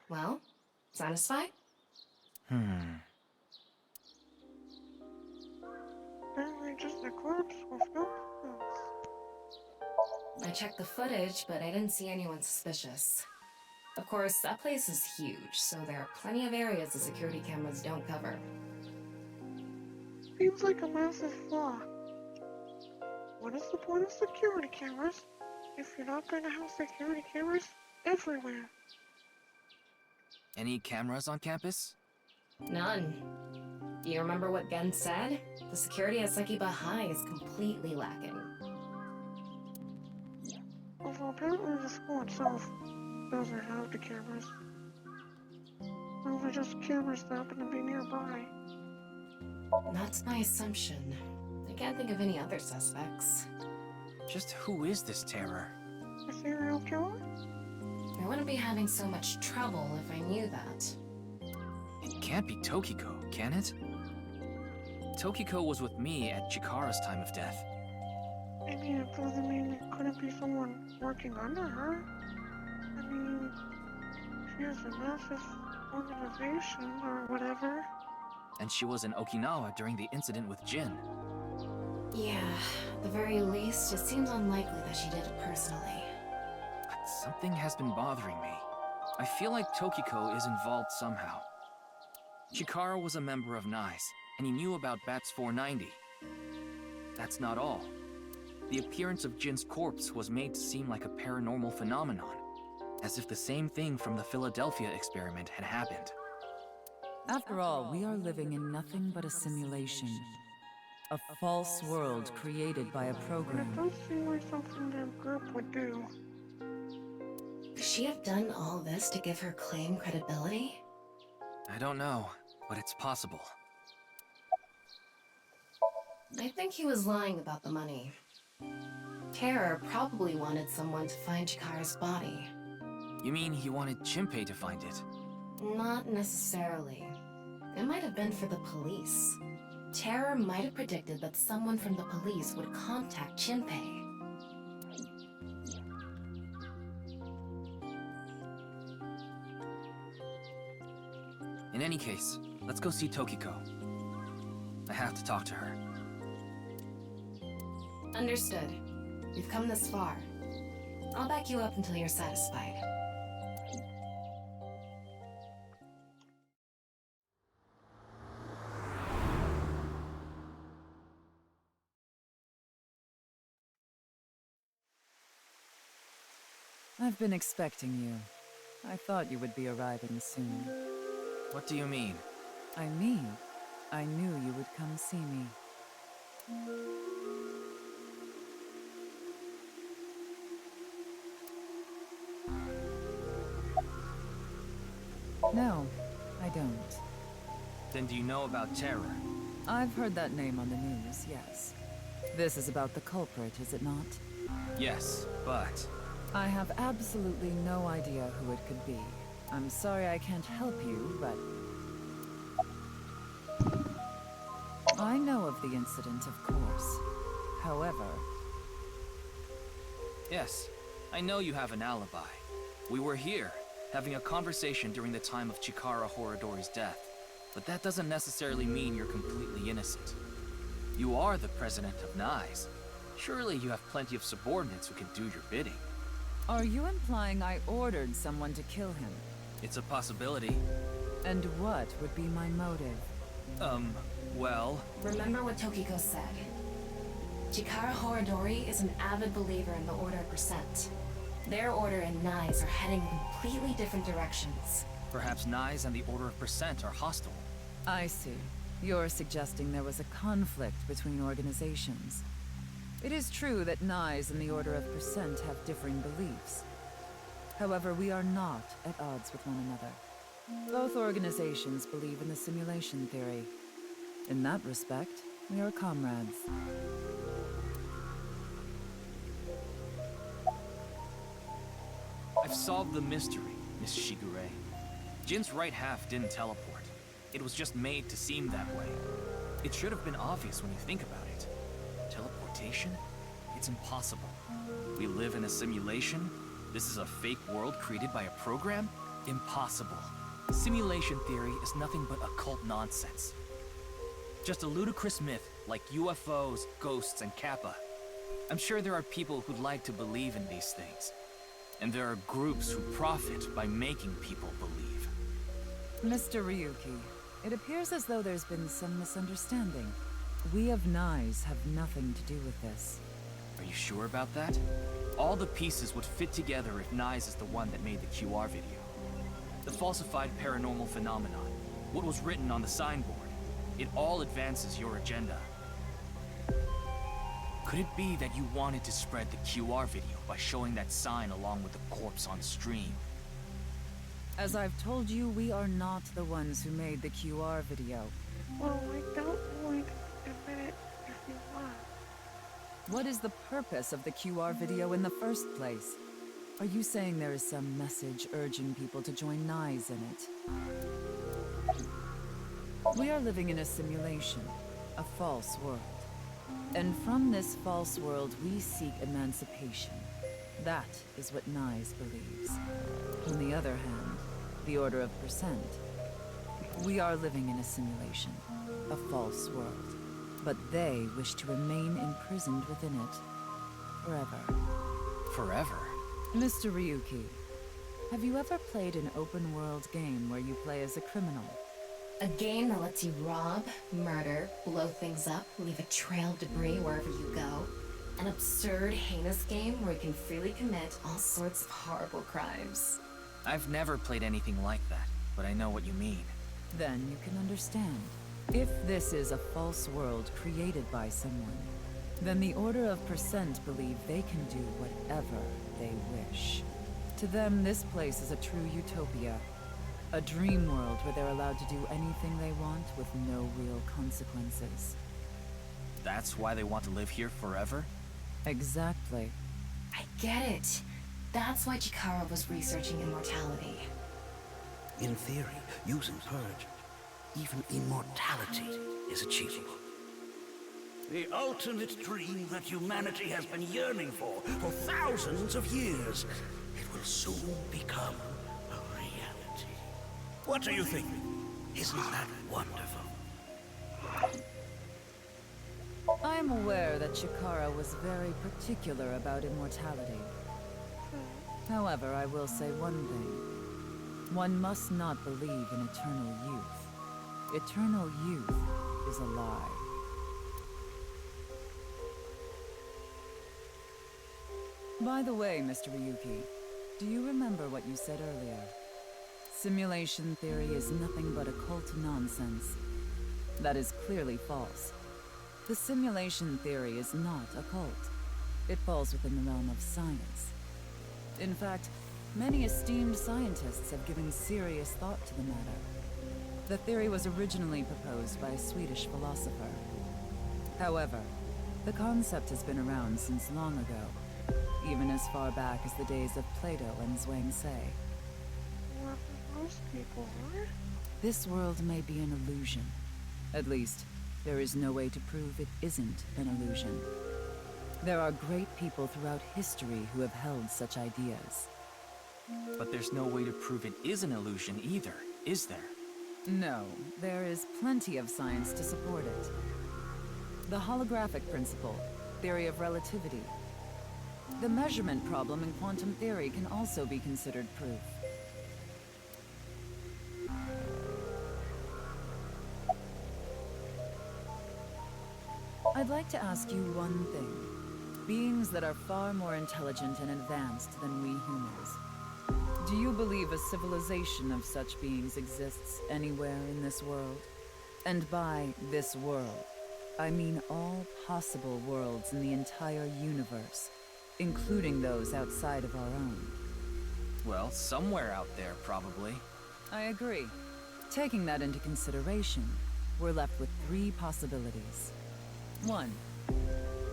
Well, satisfied? Apparently just a corpse with no pulse. I checked the footage, but I didn't see anyone suspicious. Of course, that place is huge, so there are plenty of areas the security cameras don't cover. Seems like a massive flaw. What is the point of security cameras if you're not going to have security cameras everywhere? Any cameras on campus? None. Do you remember what Gen said? The security at Sekiba High is completely lacking. Although apparently the school itself doesn't have the cameras. Those are just cameras that happen to be nearby. That's my assumption. I can't think of any other suspects. Just who is this terror? A serial killer? I wouldn't be having so much trouble if I knew that. It can't be Tokiko, can it? Tokiko was with me at Chikara's time of death. I mean, it doesn't mean it couldn't be someone working under her. I mean, she has a massive organization or whatever. And she was in Okinawa during the incident with Jin. Yeah, at the very least, it seems unlikely that she did it personally. Something has been bothering me. I feel like Tokiko is involved somehow. Chikara was a member of NICE, and he knew about Bats 490. That's not all. The appearance of Jin's corpse was made to seem like a paranormal phenomenon, as if the same thing from the Philadelphia experiment had happened. After all, we are living in nothing but a simulation. A false world created by a program. It does seem like something their group would do. Could she have done all this to give her claim credibility? I don't know, but it's possible. I think he was lying about the money. Terror probably wanted someone to find Chikara's body. You mean he wanted Chimpei to find it? Not necessarily. It might have been for the police. Terror might have predicted that someone from the police would contact Chimpei. In any case, let's go see Tokiko. I have to talk to her. Understood. You've come this far. I'll back you up until you're satisfied. I've been expecting you. I thought you would be arriving soon. What do you mean? I mean, I knew you would come see me. No, I don't. Then do you know about Terror? I've heard that name on the news, yes. This is about the culprit, is it not? Yes, but... I have absolutely no idea who it could be. I'm sorry I can't help you, but... I know of the incident, of course. However... Yes, I know you have an alibi. We were here, having a conversation during the time of Chikara Horadori's death. But that doesn't necessarily mean you're completely innocent. You are the president of NICE. Surely you have plenty of subordinates who can do your bidding. Are you implying I ordered someone to kill him? It's a possibility. And what would be my motive? Well... Remember what Tokiko said. Chikara Horadori is an avid believer in the Order of Percent. Their Order and NICE are heading in completely different directions. Perhaps NICE and the Order of Percent are hostile. I see. You're suggesting there was a conflict between organizations. It is true that NICE and the Order of Percent have differing beliefs. However, we are not at odds with one another. Both organizations believe in the simulation theory. In that respect, we are comrades. I've solved the mystery, Miss Shigure. Jin's right half didn't teleport. It was just made to seem that way. It should have been obvious when you think about it. Teleportation? It's impossible. We live in a simulation? This is a fake world created by a program? Impossible. Simulation theory is nothing but occult nonsense. Just a ludicrous myth like UFOs, ghosts, and Kappa. I'm sure there are people who'd like to believe in these things. And there are groups who profit by making people believe. Mr. Ryuki, it appears as though there's been some misunderstanding. We of NICE have nothing to do with this. Are you sure about that? All the pieces would fit together if NICE is the one that made the QR video. The falsified paranormal phenomenon, what was written on the signboard, it all advances your agenda. Could it be that you wanted to spread the QR video by showing that sign along with the corpse on stream? As I've told you, we are not the ones who made the QR video. Well, I don't want to admit it if you want. What is the purpose of the QR video in the first place? Are you saying there is some message urging people to join NICE in it? We are living in a simulation. a false world. And from this false world, we seek emancipation. That is what Nyes believes. On the other hand, the Order of Percent. We are living in a simulation, a false world. But they wish to remain imprisoned within it. Forever. Forever? Mr. Ryuki, have you ever played an open-world game where you play as a criminal? A game that lets you rob, murder, blow things up, leave a trail of debris wherever you go. An absurd, heinous game where you can freely commit all sorts of horrible crimes. I've never played anything like that, but I know what you mean. Then you can understand. If this is a false world created by someone, then the Order of Percent believe they can do whatever they wish. To them, this place is a true utopia. A dream world where they're allowed to do anything they want with no real consequences. That's why they want to live here forever? Exactly. I get it. That's why Chikara was researching immortality. In theory, using Purge, even immortality is achievable. The ultimate dream that humanity has been yearning for thousands of years. It will soon become a reality. What do you think? Isn't that wonderful? I am aware that Chikara was very particular about immortality. However, I will say one thing. One must not believe in eternal youth. Eternal youth is a lie. By the way, Mr. Ryuki, do you remember what you said earlier? Simulation theory is nothing but occult nonsense. That is clearly false. The simulation theory is not occult. It falls within the realm of science. In fact, many esteemed scientists have given serious thought to the matter. The theory was originally proposed by a Swedish philosopher. However, the concept has been around since long ago, even as far back as the days of Plato and Zhuangzi. What most people are? This world may be an illusion. At least, there is no way to prove it isn't an illusion. There are great people throughout history who have held such ideas. But there's no way to prove it is an illusion either, is there? No, there is plenty of science to support it. The holographic principle, theory of relativity. The measurement problem in quantum theory can also be considered proof. I'd like to ask you one thing. Beings that are far more intelligent and advanced than we humans. Do you believe a civilization of such beings exists anywhere in this world? And by this world, I mean all possible worlds in the entire universe, including those outside of our own. Well, somewhere out there, probably. I agree. Taking that into consideration, we're left with 3 possibilities. 1.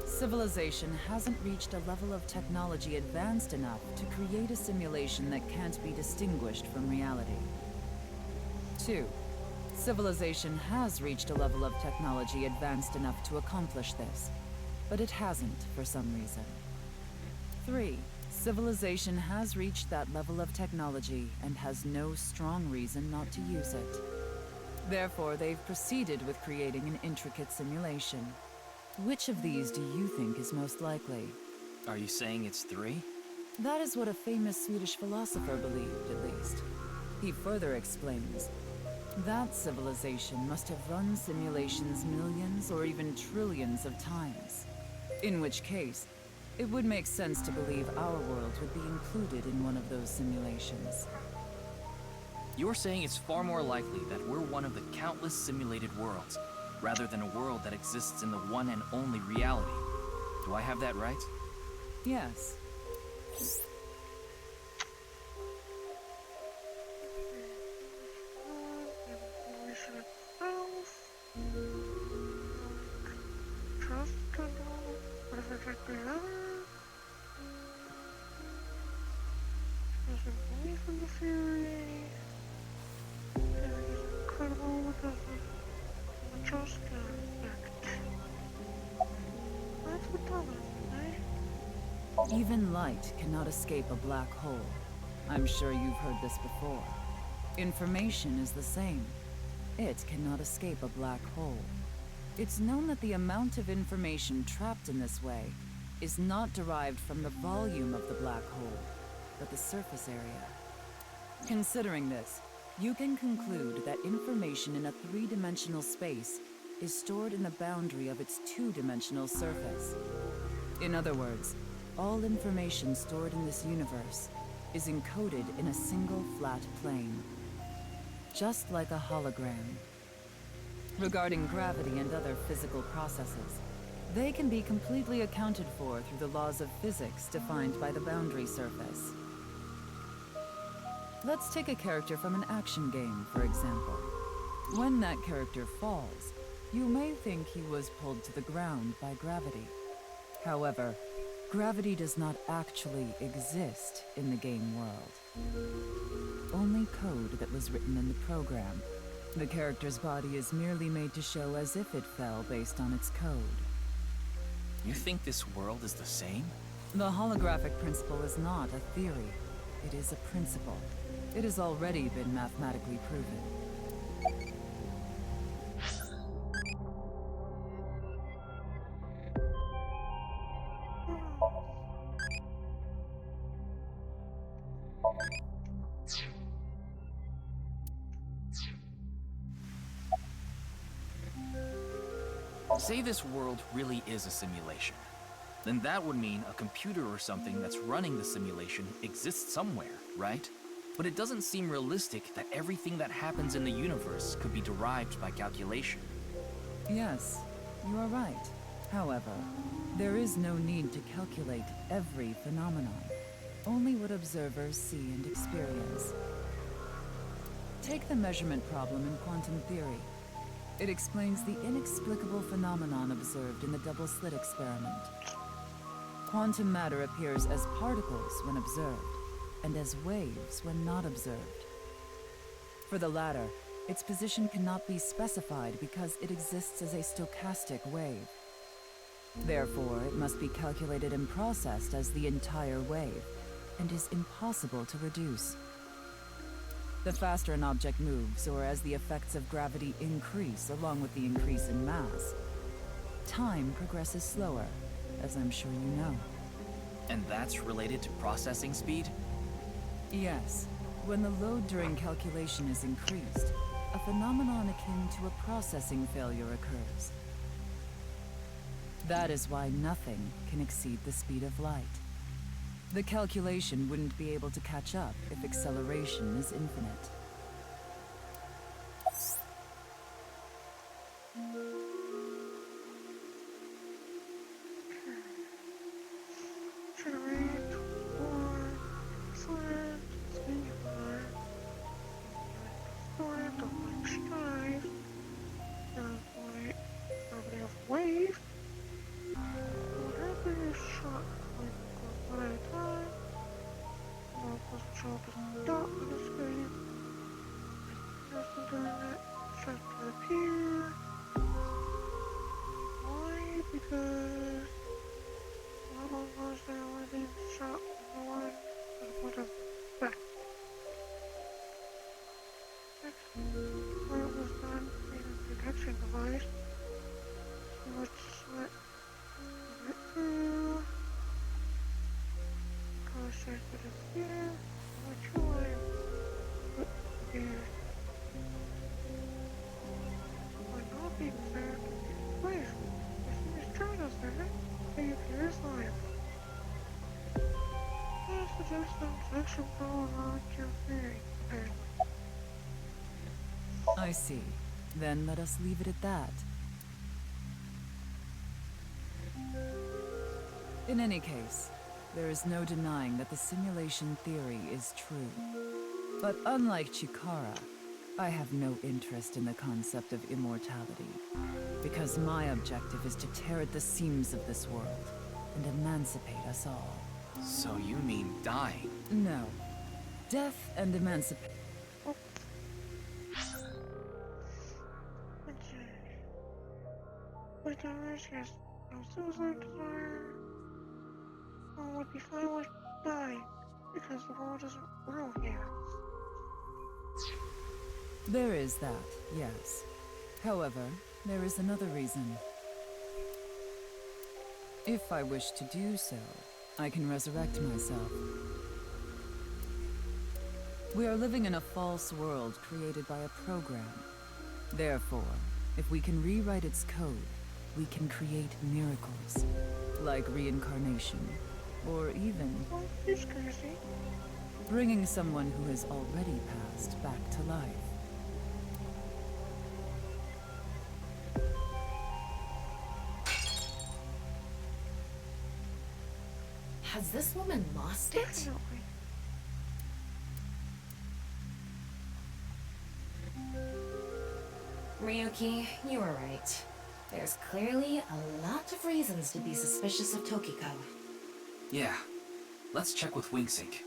Civilization hasn't reached a level of technology advanced enough to create a simulation that can't be distinguished from reality. 2. Civilization has reached a level of technology advanced enough to accomplish this, but it hasn't for some reason. 3. Civilization has reached that level of technology and has no strong reason not to use it. Therefore, they've proceeded with creating an intricate simulation. Which of these do you think is most likely? Are you saying it's 3? That is what a famous Swedish philosopher believed, at least. He further explains, that civilization must have run simulations millions or even trillions of times. In which case, it would make sense to believe our world would be included in one of those simulations. You're saying it's far more likely that we're one of the countless simulated worlds, rather than a world that exists in the one and only reality. Do I have that right? Yes. Trust control. What if it's like the other? Doesn't believe in the theory. Theory is incredible because of the trust aspect. Even light cannot escape a black hole. I'm sure you've heard this before. Information is the same. It cannot escape a black hole. It's known that the amount of information trapped in this way is not derived from the volume of the black hole, but the surface area. Considering this, you can conclude that information in a three-dimensional space is stored in the boundary of its two-dimensional surface. In other words, all information stored in this universe is encoded in a single flat plane, just like a hologram. Regarding gravity and other physical processes, they can be completely accounted for through the laws of physics defined by the boundary surface. Let's take a character from an action game, for example. When that character falls, you may think he was pulled to the ground by gravity. However, gravity does not actually exist in the game world. Only code that was written in the program. The character's body is merely made to show as if it fell based on its code. You think this world is the same? The holographic principle is not a theory. It is a principle. It has already been mathematically proven. Say this world really is a simulation. Then that would mean a computer or something that's running the simulation exists somewhere, right? But it doesn't seem realistic that everything that happens in the universe could be derived by calculation. Yes, you are right. However, there is no need to calculate every phenomenon, only what observers see and experience. Take the measurement problem in quantum theory. It explains the inexplicable phenomenon observed in the double-slit experiment. Quantum matter appears as particles when observed, and as waves when not observed. For the latter, its position cannot be specified because it exists as a stochastic wave. Therefore, it must be calculated and processed as the entire wave, and is impossible to reduce. The faster an object moves, or as the effects of gravity increase along with the increase in mass, time progresses slower, as I'm sure you know. And that's related to processing speed? Yes. When the load during calculation is increased, a phenomenon akin to a processing failure occurs. That is why nothing can exceed the speed of light. The calculation wouldn't be able to catch up if acceleration is infinite. Wave. Whatever is shot one at a time. More doesn't show up as a dot on the screen. Just doing that, starts to appear. Why? Because one of them was there only being shot in the one that would have back. When it was done in a protection device, it would sweat right through. Process it again. Which one? Put here. Might not be fair. Please, as soon as China's there, you can use life. I suggest some section go along your theory, apparently. I see. Then let us leave it at that. In any case, there is no denying that the simulation theory is true. But unlike Chikara, I have no interest in the concept of immortality, because my objective is to tear at the seams of this world and emancipate us all. So you mean dying? No. Death and emancipation. With the risk, yes, no suicide desire. Or would be fine with dying, because the world isn't real here. There is that, yes. However, there is another reason. If I wish to do so, I can resurrect myself. We are living in a false world created by a program. Therefore, if we can rewrite its code, we can create miracles, like reincarnation, or even It's crazy. bringing someone who has already passed back to life. Has this woman lost it? Definitely. Ryuki, you were right. There's clearly a lot of reasons to be suspicious of Tokiko. Yeah. Let's check with WingSync.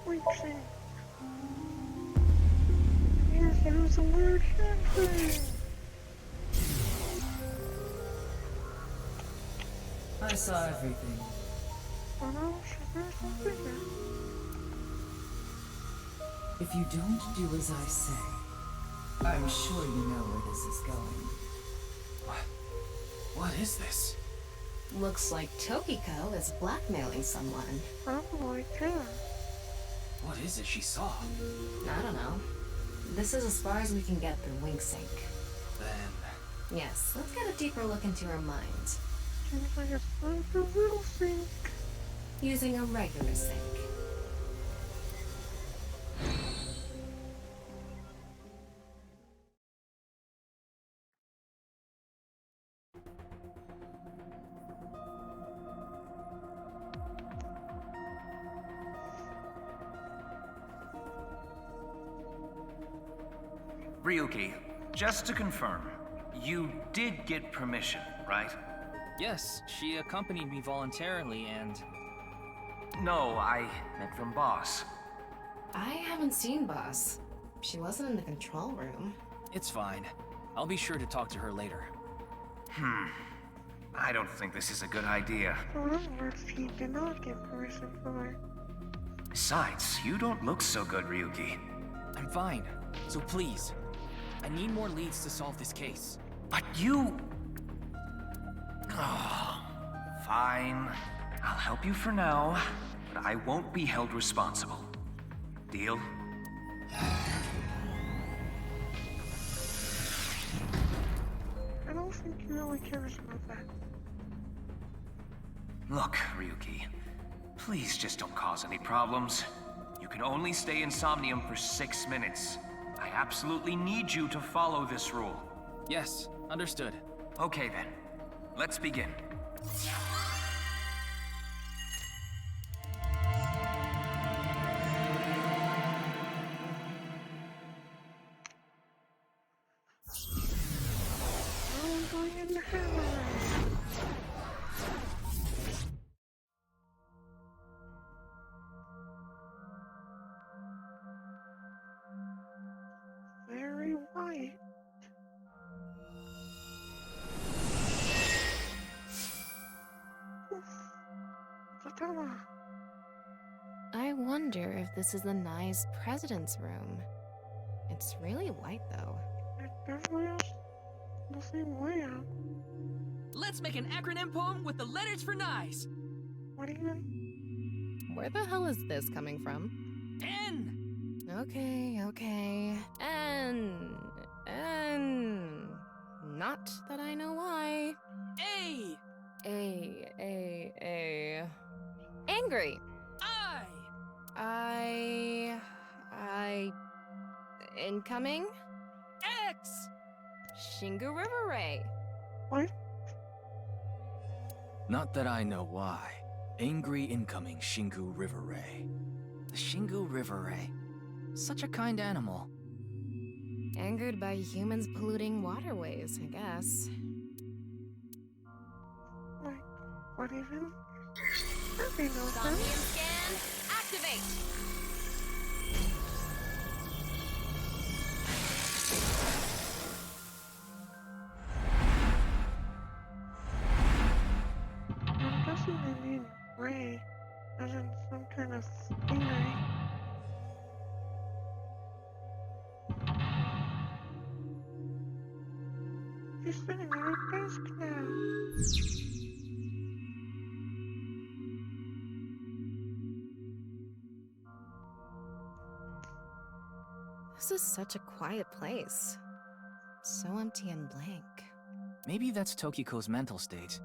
Wixing. Yes, there's a word here. I saw everything. But also, there's something there. If you don't do as I say, I'm sure you know where this is going. What is this? Looks like Tokiko is blackmailing someone. Probably can. What is it she saw? I don't know. This is as far as we can get through WingSync. Then... Yes, let's get a deeper look into her mind. Seems like it's time for real sync. Using a regular sync. Ryuki, just to confirm, you did get permission, right? Yes, she accompanied me voluntarily and... No, I meant from Boss. I haven't seen Boss. She wasn't in the control room. It's fine. I'll be sure to talk to her later. I don't think this is a good idea. For other words, he did not get permission from her. Besides, you don't look so good, Ryuki. I'm fine. So please, I need more leads to solve this case. But you... Oh, fine. I'll help you for now, but I won't be held responsible. Deal? I don't think he really cares about that. Look, Ryuki, please just don't cause any problems. You can only stay in Somnium for 6 minutes. I absolutely need you to follow this rule. Yes, understood. Okay then, let's begin. I'm going in the hammer. Very white. The tower. I wonder if this is the nice president's room. It's really white, though. It definitely is the same layout. Let's make an acronym poem with the letters for NICE. What do you mean? Where the hell is this coming from? N. Okay. N. Not that I know why. A. A. Angry. I. Incoming? X. Shingu River Ray. What? Not that I know why. Angry incoming Shingu River Ray. The Shingu River Ray. Such a kind animal. Angered by humans polluting waterways, I guess. Like, what even? That made no Somnium sense. scan, activate! as in some kind of theory. She's sitting at her desk now. This is such a quiet place. So empty and blank. Maybe that's Tokiko's mental state.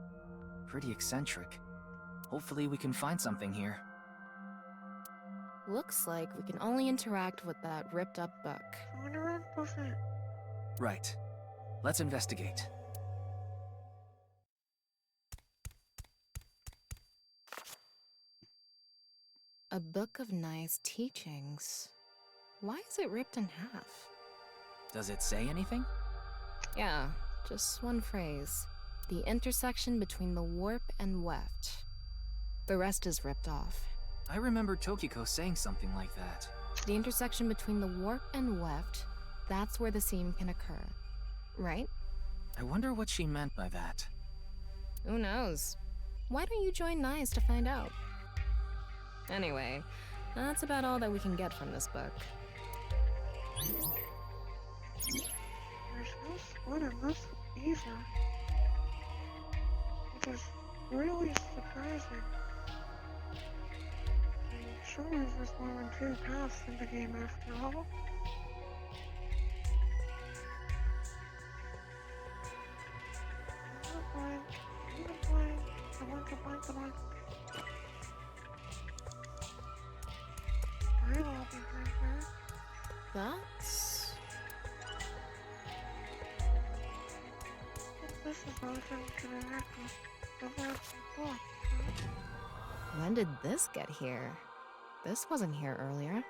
Pretty eccentric. Hopefully we can find something here. Looks like we can only interact with that ripped up book. I wonder what was it? Right. Let's investigate. A book of Nai's teachings. Why is it ripped in half? Does it say anything? Yeah, just one phrase. The intersection between the warp and weft. The rest is ripped off. I remember Tokiko saying something like that. The intersection between the warp and weft, that's where the seam can occur. Right? I wonder what she meant by that. Who knows? Why don't you join Nai's to find out? Anyway, that's about all that we can get from this book. There's no split in this either. Which is really surprising. I'm sure there's just more than two paths in the game after all. Come on. I will be right back. That's... This is awesome to interact with the rest of the book. When did this get here? This wasn't here earlier.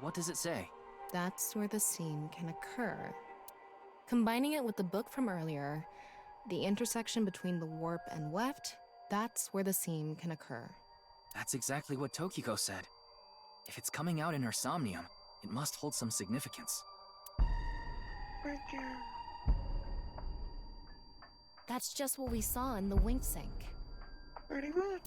What does it say? That's where the seam can occur. Combining it with the book from earlier, the intersection between the warp and weft, that's where the seam can occur. That's exactly what Tokiko said. If it's coming out in her Somnium, it must hold some significance. Right there. That's just what we saw in the wink sink. Pretty much.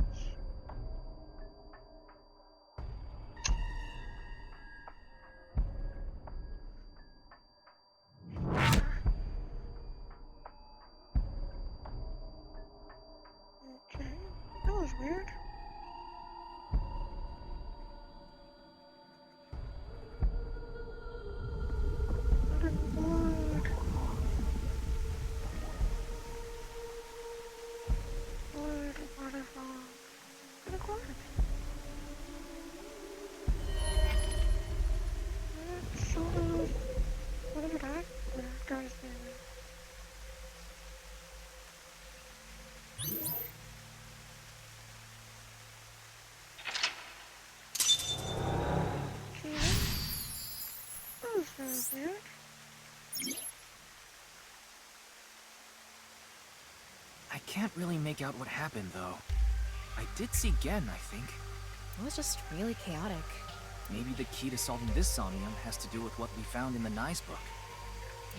Okay, that was weird. I can't really make out what happened, though. I did see Gen, I think. It was just really chaotic. Maybe the key to solving this Somnium has to do with what we found in the Nai's book.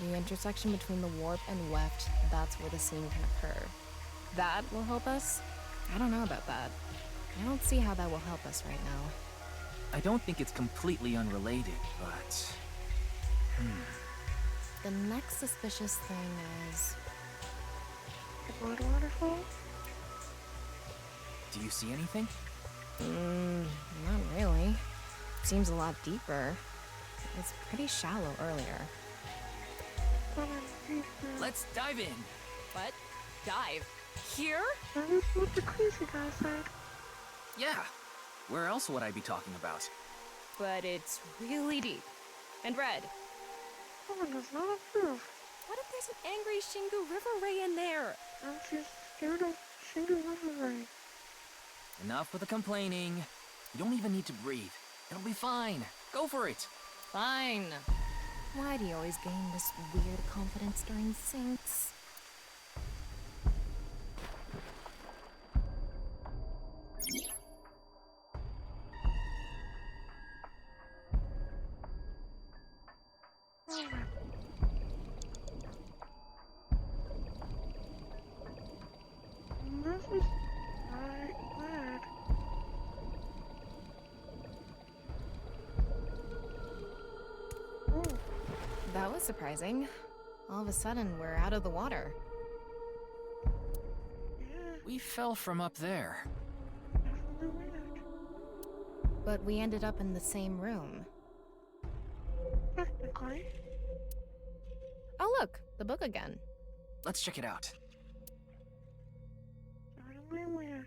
The intersection between the warp and weft, that's where the seam can occur. That will help us? I don't know about that. I don't see how that will help us right now. I don't think it's completely unrelated, but... The next suspicious thing is... The blood waterfall? Do you see anything? Not really. Seems a lot deeper. It was pretty shallow earlier. Let's dive in! What? Dive? Here? That is what the crazy guy said. Yeah! Where else would I be talking about? But it's really deep. And red. Someone does not approve. What if there's an angry Shingu River Ray in there? I'm just scared of Shingu River Ray. Enough with the complaining. You don't even need to breathe. It'll be fine. Go for it. Fine. Why do you always gain this weird confidence during syncs? This is right bad. was surprising. All of a sudden, we're out of the water. We fell from up there. But we ended up in the same room. Technically. Oh look, the book again. Let's check it out. Totally weird.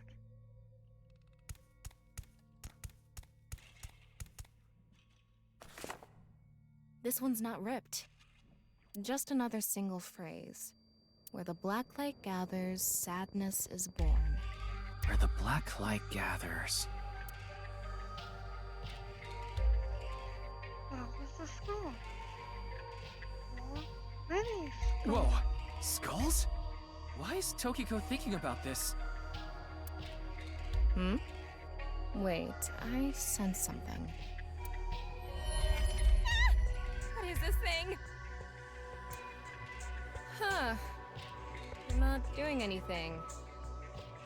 This one's not ripped. Just another single phrase. Where the black light gathers, sadness is born. Where the black light gathers. That was the skull. Many Whoa! Skulls? Why is Tokiko thinking about this? Hmm? Wait, I sense something. What is this thing? Huh. I'm not doing anything.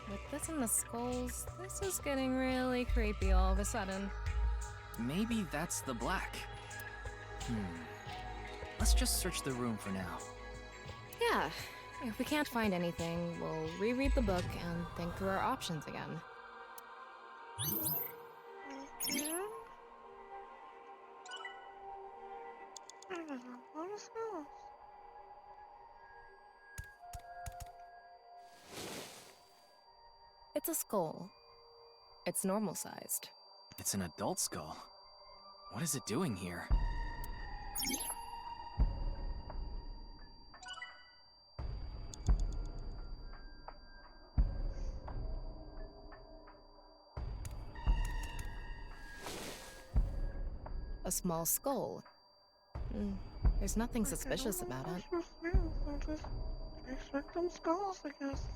With this and the skulls, this is getting really creepy all of a sudden. Maybe that's the black. Let's just search the room for now. Yeah. If we can't find anything, we'll reread the book and think through our options again. Okay. There's a lot of skulls. It's a skull. It's normal sized. It's an adult skull. What is it doing here? A small skull. There's nothing suspicious about it. Just expect them skulls, I guess.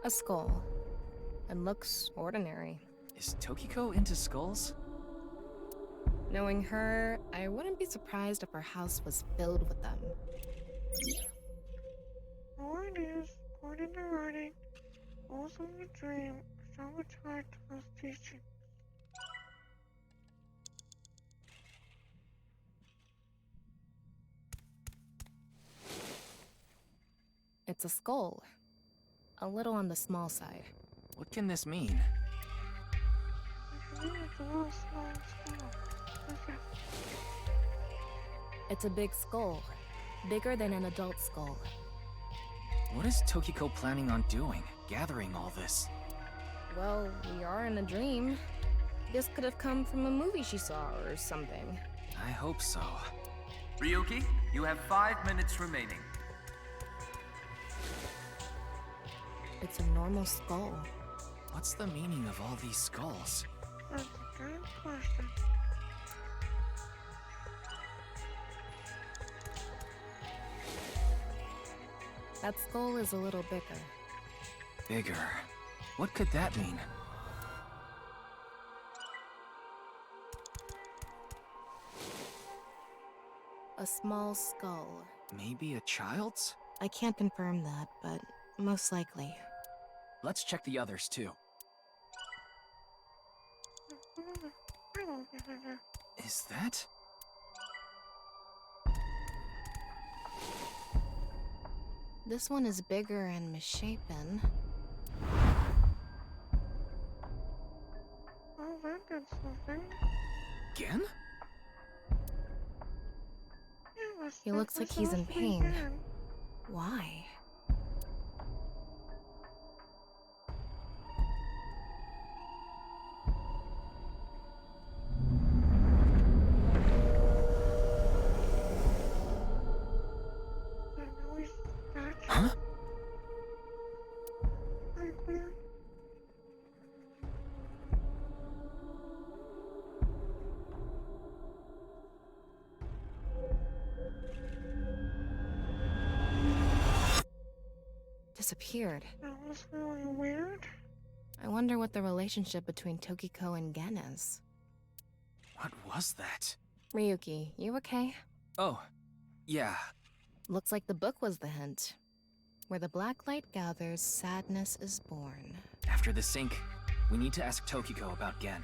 A skull. It looks ordinary. Is Tokiko into skulls? Knowing her, I wouldn't be surprised if her house was filled with them. More news, according to writing, also in a dream, traumatized to his teaching. It's a skull. A little on the small side. What can this mean? I believe it's a little small skull. Okay. It's a big skull. Bigger than an adult skull. What is Tokiko planning on doing, gathering all this? Well, we are in a dream. This could have come from a movie she saw or something. I hope so. Ryuki, you have 5 minutes remaining. It's a normal skull. What's the meaning of all these skulls? That's a good question. That skull is a little bigger. Bigger. What could that mean? A small skull. Maybe a child's? I can't confirm that, but most likely. Let's check the others too. Is that? This one is bigger and misshapen. Oh, that did something. Again? Yeah, He looks like he's in pain. Why? Huh? Disappeared. That was really weird. I wonder what the relationship between Tokiko and Gen is. What was that? Ryuki, you okay? Oh, yeah. Looks like the book was the hint. Where the black light gathers, sadness is born. After the sync, we need to ask Tokiko about Gen.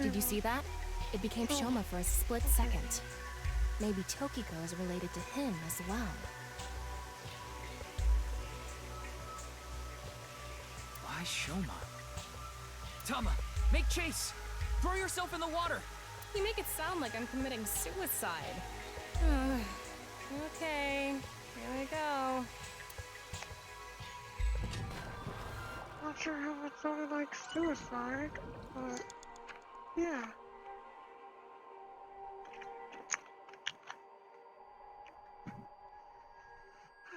Did you see that? It became Shoma for a split second. Maybe Tokiko is related to him as well. Why Shoma? Tama, make chase! Throw yourself in the water! You make it sound like I'm committing suicide. Okay, here we go. Not sure how it sounded like suicide, but yeah.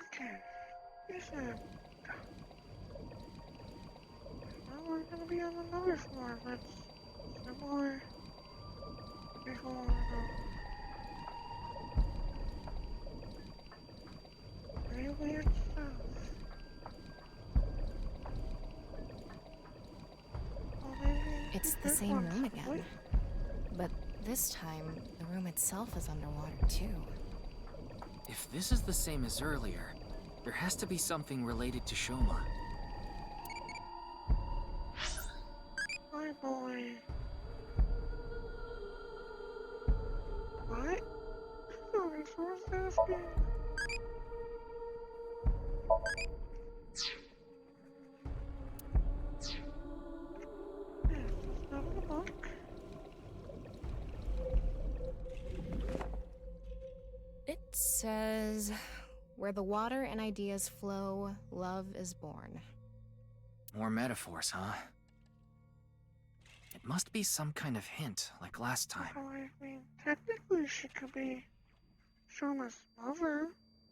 Okay, listen. Well, we're gonna be on another floor that's similar before very weird stuff. It's the same room again. But this time, the room itself is underwater too. If this is the same as earlier, there has to be something related to Shoma. Hi, boy. What? No resource asking. Yes, it's not in the book. It says, where the water and ideas flow, love is born. More metaphors, huh? It must be some kind of hint, like last time. Oh, I mean, technically she could be Shoma's mother.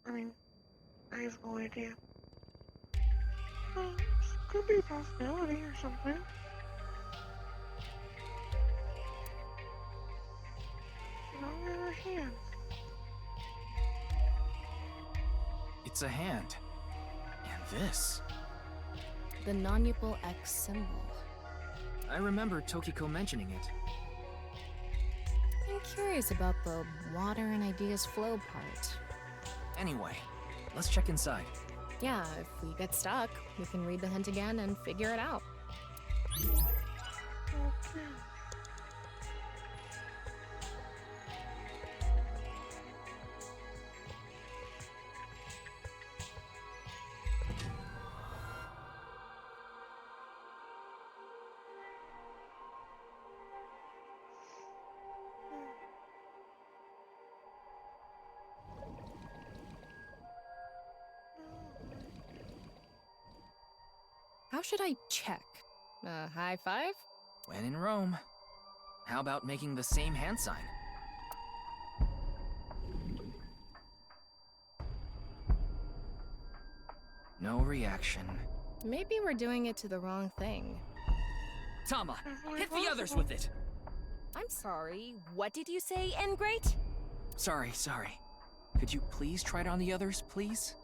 I mean, I have no idea. Could be a possibility or something. You know, in her hands. It's a hand. And this. The non-upal X symbol. I remember Tokiko mentioning it. I'm curious about the water and ideas flow part. Anyway, let's check inside. Yeah, if we get stuck, we can read the hint again and figure it out. Okay. How should I check? High five? When in Rome. How about making the same hand sign? No reaction. Maybe we're doing it to the wrong thing. Tama, hit the others with it! I'm sorry, what did you say, Ingrate? Sorry. Could you please try it on the others, please?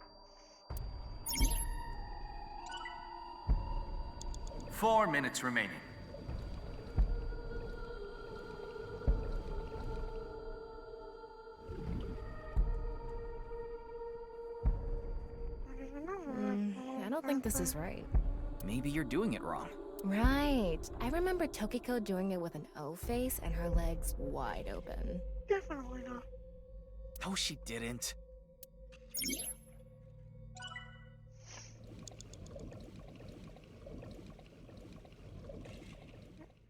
4 minutes remaining. I don't think this is right. Maybe you're doing it wrong. Right. I remember Tokiko doing it with an O face and her legs wide open. Definitely not. No, she didn't.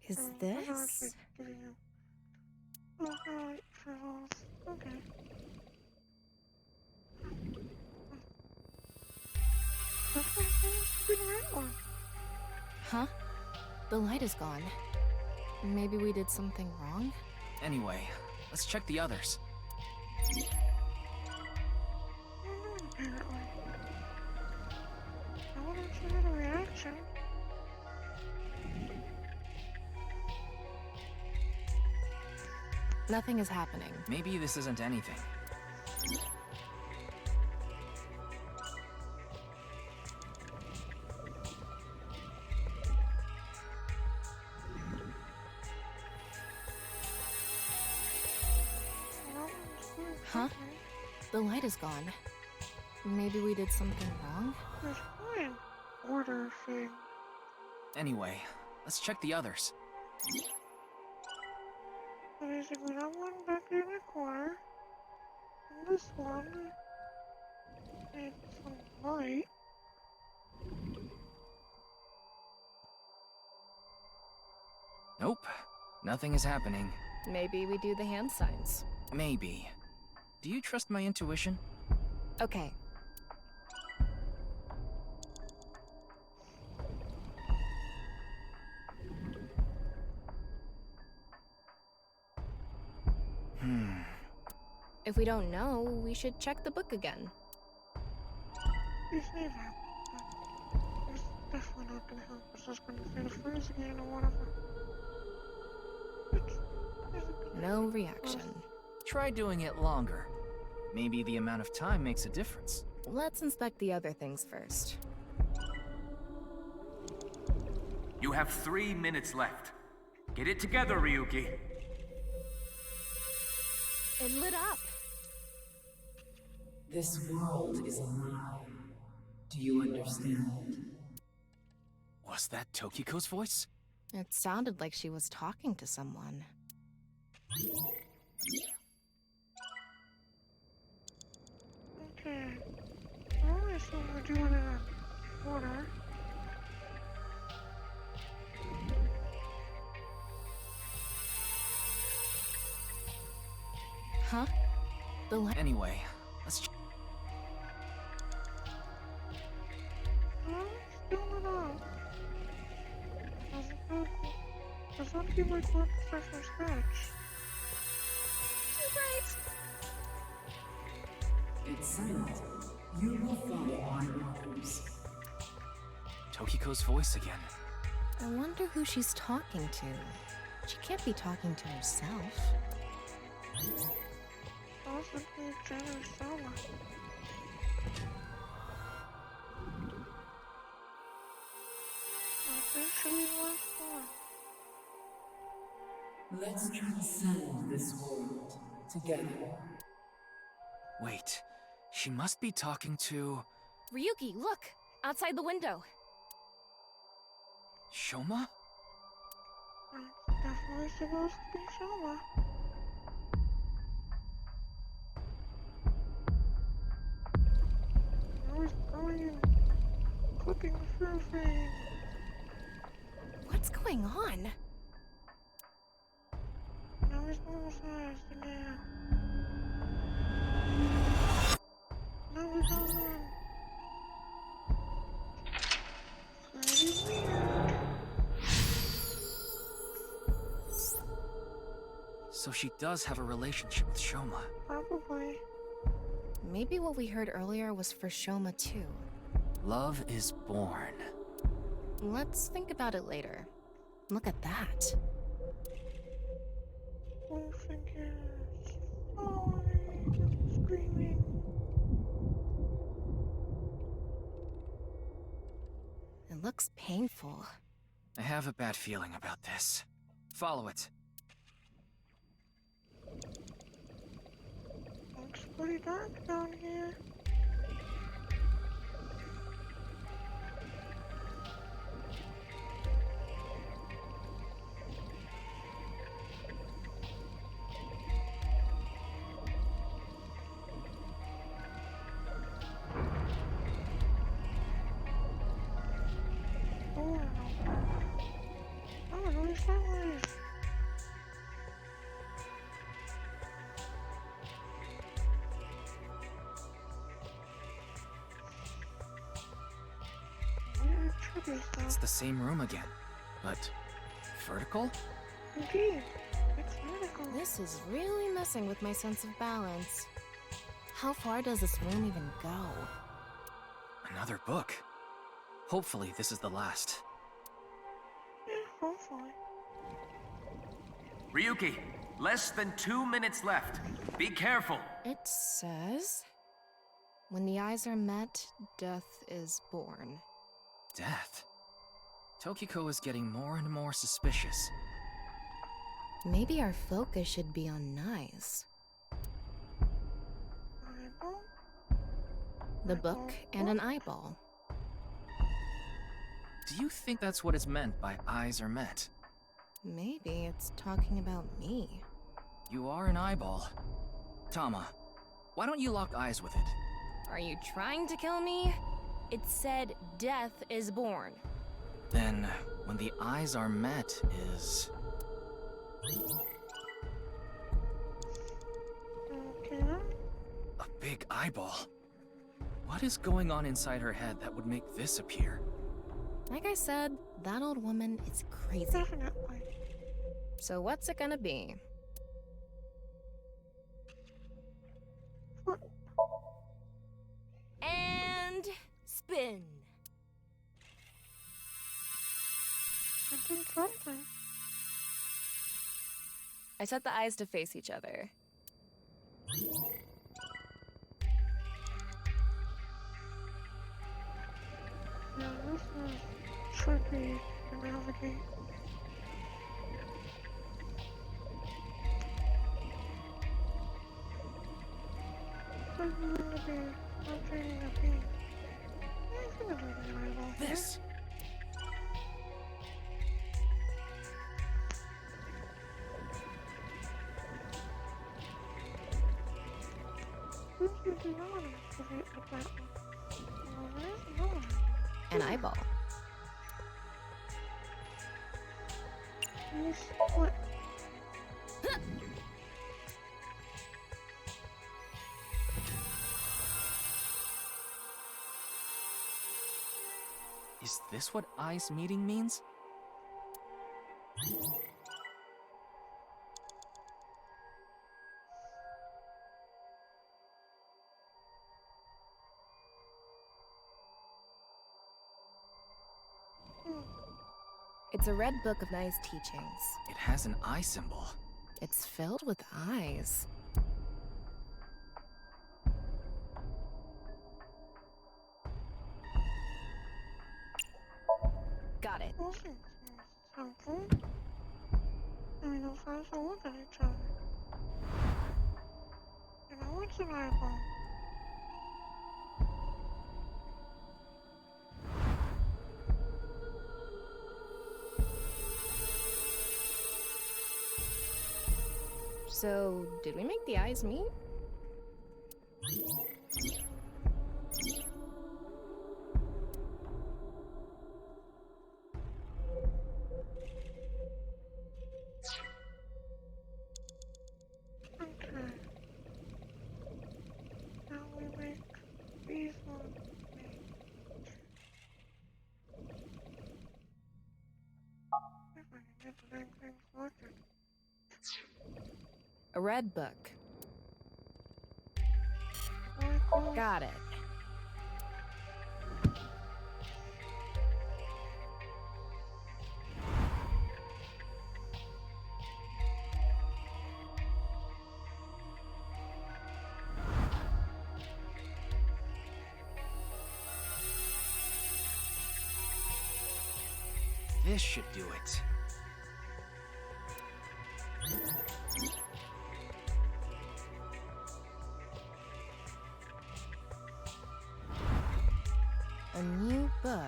Is this? Okay. Huh? The light is gone. Maybe we did something wrong? Anyway, let's check the others. Apparently. I wonder if she had a reaction. Nothing is happening. Maybe this isn't anything. Huh? The light is gone. Maybe we did something wrong? There's one order thing. Anyway, let's check the others. So basically that one back in the corner. And this one. And some light. Nope. Nothing is happening. Maybe we do the hand signs. Maybe. Do you trust my intuition? Okay. If we don't know, we should check the book again. It's never. It's definitely not gonna help. It's just gonna say the phrase again or whatever. No reaction. Try doing it longer. Maybe the amount of time makes a difference. Let's inspect the other things first. You have 3 minutes left. Get it together, Ryuki. It lit up. This world is a lie. Do you understand? Was that Tokiko's voice? It sounded like she was talking to someone. Okay. Well, I assume we're doing it in order. Huh? The light. Anyway, let's Well, still not out. Does not feel like we're start from scratch. Too bright! It's silent. You will follow our orders. Tokiko's voice again. I wonder who she's talking to. She can't be talking to herself. Possibly Jen or Soma. Officially last one. Let's transcend this world together. Wait, she must be talking to... Ryuki, look! Outside the window. Shoma? It's definitely supposed to be Soma. I was going and clicking through things. What's going on? Now he's almost fast again. Now we got one. Pretty weird. So she does have a relationship with Shoma. Probably. Maybe what we heard earlier was for Shoma too. Love is born. Let's think about it later. Look at that. Full fingers. Falling. Screaming. It looks painful. I have a bad feeling about this. Follow it. Looks pretty dark down here. Oh, no, really sideways. It's the same room again, but vertical? Indeed, it's vertical. This is really messing with my sense of balance. How far does this room even go? Another book. Hopefully this is the last. Yeah, hopefully. Ryuki, less than 2 minutes left. Be careful. It says, when the eyes are met, death is born. Death? Tokiko is getting more and more suspicious. Maybe our focus should be on Nyes. the book, and an eyeball. Do you think that's what is meant by eyes are met? Maybe it's talking about me. You are an eyeball. Tama, why don't you lock eyes with it? Are you trying to kill me? It said death is born. Then, when the eyes are met is... Okay. a big eyeball. What is going on inside her head that would make this appear? Like I said, that old woman is crazy. Definitely. So what's it gonna be? What? And spin. I did something. I set the eyes to face each other. Yeah, this is trippy to navigate. This! An eyeball. What? Is this what eyes meeting means? It's a red book of nice teachings. It has an eye symbol. It's filled with eyes. Got it. Helpful. I mean, those eyes all look at each other. You know, it's an eyeball. So, did we make the eyes meet? Okay. Now we make these ones meet. If I can get the dang thing selected. A red book. Got it. This should do it. A new book.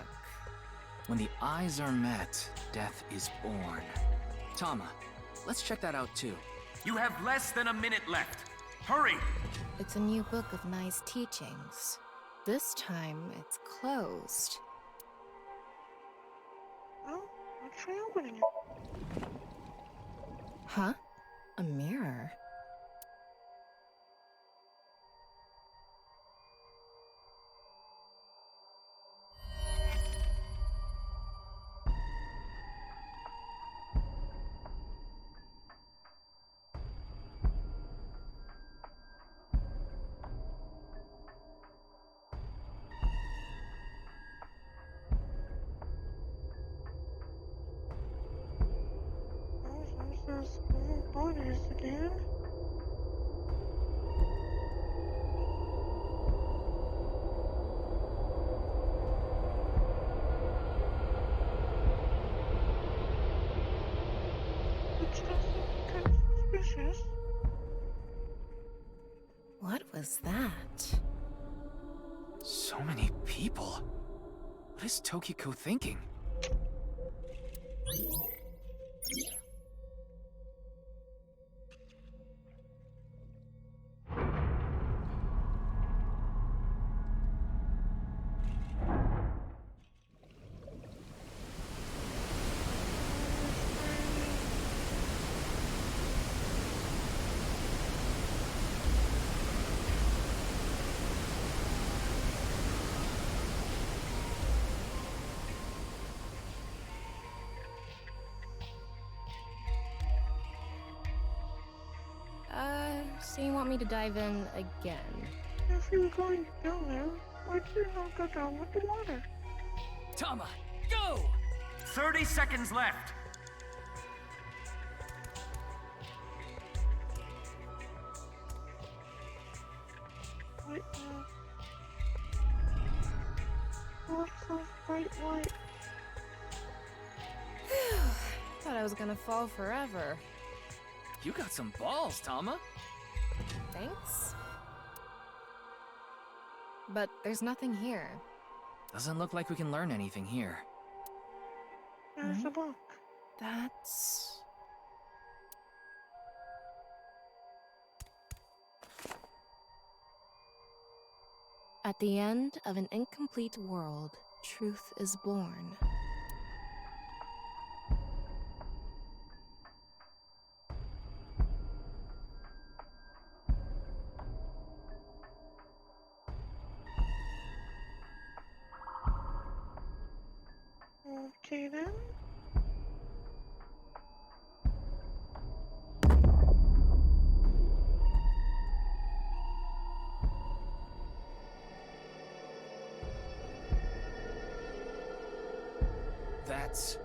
When the eyes are met, death is born. Tama, let's check that out too. You have less than a minute left. Hurry! It's a new book of nice teachings. This time, it's closed. Well, let's try opening it. Huh? A mirror? Those old bodies again. It's just kind of suspicious. What was that? So many people. What is Tokiko thinking? So you want me to dive in again? If you were going down there, why did you not go down with the water? Tama, go! 30 seconds left. Wait, what's so bright white? Thought I was gonna fall forever. You got some balls, Tama. Thanks. But there's nothing here. Doesn't look like we can learn anything here. There's a book. That's... At the end of an incomplete world, truth is born. Okay then. That's...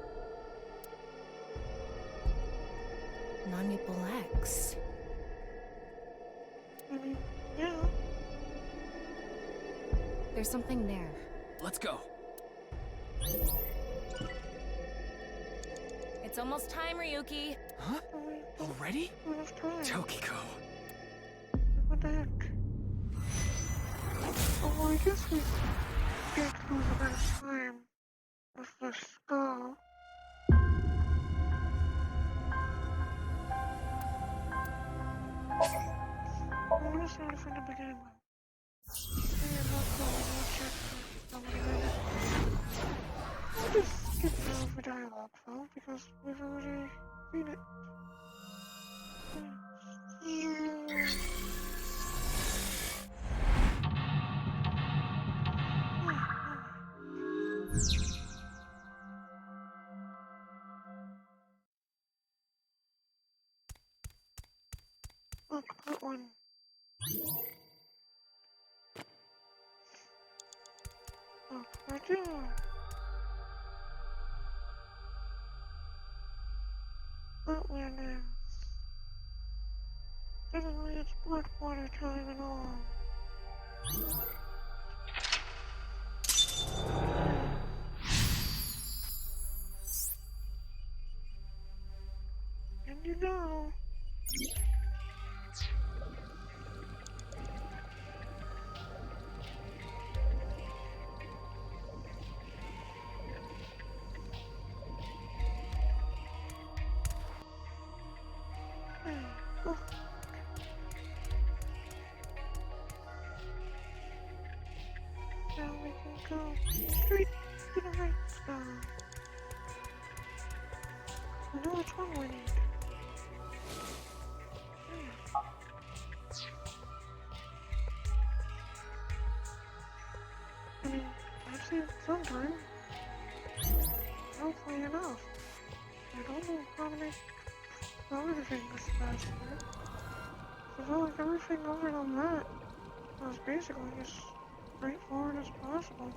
Non-Maple X. I mean, yeah. There's something there. Let's go. It's almost time, Ryuki. Huh? Already? Tokiko. What the heck? Oh, I guess we get through the next time with the skull. I'm gonna start from the beginning. I'll just skip over dialogue though, because we've already seen it. Look, that one. Look, right there. That one is. Suddenly it's blood water time and all. And you know. Oh. Now we can go straight to the right side. I know which one we need. I mean, I've seen it sometime. Hopefully enough. I don't know how to make everything this faster. I feel like everything over on that was basically as straightforward as possible.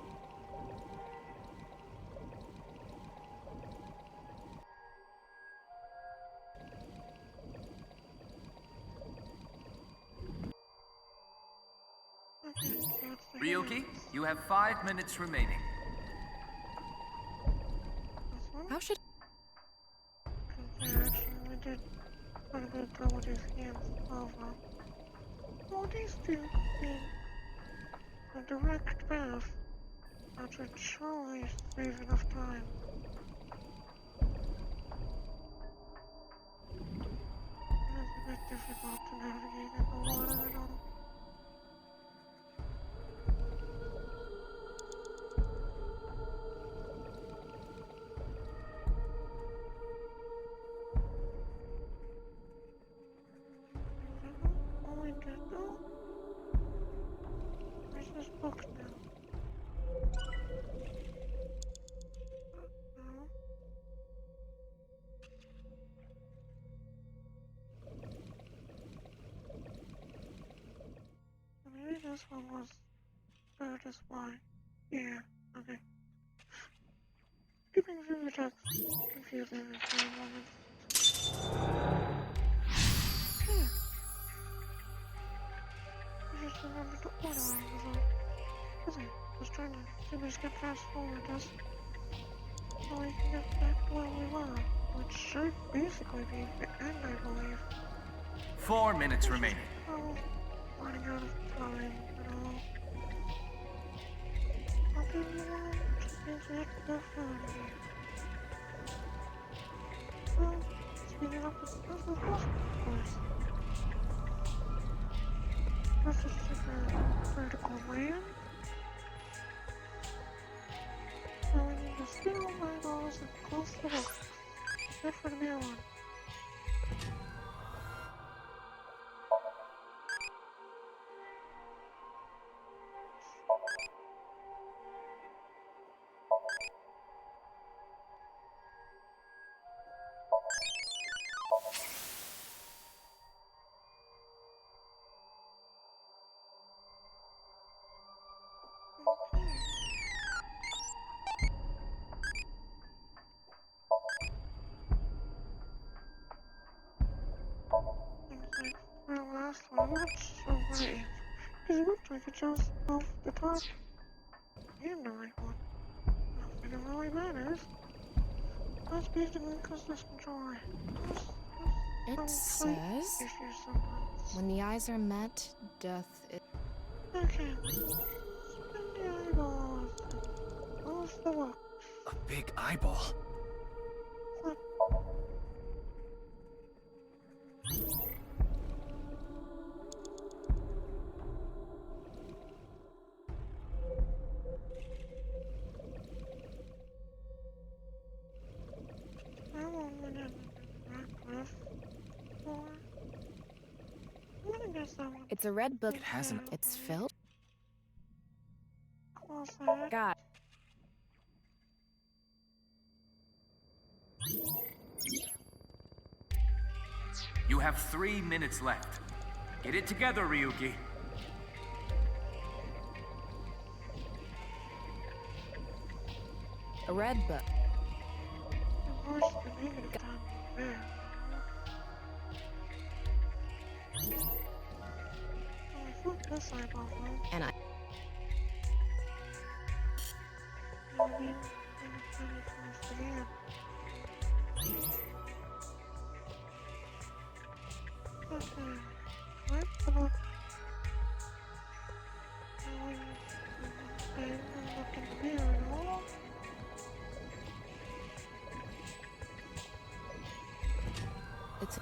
Ryuki, you have 5 minutes remaining. How should... Yeah, actually, we did quite a good job with these hands over. Oh, these two being a direct path. That should surely save enough time. It's a bit difficult to navigate in the water and all. Going to do? Where's this book now? No. Maybe this one was Curtis why. Yeah, okay. Skipping through the text confusing me for a moment. Yeah. I just remembered the order I was on. Listen, I was trying to simply skip fast forward this so we can get back to where we were, which should basically be the end, I believe. 4 minutes remaining. Oh, running out of time, you know. I'll give you one chance to go further here. Well, speaking of the hospital course. This is a vertical land. So we need to spin all my balls and close the box. Good for the mirror one. For the last one, that's so right. Because it looked like it chose both the top and the right one. Nothing that really matters. That's basically because this controller It says, issues sometimes. when the eyes are met, death is... Okay, spin the eyeballs and close the book. A big eyeball. Flip. I won't win it Radcliffe. Or... I'm gonna guess that one. It's a red book. It hasn't. It's filled? Closer. God. You have 3 minutes left. Get it together, Ryuki. A red book. Of course, the negative time there. Oh, I flipped this eyeball though. And I... Maybe it's ready for us again. Okay, flip the book. Now we look in the mirror and all. It's... I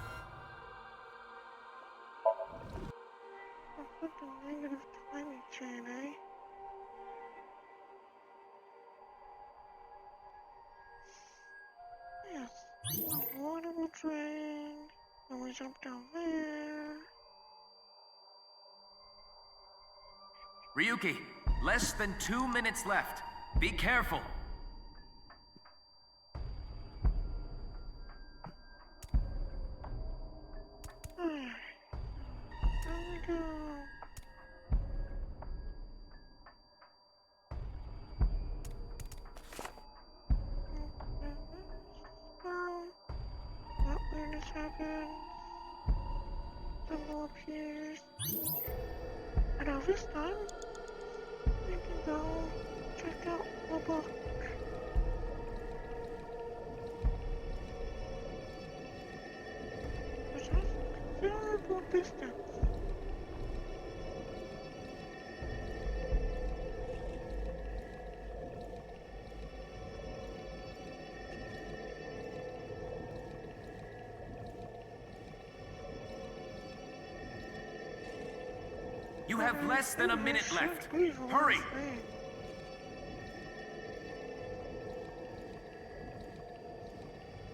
flipped a negative timing chain, eh? Yes, a waterable train, and we jump down there. Ryuki, less than 2 minutes left. Be careful. There we go. That weirdness happens. Symbol appears. And now this time, we can go check out the book. Which has considerable distance. You have less than a minute left. Hurry!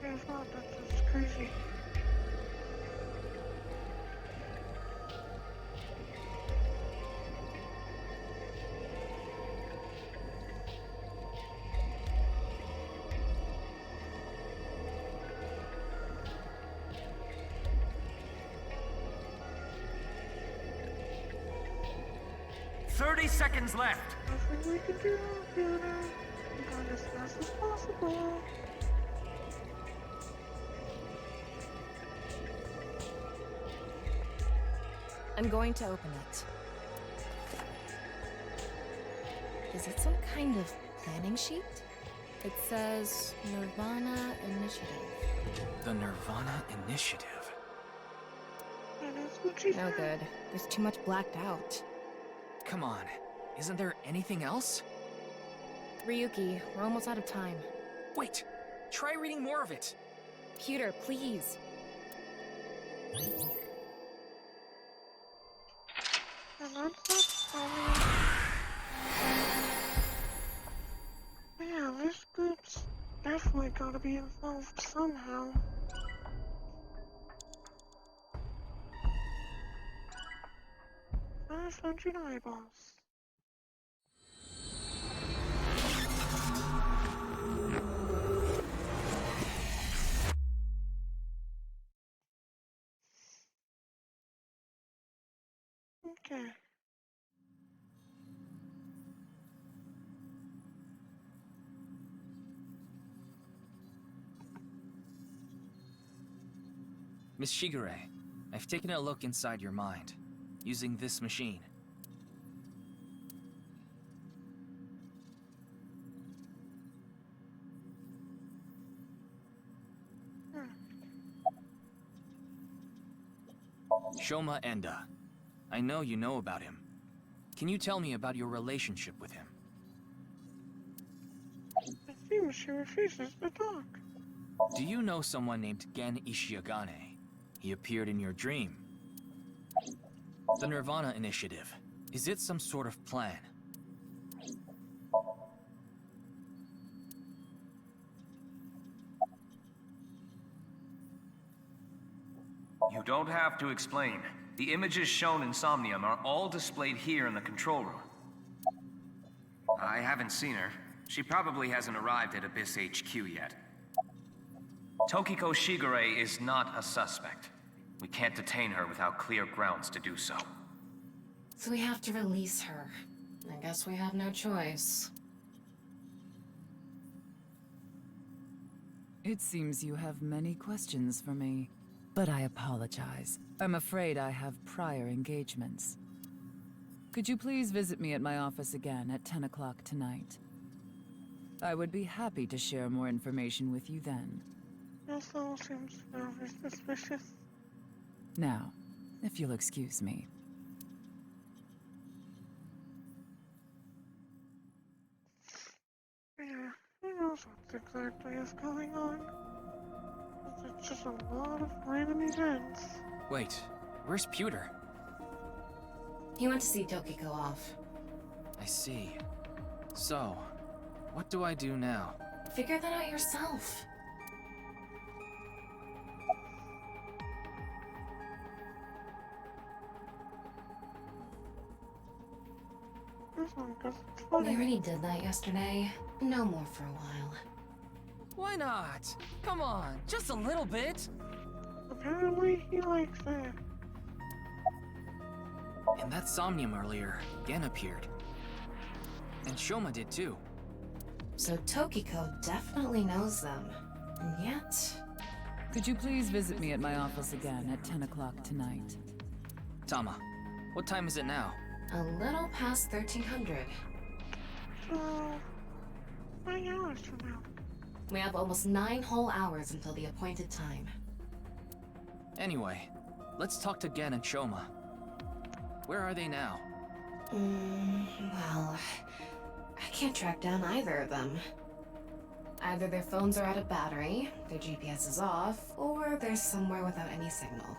That's just crazy. Seconds left. Nothing we can do, Fiona. I'm going as fast as possible. I'm going to open it. Is it some kind of planning sheet? It says nirvanA Initiative. The nirvanA Initiative? And that's what she No good. There's too much blacked out. Come on, isn't there anything else? Ryuki, we're almost out of time. Wait, try reading more of it. Computer, please. And that's not yeah, this group's definitely gotta be involved somehow. 500 eyeballs. Okay. Miss Shigure, I've taken a look inside your mind, using this machine. Shoma Enda. I know you know about him. Can you tell me about your relationship with him? It seems she refuses to talk. Do you know someone named Gen Ishiagane? He appeared in your dream. The nirvanA Initiative. Is it some sort of plan? You don't have to explain. The images shown in Somnium are all displayed here in the control room. I haven't seen her. She probably hasn't arrived at Abyss HQ yet. Tokiko Shigure is not a suspect. We can't detain her without clear grounds to do so. So we have to release her. I guess we have no choice. It seems you have many questions for me, but I apologize. I'm afraid I have prior engagements. Could you please visit me at my office again at 10 o'clock tonight? I would be happy to share more information with you then. This all seems very suspicious. Now, if you'll excuse me. Yeah, who knows what exactly is going on? It's just a lot of random events. Wait, where's Pewter? He went to see Tokiko off. I see. So, what do I do now? Figure that out yourself. This one goes funny. We already did that yesterday. No more for a while. Why not? Come on, just a little bit. Apparently, he likes it. In that Somnium earlier, Gen appeared. And Shoma did too. So Tokiko definitely knows them. And yet... Could you please visit me at my office again at 10 o'clock tonight? Tama, what time is it now? A little past 1300. So... 9 hours from now. We have almost 9 whole hours until the appointed time. Anyway, let's talk to Gen and Shoma. Where are they now? Well... I can't track down either of them. Either their phones are out of battery, their GPS is off, or they're somewhere without any signal.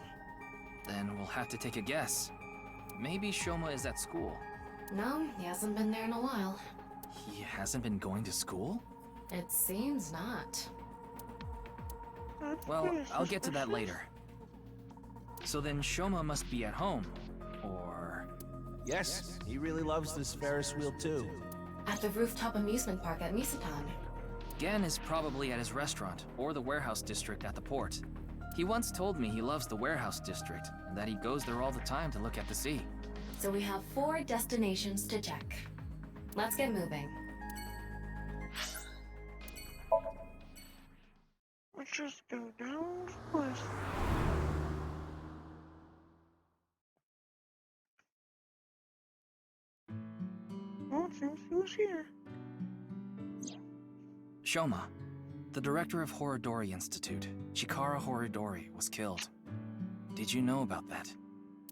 Then we'll have to take a guess. Maybe Shoma is at school. No, he hasn't been there in a while. He hasn't been going to school? It seems not. Well, I'll get to that later. So then Shoma must be at home, or... Yes, he really loves this Ferris wheel too. At the rooftop amusement park at Misatan. Gen is probably at his restaurant, or the warehouse district at the port. He once told me he loves the warehouse district, and that he goes there all the time to look at the sea. So we have 4 destinations to check. Let's get moving. Let's just go down first. Oh, it seems he was here. Shoma, the director of Horodori Institute, Chikara Horodori, was killed. Did you know about that?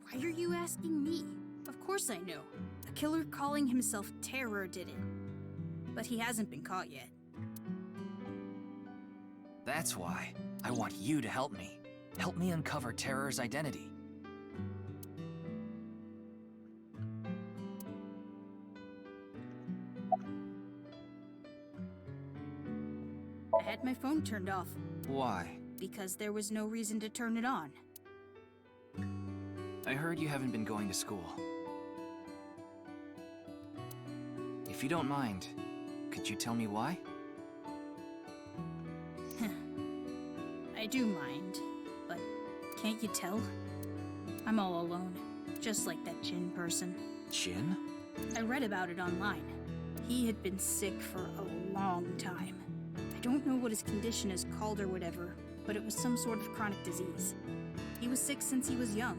Why are you asking me? Of course I know. A killer calling himself Terror did it. But he hasn't been caught yet. That's why I want you to help me. Help me uncover Terror's identity. I had my phone turned off. Why? Because there was no reason to turn it on. I heard you haven't been going to school. If you don't mind, could you tell me why? I do mind, but can't you tell? I'm all alone, just like that Jin person. Jin? I read about it online. He had been sick for a long time. I don't know what his condition is called or whatever, but it was some sort of chronic disease. He was sick since he was young.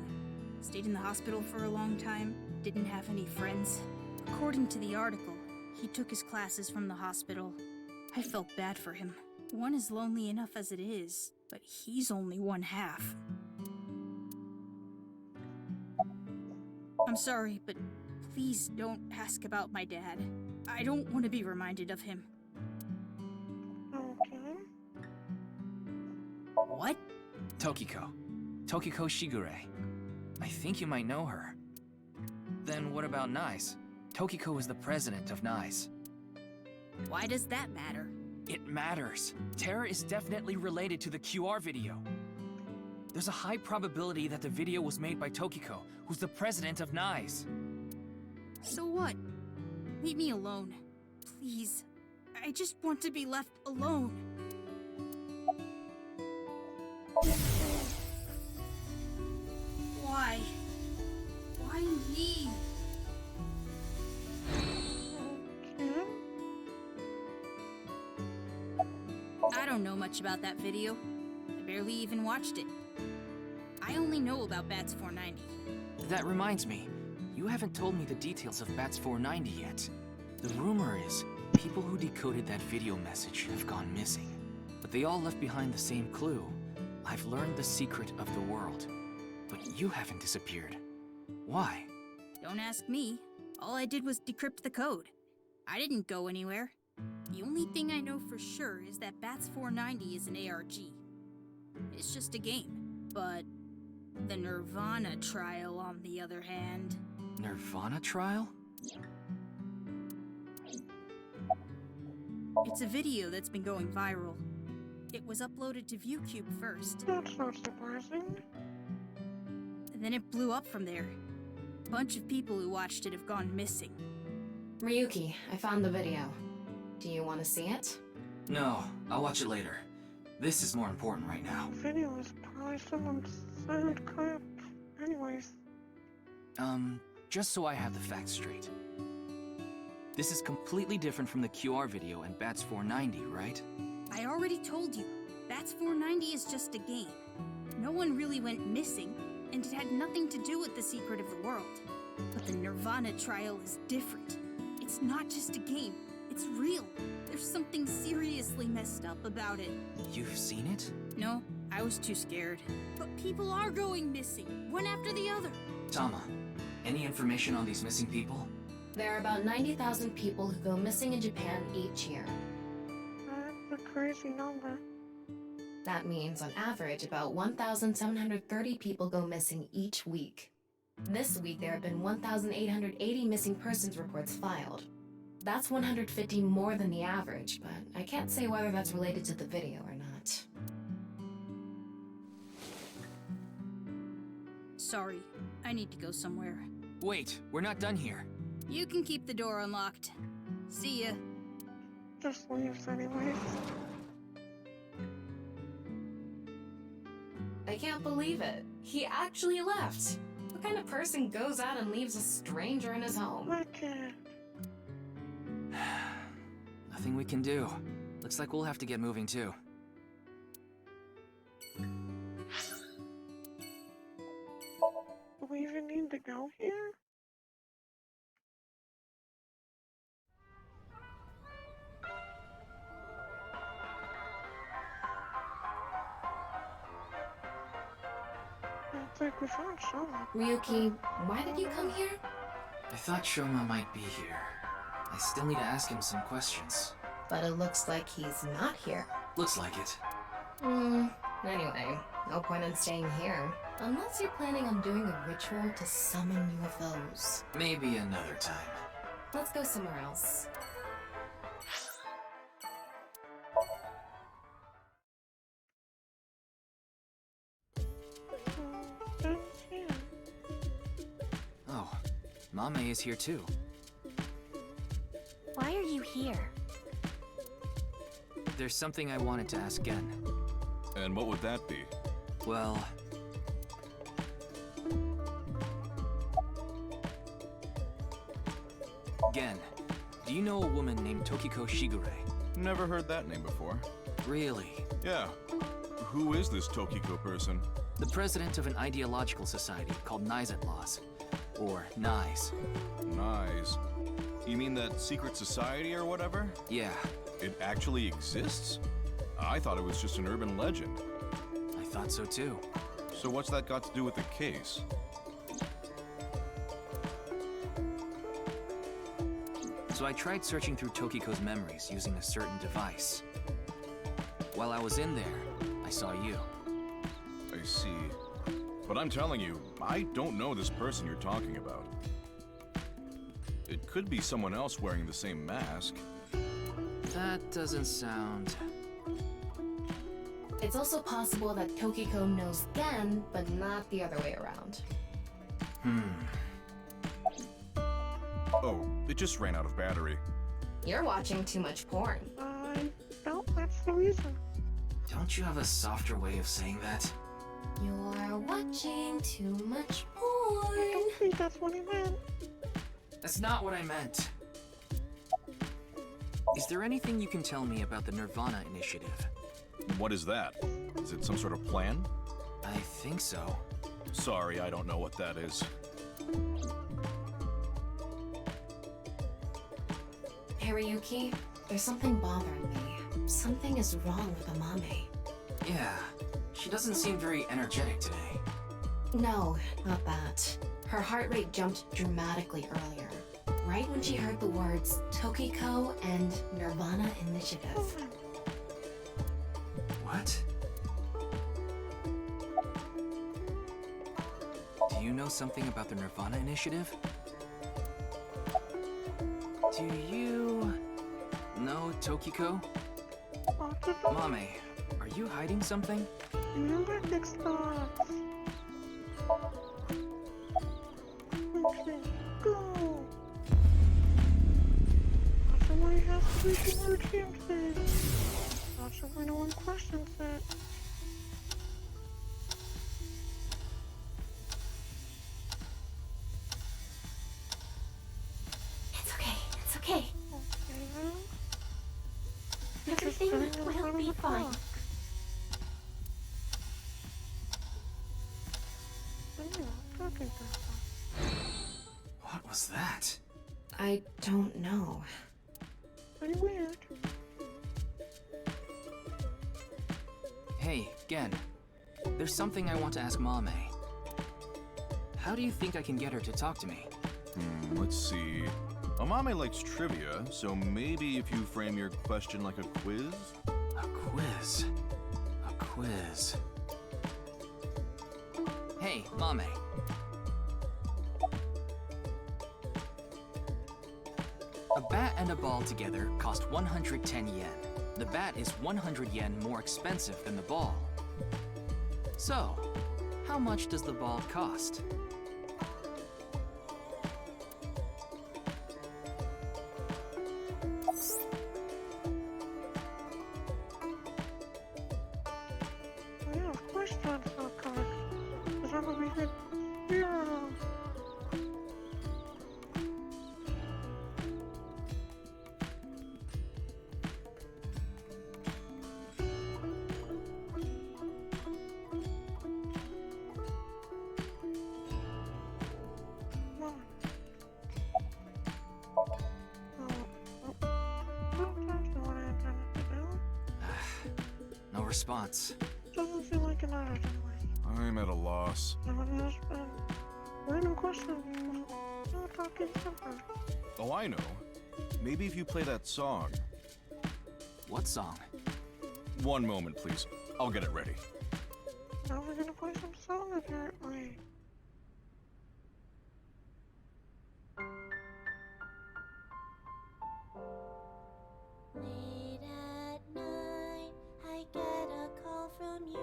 Stayed in the hospital for a long time, didn't have any friends. According to the article, he took his classes from the hospital. I felt bad for him. One is lonely enough as it is, but he's only one half. I'm sorry, but please don't ask about my dad. I don't want to be reminded of him. Okay. What? Tokiko. Tokiko Shigure. I think you might know her. Then what about NICE? Tokiko is the president of NICE. Why does that matter? It matters. Terror is definitely related to the QR video. There's a high probability that the video was made by Tokiko, who's the president of NICE. So what? Leave me alone. Please. I just want to be left alone. Why? Why me? I don't know much about that video. I barely even watched it. I only know about Bats 490. That reminds me, you haven't told me the details of Bats 490 yet. The rumor is, people who decoded that video message have gone missing. But they all left behind the same clue. I've learned the secret of the world. But you haven't disappeared. Why? Don't ask me. All I did was decrypt the code. I didn't go anywhere. The only thing I know for sure is that Bats 490 is an ARG. It's just a game. But the nirvanA trial, on the other hand... nirvanA trial? It's a video that's been going viral. It was uploaded to ViewCube first. That's not surprising. And then it blew up from there. A bunch of people who watched it have gone missing. Ryuki, I found the video. Do you want to see it? No, I'll watch it later. This is more important right now. The video is probably someone's sad crap. Anyways. Just so I have the facts straight. This is completely different from the QR video and Bats 490, right? I already told you, Bats 490 is just a game. No one really went missing, and it had nothing to do with the secret of the world. But the nirvanA trial is different. It's not just a game, it's real. There's something seriously messed up about it. You've seen it? No, I was too scared. But people are going missing, one after the other. Tama, any information on these missing people? There are about 90,000 people who go missing in Japan each year. That's a crazy number. That means, on average, about 1,730 people go missing each week. This week there have been 1,880 missing persons reports filed. That's 150 more than the average, but I can't say whether that's related to the video or not. Sorry, I need to go somewhere. Wait, we're not done here. You can keep the door unlocked. See ya. Just leaves anyways. I can't believe it. He actually left. What kind of person goes out and leaves a stranger in his home? Nothing we can do. Looks like we'll have to get moving too. Do we even need to go here? It's like we found Shoma. Ryuki, why did you come here? I thought Shoma might be here. I still need to ask him some questions. But it looks like he's not here. Looks like it. Anyway, no point in staying here. Unless you're planning on doing a ritual to summon UFOs. Maybe another time. Let's go somewhere else. Oh, Mame is here too. Why are you here? There's something I wanted to ask Gen. And what would that be? Well... Gen, do you know a woman named Tokiko Shigure? Never heard that name before. Really? Yeah. Who is this Tokiko person? The president of an ideological society called Nizet Laws. Or NISE. NISE. You mean that secret society or whatever? Yeah. It actually exists? I thought it was just an urban legend. I thought so too. So what's that got to do with the case? So I tried searching through Tokiko's memories using a certain device. While I was in there, I saw you. I see. But I'm telling you, I don't know this person you're talking about. It could be someone else wearing the same mask. That doesn't sound... It's also possible that Tokiko knows Gen, but not the other way around. Oh, it just ran out of battery. You're watching too much porn. No, that's the reason. Don't you have a softer way of saying that? You're watching too much porn. I don't think that's what he meant. That's not what I meant. Is there anything you can tell me about the nirvanA initiative? What is that? Is it some sort of plan? I think so. Sorry, I don't know what that is. Hariyuki, there's something bothering me. Something is wrong with Amame. Yeah, she doesn't seem very energetic today. No, not that. Her heart rate jumped dramatically earlier, right when she heard the words Tokiko and nirvanA Initiative. What? Do you know something about the nirvanA Initiative? Do you know Tokiko? Mame, are you hiding something? Remember next thoughts. Okay, go. Not sure why he has to be the word thing. Not sure why no one questions it. It's okay, it's okay. Everything will be fine. What was that? I don't know. Pretty weird. Hey, Gen. There's something I want to ask Mame. How do you think I can get her to talk to me? Let's see. Amame likes trivia, so maybe if you frame your question like a quiz? A quiz? A quiz. Hey, Mame. A bat and a ball together cost 110 yen. The bat is 100 yen more expensive than the ball. So, how much does the ball cost? Yeah, of course that's not correct. Because I'm gonna be hit 0. No response. Doesn't seem like an addict anyway. I'm at a loss. No one has been. Random question. No talking temper. Oh, I know. Maybe if you play that song. What song? One moment, please. I'll get it ready. Now we're gonna play some song apparently. Late at night, I get a call from you.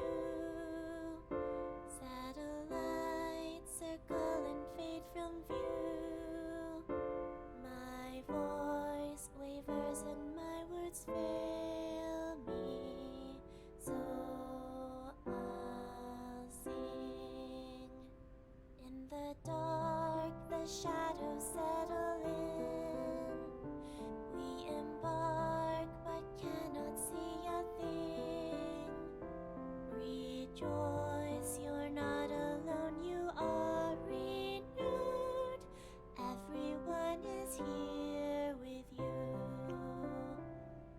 Satellites circle and fade from view. My voice wavers and my words fail me. So I'll sing. In the dark, the shadows settle in. We embark but cannot see a thing. Rejoice, you're not alone, you are renewed. Everyone is here with you.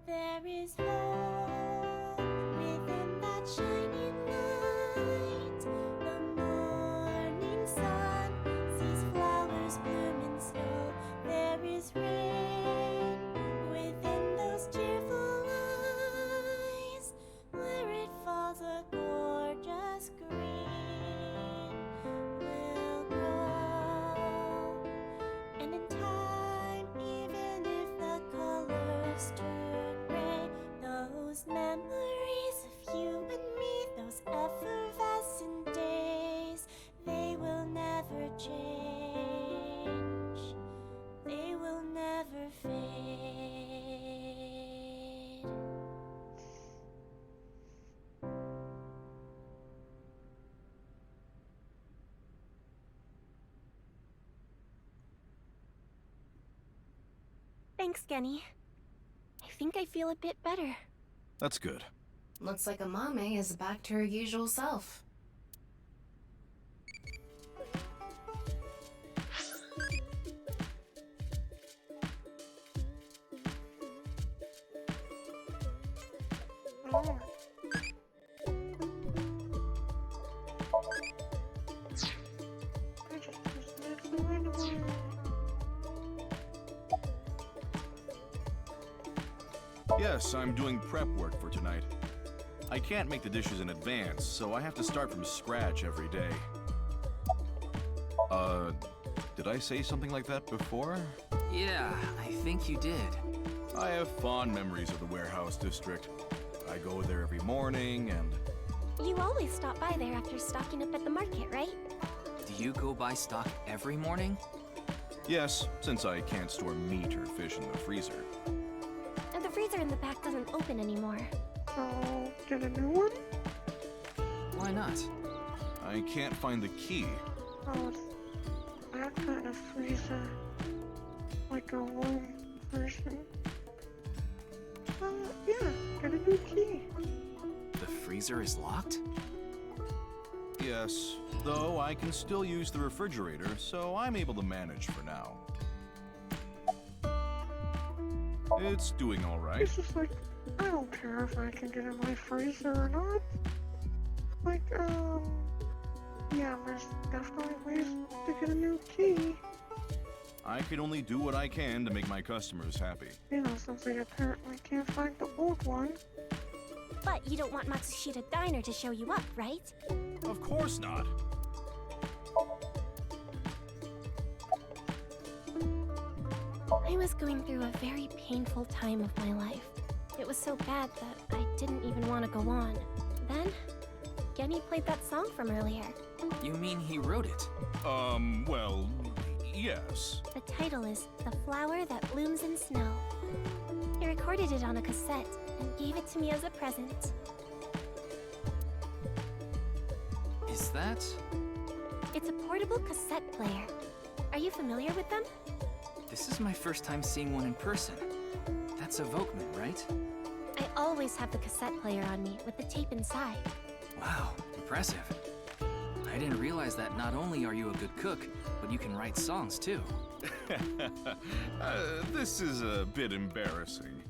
There is hope within that shining light. The morning sun sees flowers bloom in snow. There is rain within those cheerful eyes. Where it falls, a gorgeous green will grow. And in time, even if the colors turn gray, those memories of you and me, those effervescent days, they will never change. They will never fade. Thanks, Genny. I think I feel a bit better. That's good. Looks like Amame is back to her usual self. Oh. I just need some random word. Yes, I'm doing prep work for tonight. I can't make the dishes in advance, so I have to start from scratch every day. Did I say something like that before? Yeah, I think you did. I have fond memories of the warehouse district. I go there every morning and... You always stop by there after stocking up at the market, right? Do you go buy stock every morning? Yes, since I can't store meat or fish in the freezer. And the freezer in the back doesn't open anymore. So, get a new one? Why not? I can't find the key. Oh, it's that kind of freezer. Like a room version. Yeah, get a new key. The freezer is locked? Yes, though I can still use the refrigerator, so I'm able to manage for now. It's doing all right. It's just like, I don't care if I can get in my freezer or not. Like, yeah, there's definitely ways to get a new key. I can only do what I can to make my customers happy. You know, since I apparently can't find the old one. But you don't want Matsushita Diner to show you up, right? Of course not. I was going through a very painful time of my life. It was so bad that I didn't even want to go on. Then, Genny played that song from earlier. You mean he wrote it? Well, yes. The title is The Flower That Blooms in Snow. He recorded it on a cassette and gave it to me as a present. Is that? It's a portable cassette player. Are you familiar with them? This is my first time seeing one in person. That's a Volkman, right? I always have the cassette player on me with the tape inside. Wow, impressive. I didn't realize that not only are you a good cook, but you can write songs too. This is a bit embarrassing.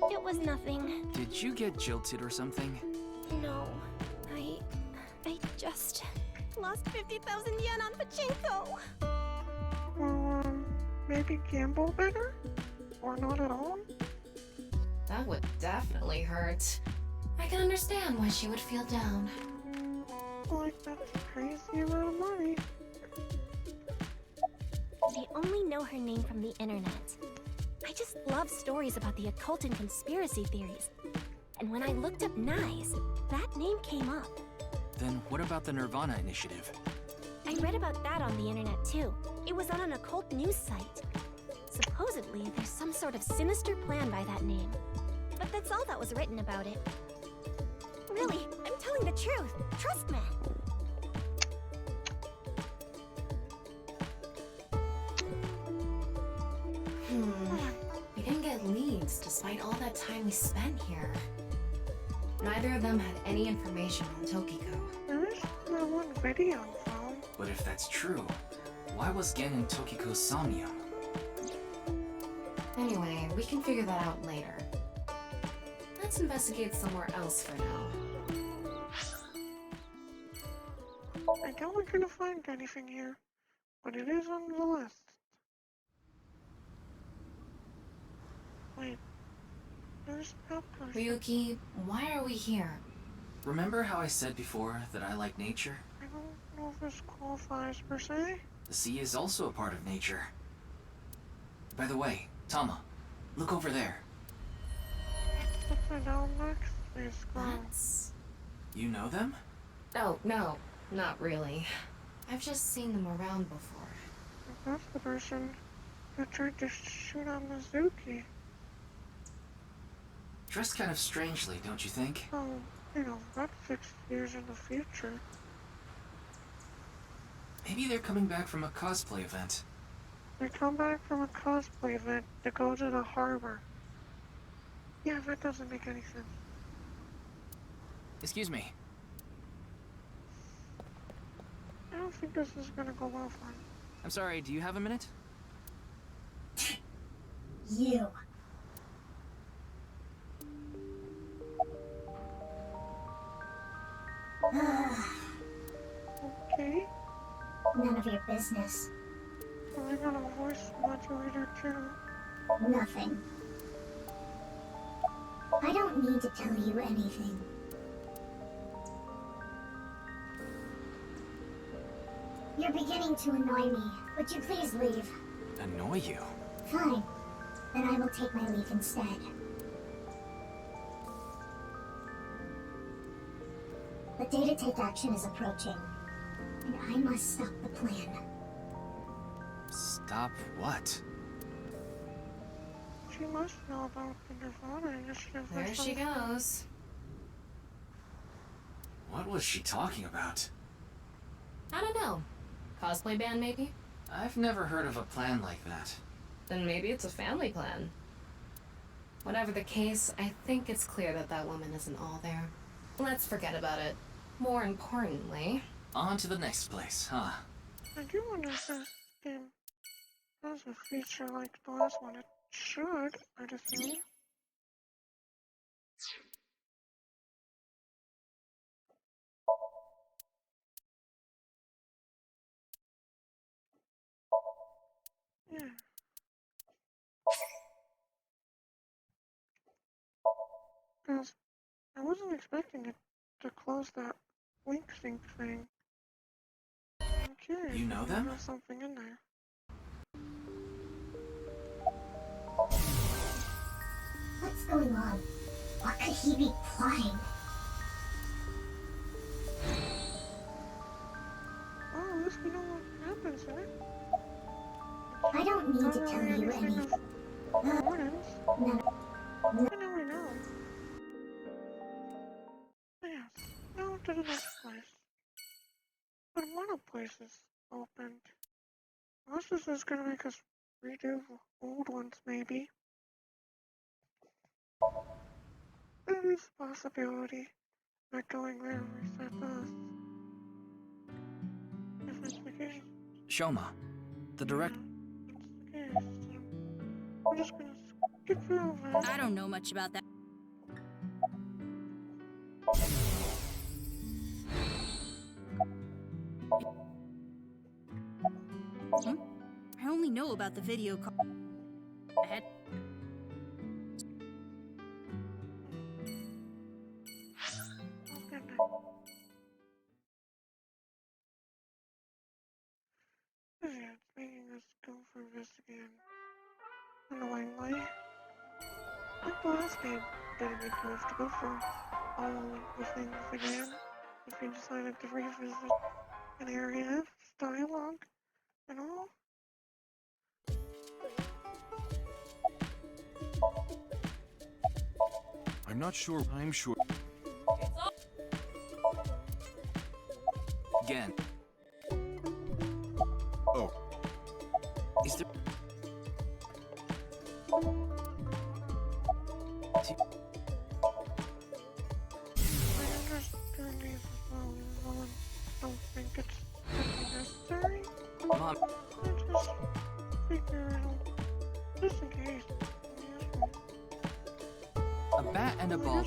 It was nothing. Did you get jilted or something? No. I just lost 50,000 yen on pachinko. Well, maybe gamble better? Or not at all? That would definitely hurt. I can understand why she would feel down. Like, that's a crazy amount of money. They only know her name from the internet. I just love stories about the occult and conspiracy theories. And when I looked up Nyes, that name came up. Then what about the nirvanA initiative? I read about that on the internet too. It was on an occult news site. Supposedly, there's some sort of sinister plan by that name. But that's all that was written about it. Really, I'm telling the truth. Trust me. We didn't get leads despite all that time we spent here. Neither of them had any information on Tokiko. There is no one video on phone. But if that's true, why was Gen in Tokiko's Somnium? Anyway, we can figure that out later. Let's investigate somewhere else for now. I doubt we're gonna find anything here, but it is on the list. Wait, there's that person. Ryuki, why are we here? Remember how I said before that I like nature? I don't know if this qualifies per se. The sea is also a part of nature. By the way, Tama, look over there. Upside down next is That's... You know them? Oh, no, not really. I've just seen them around before. That's the person who tried to shoot on Mizuki. Dressed kind of strangely, don't you think? Oh, that's 6 years in the future. Maybe they're coming back from a cosplay event. They come back from a cosplay event to go to the harbor. Yeah, that doesn't make any sense. Excuse me. I don't think this is gonna go well for him. I'm sorry, do you have a minute? You. Okay. None of your business. I got a voice modulator too. Nothing. I don't need to tell you anything. You're beginning to annoy me. Would you please leave? Annoy you? Fine. Then I will take my leave instead. The day to take action is approaching, and I must stop the plan. Stop what? She must know about the nirvanA initiative. There she goes. What was she talking about? I don't know. Cosplay band, maybe? I've never heard of a plan like that. Then maybe it's a family plan. Whatever the case, I think it's clear that that woman isn't all there. Let's forget about it. More importantly... On to the next place, huh? I do wonder if this game has a feature like the last one. It should, I'd assume. Yeah. Because I wasn't expecting it to close that link sync thing. curious. You know if them? There's something in there. What's going on? What could he be plotting? Well, at least we know what happens in it. I don't need Not to tell really you anything anything. of importance. I know we know. But yes, now to the next place. But one of places opened. Unless this is gonna make us redo old ones, maybe. There is a possibility that going there resets us. If that's the case. Shoma, the direct. Yes. We're just gonna skip through that. I don't know much about that. I only know about the video call. I had. Yeah, it's making us go for this again. Annoyingly. Like the last game didn't make us to go for all the things again. If we decided to revisit an area, dialogue, and all. I'm not sure. I'm sure. Again. Oh. Is there... I understand these as well, even though I don't think it's really necessary. Mom. I just figure it out, just in case. A bat and a ball.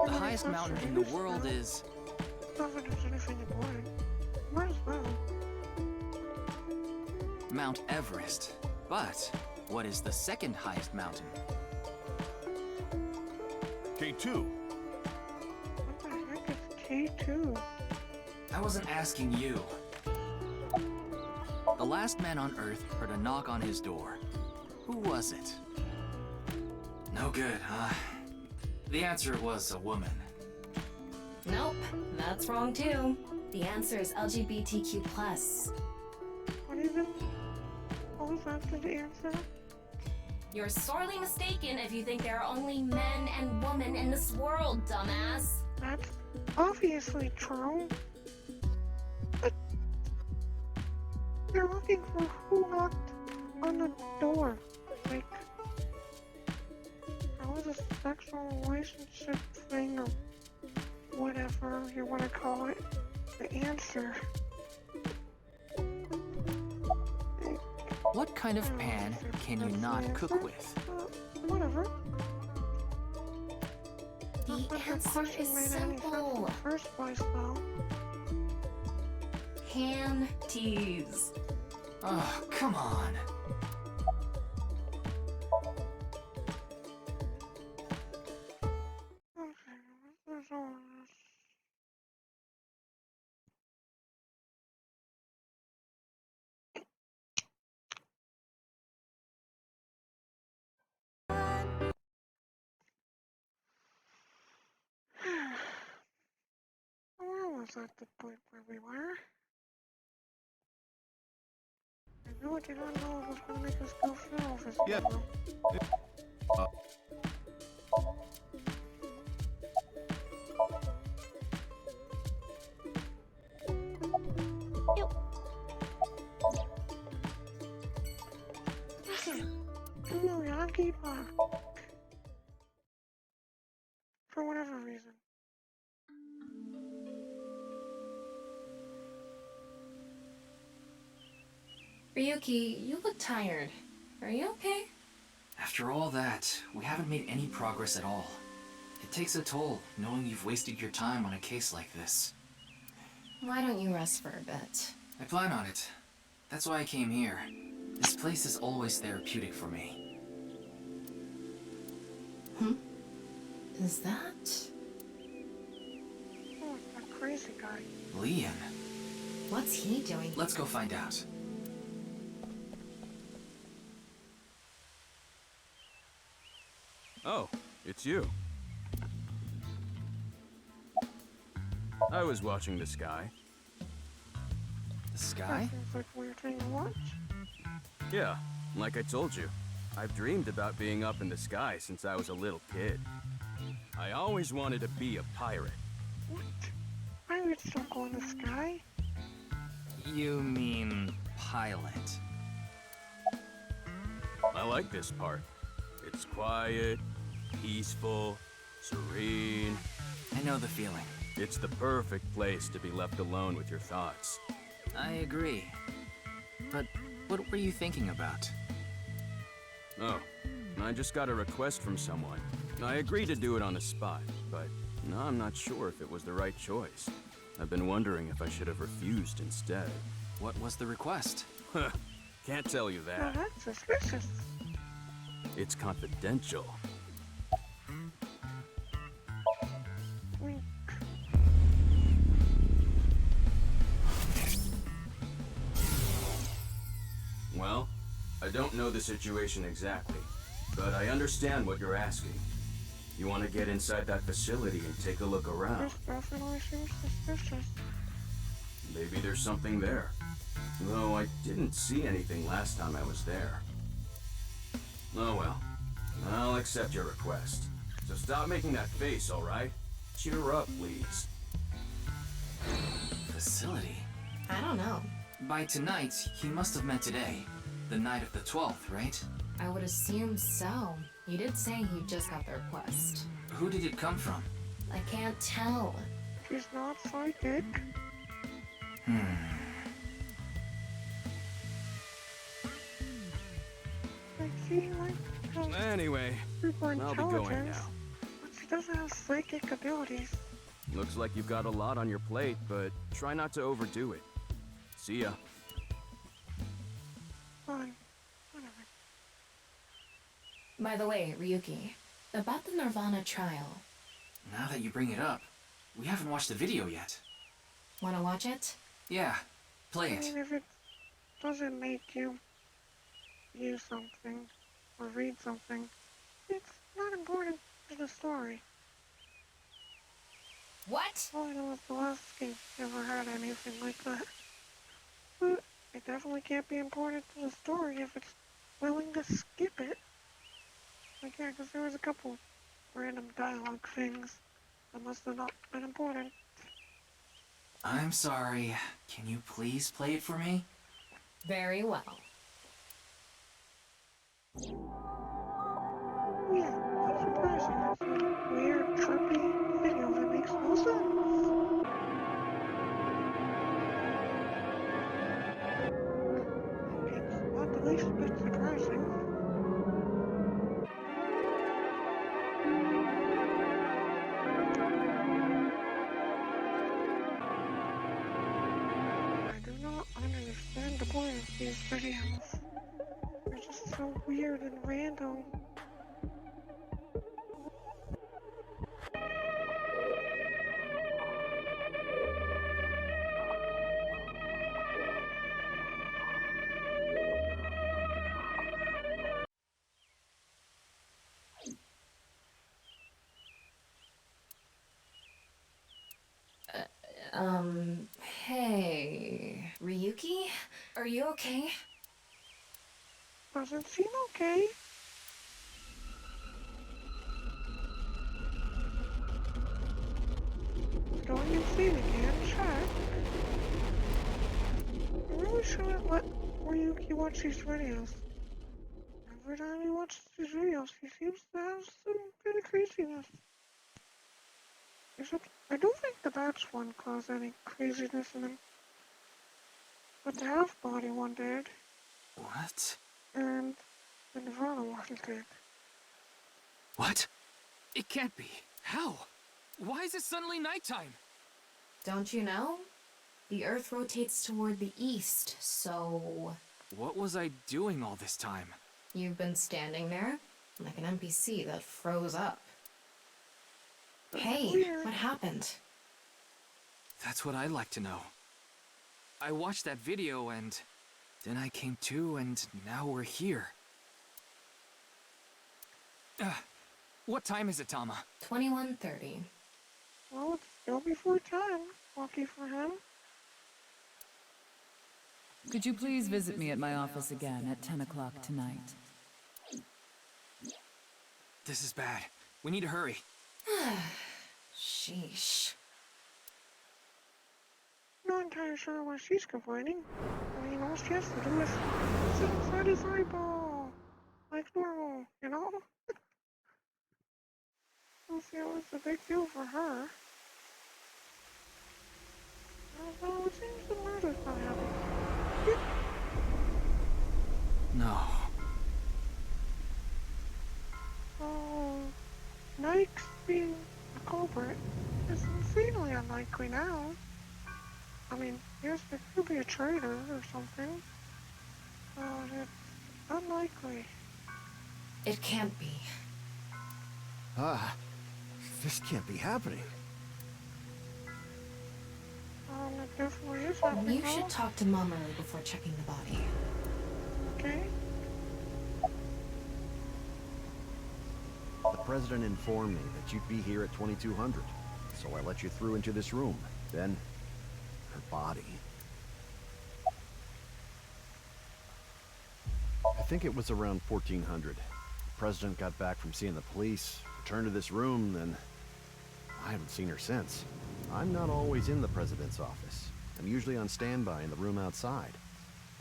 The highest mountain in the world is... Not that there's anything important. Might as well. Mount Everest. But what is the second highest mountain? K2. What the heck is K2? I wasn't asking you. The last man on Earth heard a knock on his door. Who was it? No good, huh? The answer was a woman. Nope, that's wrong too. The answer is LGBTQ+. What even? What was after the answer? You're sorely mistaken if you think there are only men and women in this world, dumbass. That's obviously true. But you're looking for who knocked on the door. Like, that was a sexual relationship thing or whatever you want to call it. The answer. What kind of pan can you not cook with? Whatever. The answer is simple. First place, though. Panties. Oh, come on. Okay, there's all this. Where was at the point where we were? I knew I did not know it was going to make us go through all this. Yeah. Okay. Yankee Park. For whatever reason. Ryuki, you look tired. Are you okay? After all that, we haven't made any progress at all. It takes a toll, knowing you've wasted your time on a case like this. Why don't you rest for a bit? I plan on it. That's why I came here. This place is always therapeutic for me. Is that? Oh, that crazy guy. Leon. What's he doing? Let's go find out. Oh, it's you. I was watching the sky. The sky? Seems like a weird thing to watch. Yeah, like I told you, I've dreamed about being up in the sky since I was a little kid. I always wanted to be a pirate. What? Pirates don't go in the sky. You mean pilot? I like this part. It's quiet, peaceful, serene. I know the feeling. It's the perfect place to be left alone with your thoughts. I agree. But what were you thinking about? Oh, I just got a request from someone. I agreed to do it on the spot, but now I'm not sure if it was the right choice. I've been wondering if I should have refused instead. What was the request? Huh, can't tell you Well, that. that's suspicious. It's confidential. Wink. Well, I don't know the situation exactly, but I understand what you're asking. You want to get inside that facility and take a look around. This definitely seems suspicious. Maybe there's something there. Though I didn't see anything last time I was there. Oh well. I'll accept your request. So stop making that face, alright? Cheer up, please. Facility? I don't know. By tonight, he must have meant today. The night of the 12th, right? I would assume so. You did say he just got the request. Who did it come from? I can't tell. She's not psychic. I see, like, how Anyway, super I'll be going intelligent, now. but she doesn't have psychic abilities. Looks like you've got a lot on your plate, but try not to overdo it. See ya. Fine. Whatever. By the way, Ryuki, about the nirvanA trial. Now that you bring it up, we haven't watched the video yet. Wanna watch it? Yeah, play I it. mean, if it doesn't make you use something or read something, it's not important to the story. What? All I know is the last game never had anything like that. But it definitely can't be important to the story if it's willing to skip it. Like, yeah, because there was a couple random dialogue things that must have not been important. I'm sorry. Can you please play it for me? Very well. Yeah, that's surprising. It's a weird, trippy video that makes no sense. It's not the least bit surprising. I do not understand the point of these videos. They're just so weird and random. Hey, Ryuki? Are you okay? Doesn't seem okay. Going insane again, check. I really shouldn't let Ryuki watch these videos. Every time he watches these videos, he seems to have some kind of craziness. Except, I don't think the Bats one caused any craziness in him. But the half-body one did, What? and the nirvanA one did. What? It can't be. How? Why is it suddenly nighttime? Don't you know? The Earth rotates toward the east, so... What was I doing all this time? You've been standing there, like an NPC that froze up. Hey, Weird. what happened? That's what I'd like to know. I watched that video and then I came to and now we're here. What time is it, Tama? 21:30. Well, it's still before 10. Lucky for him. Could you please visit me at my office again at 10 o'clock tonight? This is bad. We need to hurry. Sheesh. Not entirely sure why she's complaining. I mean, all she has to do is sit inside his eyeball. Like normal, you know? Let's see, it's a big deal for her. Well, it seems the murder's not happening. No. Oh, Nike's being a culprit is insanely unlikely now. I mean, yes, there could be a traitor or something, but it's unlikely. It can't be. This can't be happening. It definitely is happening. You should talk to Mamoru before checking the body. Okay. The president informed me that you'd be here at 2200, so I let you through into this room. Then, her body. I think it was around 1400. The president got back from seeing the police, returned to this room, then I haven't seen her since. I'm not always in the president's office. I'm usually on standby in the room outside.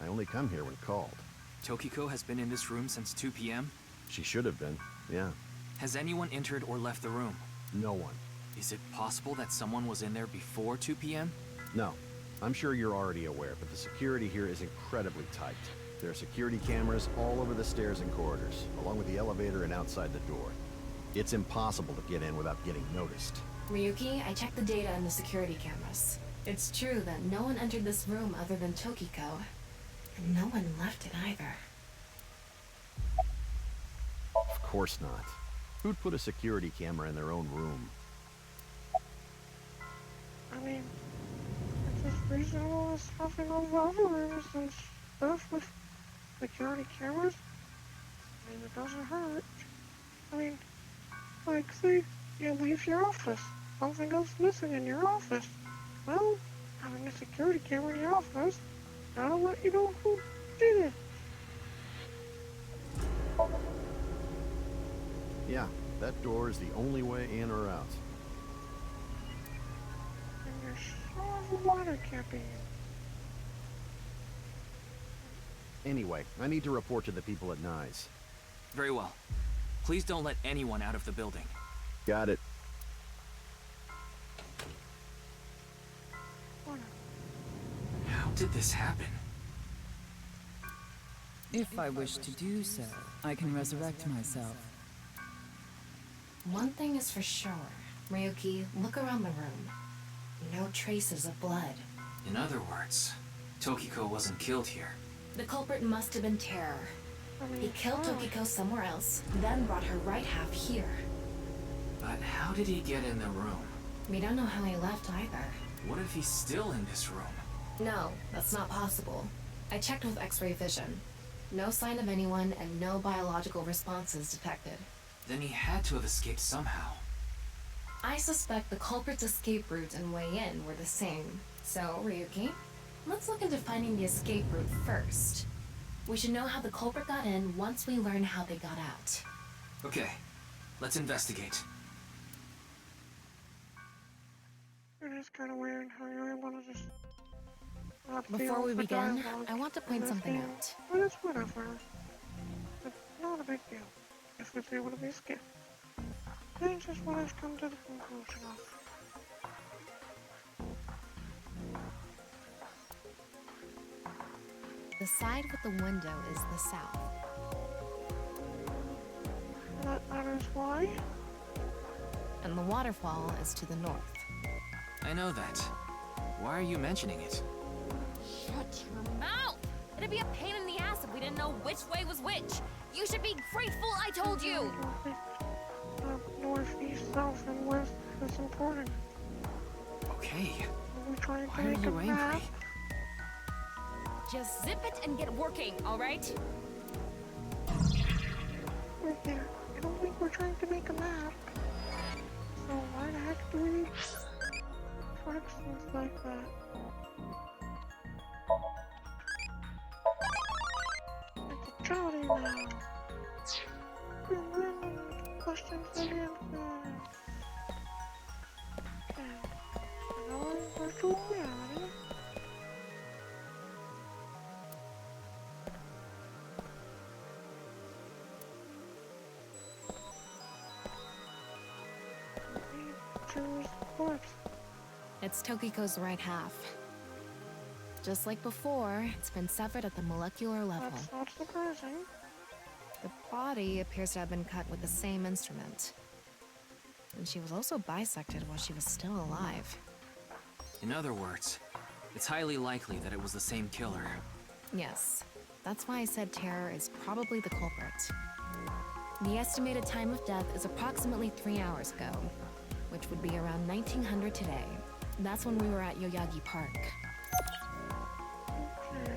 I only come here when called. Tokiko has been in this room since 2 p.m.? She should have been, yeah. Has anyone entered or left the room? No one. Is it possible that someone was in there before 2 p.m.? No. I'm sure you're already aware, but the security here is incredibly tight. There are security cameras all over the stairs and corridors, along with the elevator and outside the door. It's impossible to get in without getting noticed. Ryuki, I checked the data in the security cameras. It's true that no one entered this room other than Tokiko, and no one left it either. Of course not. Who'd put a security camera in their own room? I mean, it's as reasonable as having all the other rooms and stuff with security cameras. I mean, it doesn't hurt. I mean, like, say, you leave your office. Something goes missing in your office. Well, having a security camera in your office, that'll let you know who did it. Yeah, that door is the only way in or out. And you're sure the water can't be in. Anyway, I need to report to the people at Nye's. Very well. Please don't let anyone out of the building. Got it. How did this happen? If I wish to do so, I can resurrect myself. One thing is for sure. Ryuki, look around the room. No traces of blood. In other words, Tokiko wasn't killed here. The culprit must have been Terror. He killed Tokiko somewhere else, then brought her right half here. But how did he get in the room? We don't know how he left either. What if he's still in this room? No, that's not possible. I checked with X-ray vision. No sign of anyone and no biological responses detected. Then he had to have escaped somehow. I suspect the culprit's escape route and way in were the same. So, Ryuki, let's look into finding the escape route first. We should know how the culprit got in once we learn how they got out. Okay, let's investigate. It is kind of weird how you're able to just... Before we begin, I want to point something out. But it's whatever. It's not a big deal. If it's able to be skipped. That's just what I've come to the conclusion of. The side with the window is the south. That is why? And the waterfall is to the north. I know that. Why are you mentioning it? Shut your mouth! It'd be a pain in the ass if we didn't know which way was which. You should be grateful I told you! North, east, south, and west is important. Okay. We're trying to Why are make a you map. angry? Just zip it and get working, alright? Right there. I don't think we're trying to make a map. So why the heck do we need fractions like that? It's a charity now. Questions for the answer. Okay. Now in virtual reality. Choose corpse. It's Tokiko's right half. Just like before, it's been severed at the molecular level. That's not surprising. The body appears to have been cut with the same instrument. And she was also bisected while she was still alive. In other words, it's highly likely that it was the same killer. Yes, that's why I said Terror is probably the culprit. The estimated time of death is approximately 3 hours ago, which would be around 1900 today. That's when we were at Yoyagi Park. Okay.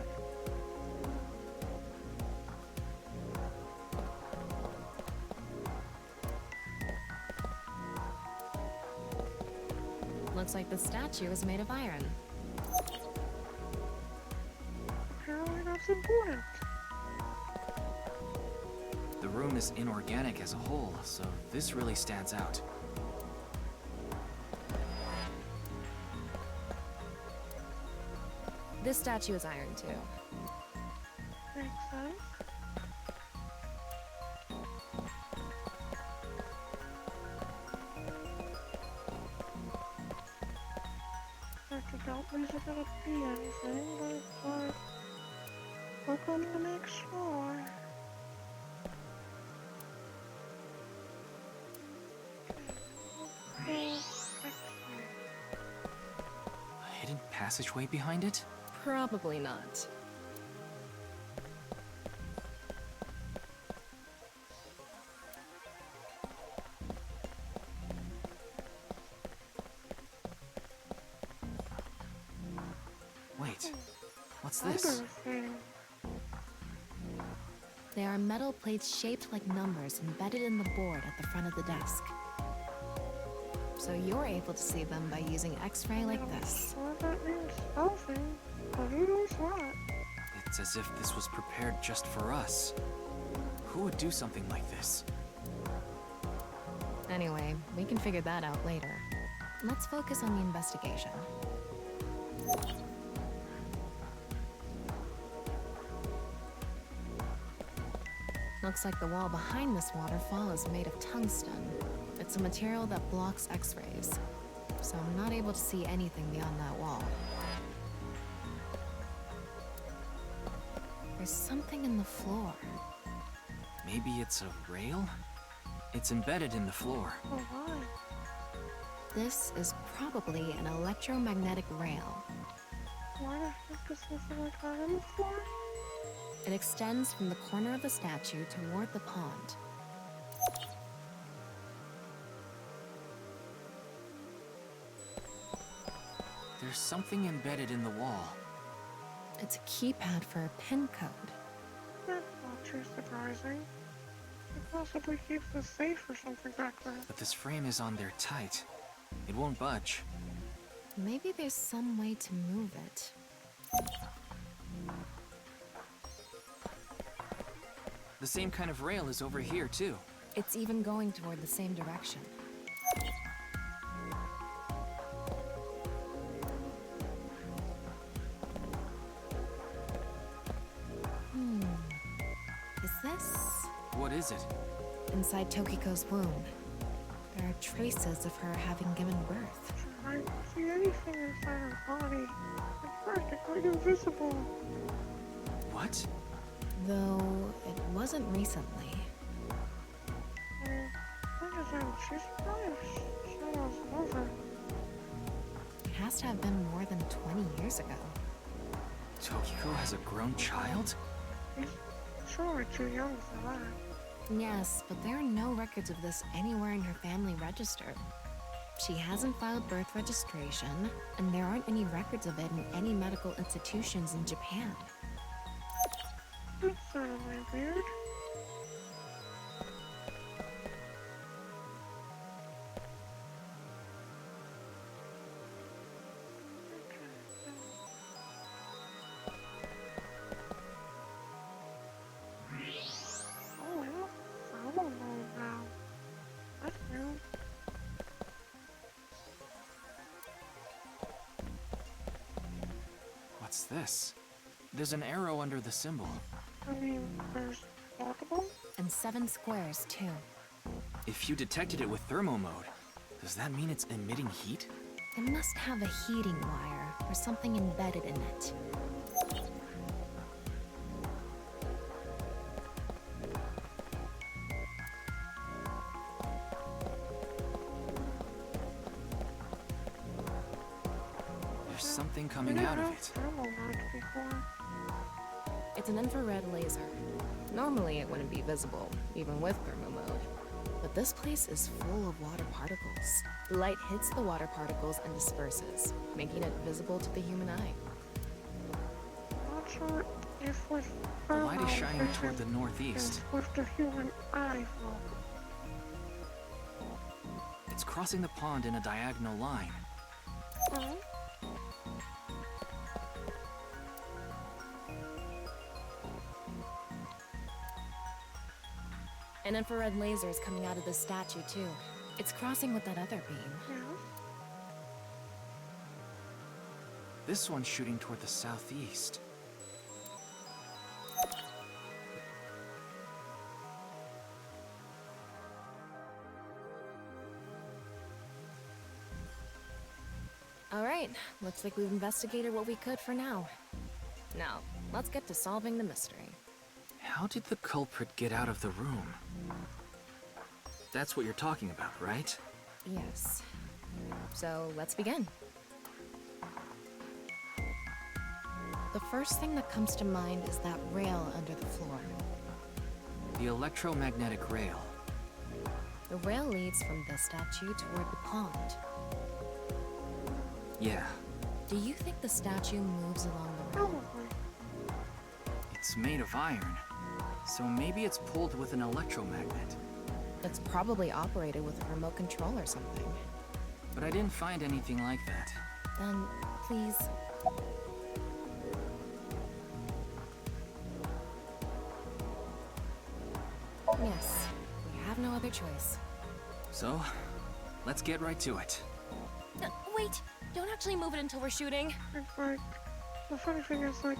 Looks like the statue is made of iron. Apparently that's important. The room is inorganic as a whole, so this really stands out. This statue is iron too. Makes sense. I don't believe it's gonna be anything, but look on the next floor. A hidden passageway behind it? Probably not. Wait, what's this? They are metal plates shaped like numbers embedded in the board at the front of the desk. So you're able to see them by using X-ray like this. What that means something, but who knows what? It's as if this was prepared just for us. Who would do something like this? Anyway, we can figure that out later. Let's focus on the investigation. Looks like the wall behind this waterfall is made of tungsten. It's a material that blocks X-rays, so I'm not able to see anything beyond that wall. There's something in the floor. Maybe it's a rail? It's embedded in the floor. Oh, why? This is probably an electromagnetic rail. Why the heck is something like that on the floor? It extends from the corner of the statue toward the pond. There's something embedded in the wall. It's a keypad for a pin code. That's not too surprising. It possibly keeps us safe or something back there. But this frame is on there tight. It won't budge. Maybe there's some way to move it. The same kind of rail is over here, too. It's even going toward the same direction. Is this? What is it? Inside Tokiko's womb, there are traces of her having given birth. I don't see anything inside her body. It's practically invisible. What? Though it wasn't recently. She's alive. Shadow's over. It has to have been more than 20 years ago. Tokiko has a grown child? He's surely too young for that. Yes, but there are no records of this anywhere in her family register. She hasn't filed birth registration, and there aren't any records of it in any medical institutions in Japan. That's certainly weird. Oh well, I won't know now. That's new. What's this? There's an arrow under the symbol. I mean, there's multiple? And 7 squares, too. If you detected it with thermo mode, does that mean it's emitting heat? It must have a heating wire or something embedded in it. There's something coming out of it. It's an infrared laser. Normally it wouldn't be visible, even with thermo mode. But this place is full of water particles. Light hits the water particles and disperses, making it visible to the human eye. Not sure if with The light is shining vision toward the northeast. and with the human eye though. It's crossing the pond in a diagonal line. Oh. An infrared laser is coming out of the statue, too. It's crossing with that other beam. Yeah. This one's shooting toward the southeast. All right, looks like we've investigated what we could for now. Now, let's get to solving the mystery. How did the culprit get out of the room? That's what you're talking about, right? Yes. So, let's begin. The first thing that comes to mind is that rail under the floor. The electromagnetic rail. The rail leads from the statue toward the pond. Yeah, Do you think the statue moves along the rail? Probably. it's made of iron. So maybe it's pulled with an electromagnet. It's probably operated with a remote control or something. But I didn't find anything like that. Then, please. Yes, we have no other choice. So, let's get right to it. Wait! Don't actually move it until we're shooting. It's like, the funny thing is like,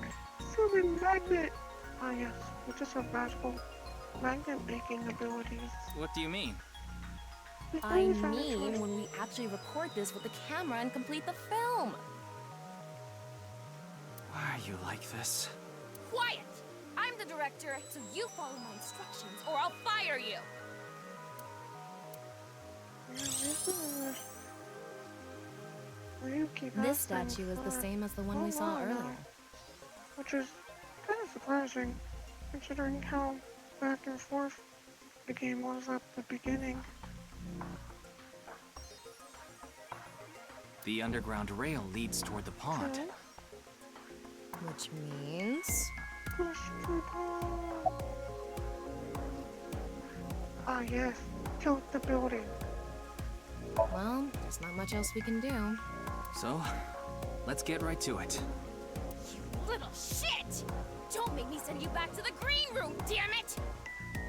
human magnet! Ah yes, we just have magical magnet-making abilities. What do you mean? I mean when we actually record this with the camera and complete the film. Why are you like this? Quiet! I'm the director, so you follow my instructions or I'll fire you. This statue is the same as the one we saw earlier. Which is kind of surprising, considering how back and forth the game was at the beginning. The underground rail leads toward the pond. Which means... Push to pond. Ah yes, tilt the building. Well, there's not much else we can do. So, let's get right to it. You little shit! Don't make me send you back to the green room, damn it!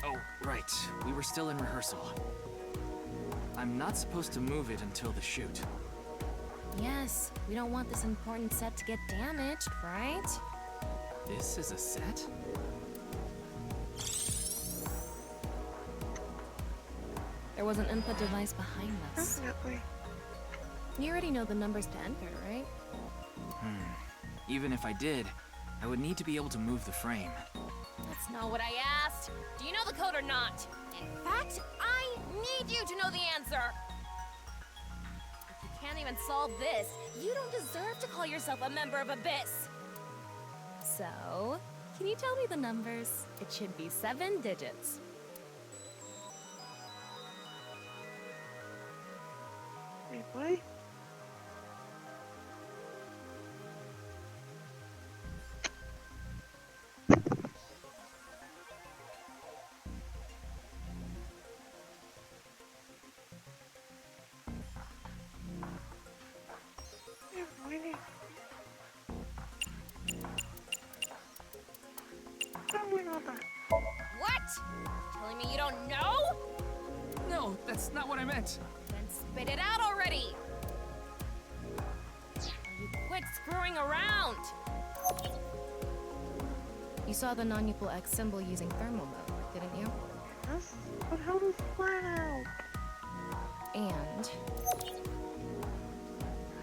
Oh, right. We were still in rehearsal. I'm not supposed to move it until the shoot. Yes, we don't want this important set to get damaged, right? This is a set? There was an input device behind this. Definitely. You already know the numbers to enter, right? Even if I did, I would need to be able to move the frame. That's not what I asked. Do you know the code or not? In fact, I need you to know the answer. If you can't even solve this, you don't deserve to call yourself a member of Abyss. So, can you tell me the numbers? It should be 7 digits. Wait, what? That's not what I meant. Then spit it out already! Or you quit screwing around! You saw the non-equal X symbol using thermal mode, didn't you? Yes, but how to find out? And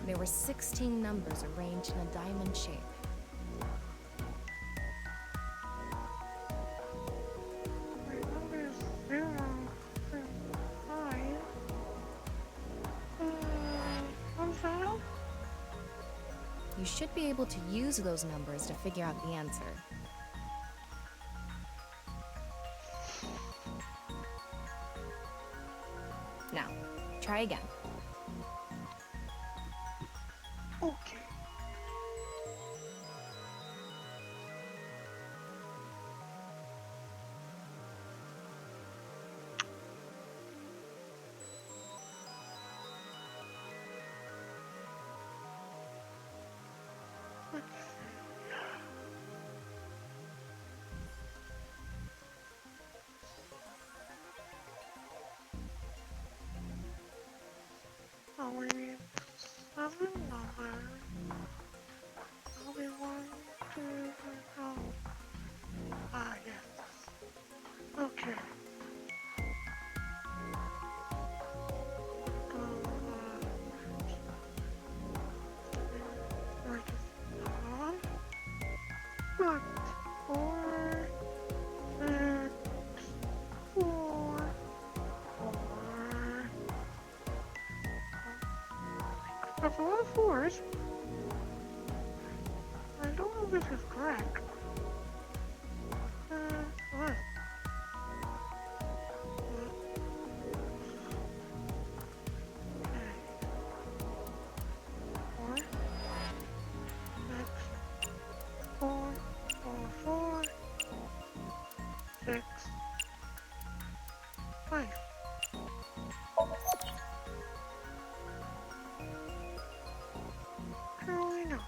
there were 16 numbers arranged in a diamond shape. My number is 0 and 5. What's that? You should be able to use those numbers to figure out the answer. Now, try again. Okay. Let's see. Oh, we need 7 numbers. That'll be 1, 2, 3, oh. Ah, yes. Okay. Write this down. 1, 4, 6, 4, 4. That's a lot of 4s. I don't know if this is correct. What? Okay. 4, 6, 4, 4, 4, 6, 5. Apparently not.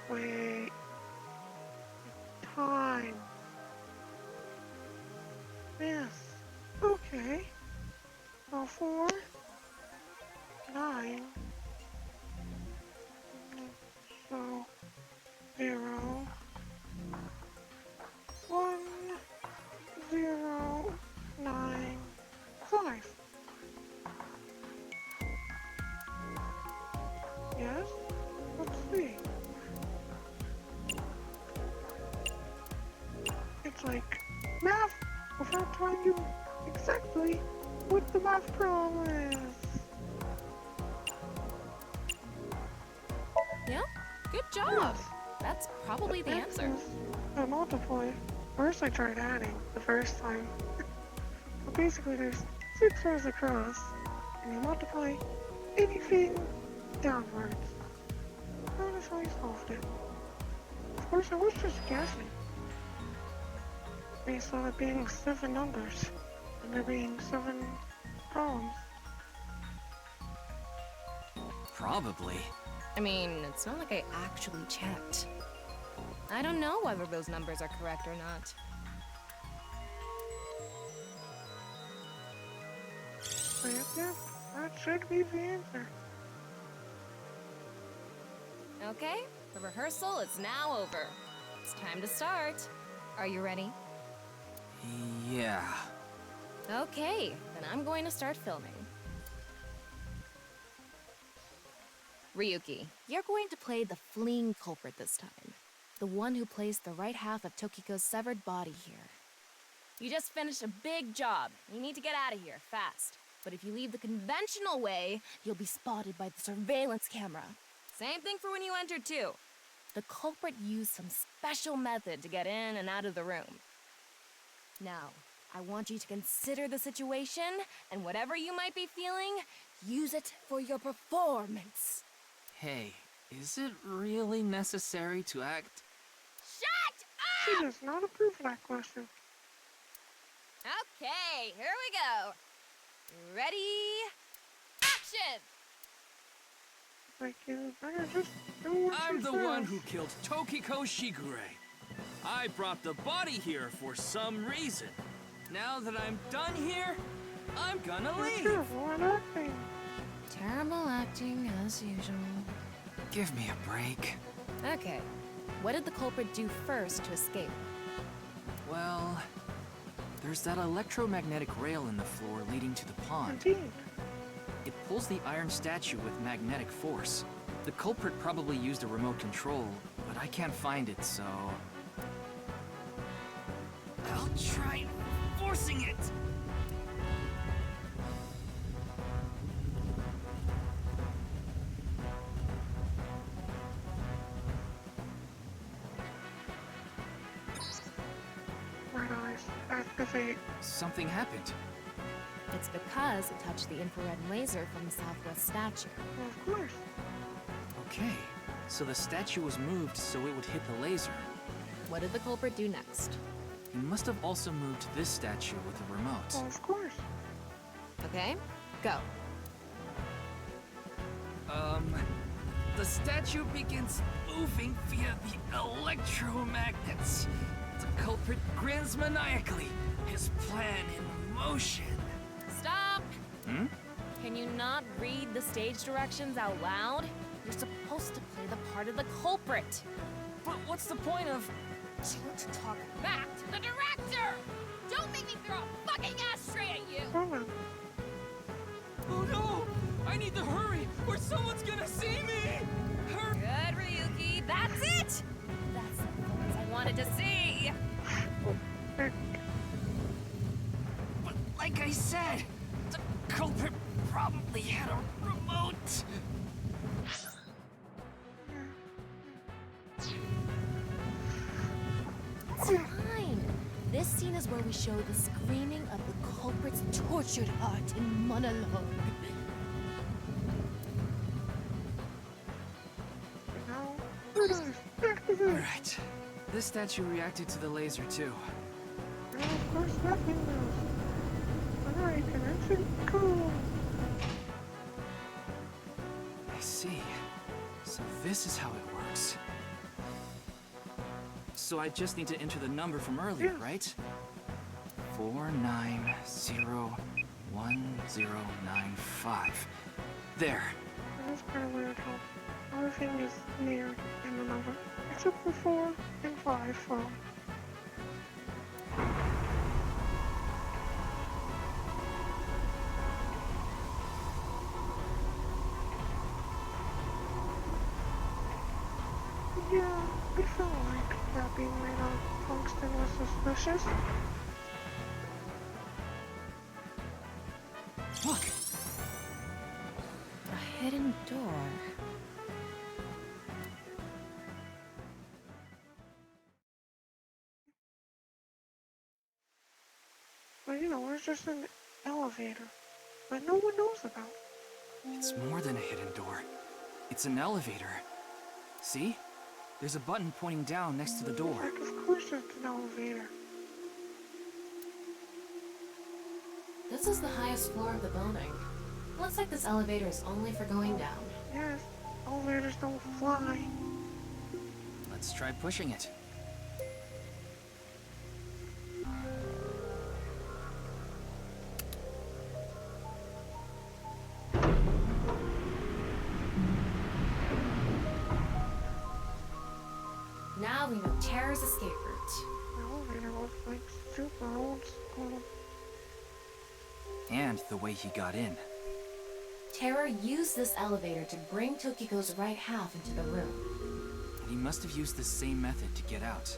Wait. Time. Yes. Okay. So 4, 9. So 0, 1, 0, 9, 5. Yes? Let's see. It's like math without telling you exactly what the math problem is. Yeah? Good job! That's probably the answer. I multiply. First I tried adding the first time. So basically there's 6 rows across, and you multiply anything downwards. That's how you solved it. Of course I was just guessing. Based on it being 7 numbers, and there being 7 columns. Probably. I mean, it's not like I actually checked. I don't know whether those numbers are correct or not. Yeah, that should be the answer. Okay, the rehearsal is now over. It's time to start. Are you ready? Yeah. Okay, then I'm going to start filming. Ryuki, you're going to play the fleeing culprit this time. The one who placed the right half of Tokiko's severed body here. You just finished a big job. You need to get out of here, fast. But if you leave the conventional way, you'll be spotted by the surveillance camera. Same thing for when you entered, too. The culprit used some special method to get in and out of the room. Now, I want you to consider the situation, and whatever you might be feeling, use it for your performance. Hey, is it really necessary to act? Shut She up! does not approve that question. Okay, here we go. Ready? action! Like, you better just do what I'm she the says. one who killed Tokiko Shigure. I brought the body here for some reason. Now that I'm done here, I'm gonna leave. Terrible at acting. Terrible acting as usual. Give me a break. Okay, what did the culprit do first to escape? Well, there's that electromagnetic rail in the floor leading to the pond. Indeed. It pulls the iron statue with magnetic force. The culprit probably used a remote control, but I can't find it, so... I'll try forcing it! Red eyes. Activate. Something happened. It's because it touched the infrared laser from the southwest statue. Well, of course. Okay, so the statue was moved so it would hit the laser. What did the culprit do next? He must have also moved this statue with a remote. Well, of course. Okay, go. The statue begins moving via the electromagnets. The culprit grins maniacally, his plan in motion. Stop! Hmm? Can you not read the stage directions out loud? You're supposed to play the part of the culprit. But what's the point of... Don't talk back to the director! Don't make me throw a fucking ashtray at you! Oh no! I need to hurry, or someone's gonna see me! Good, Ryuki, that's it! That's the performance I wanted to see! But like I said, the culprit probably had a remote. It's fine. This scene is where we show the screaming of the culprit's tortured heart in monologue. Alright. This statue reacted to the laser too. Well, of course, nothing does. Alright, connection. Cool. I see. So this is how it works. So I just need to enter the number from earlier, right? 49011095. There. That is kind of weird how everything is near in the number. Except for 4 and 5, well. Yeah, I felt like that being made out of tungsten was suspicious. Look! A hidden door. But you know, there's just an elevator that no one knows about. It's more than a hidden door. It's an elevator. See? There's a button pointing down next to the door. Like, of course it's an elevator. This is the highest floor of the building. Looks like this elevator is only for going down. Yes, elevators don't fly. Let's try pushing it. Now we know Terra's escape route. The elevator looks like super old school. And the way he got in. Terra used this elevator to bring Tokiko's right half into the room. And he must have used the same method to get out.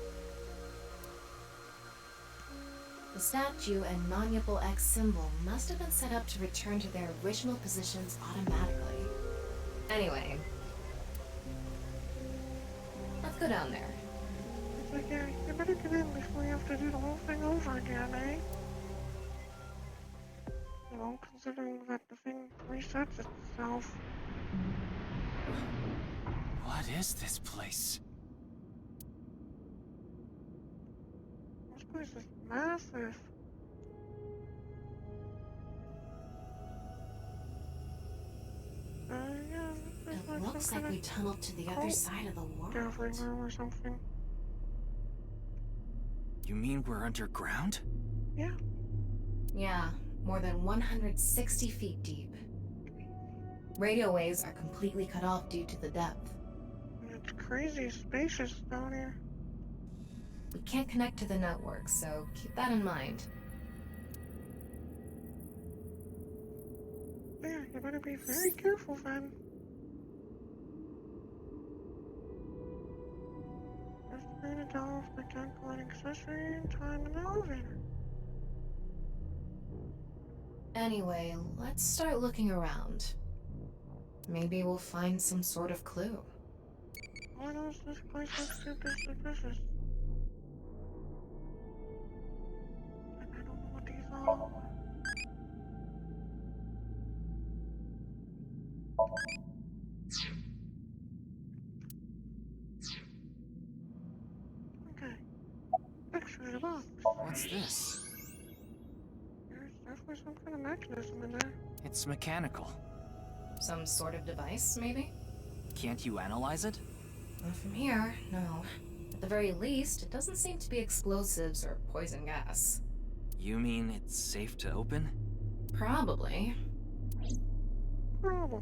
The statue and non-Yipple X symbol must have been set up to return to their original positions automatically. Anyway, let's go down there. It's like, yeah, you better get in before you have to do the whole thing over again, eh? You know, considering that the thing resets itself. What is this place? This place is massive. Yeah, It looks like we tunneled to the other side of the world. Gathering room or something. You mean we're underground? Yeah. Yeah, more than 160 feet deep. Radio waves are completely cut off due to the depth. It's crazy spacious down here. We can't connect to the network, so keep that in mind. Yeah, you better be very careful then. Just bring a dollar for mechanical and accessory and time in the elevator. Anyway, let's start looking around. Maybe we'll find some sort of clue. Why does this place look super suspicious? Like, I don't know what these are. Okay. Extra box. What's this? There's definitely some kind of mechanism in there. It's mechanical. Some sort of device, maybe? Can't you analyze it? Not from here, no. At the very least, it doesn't seem to be explosives or poison gas. You mean it's safe to open? Probably. Probably.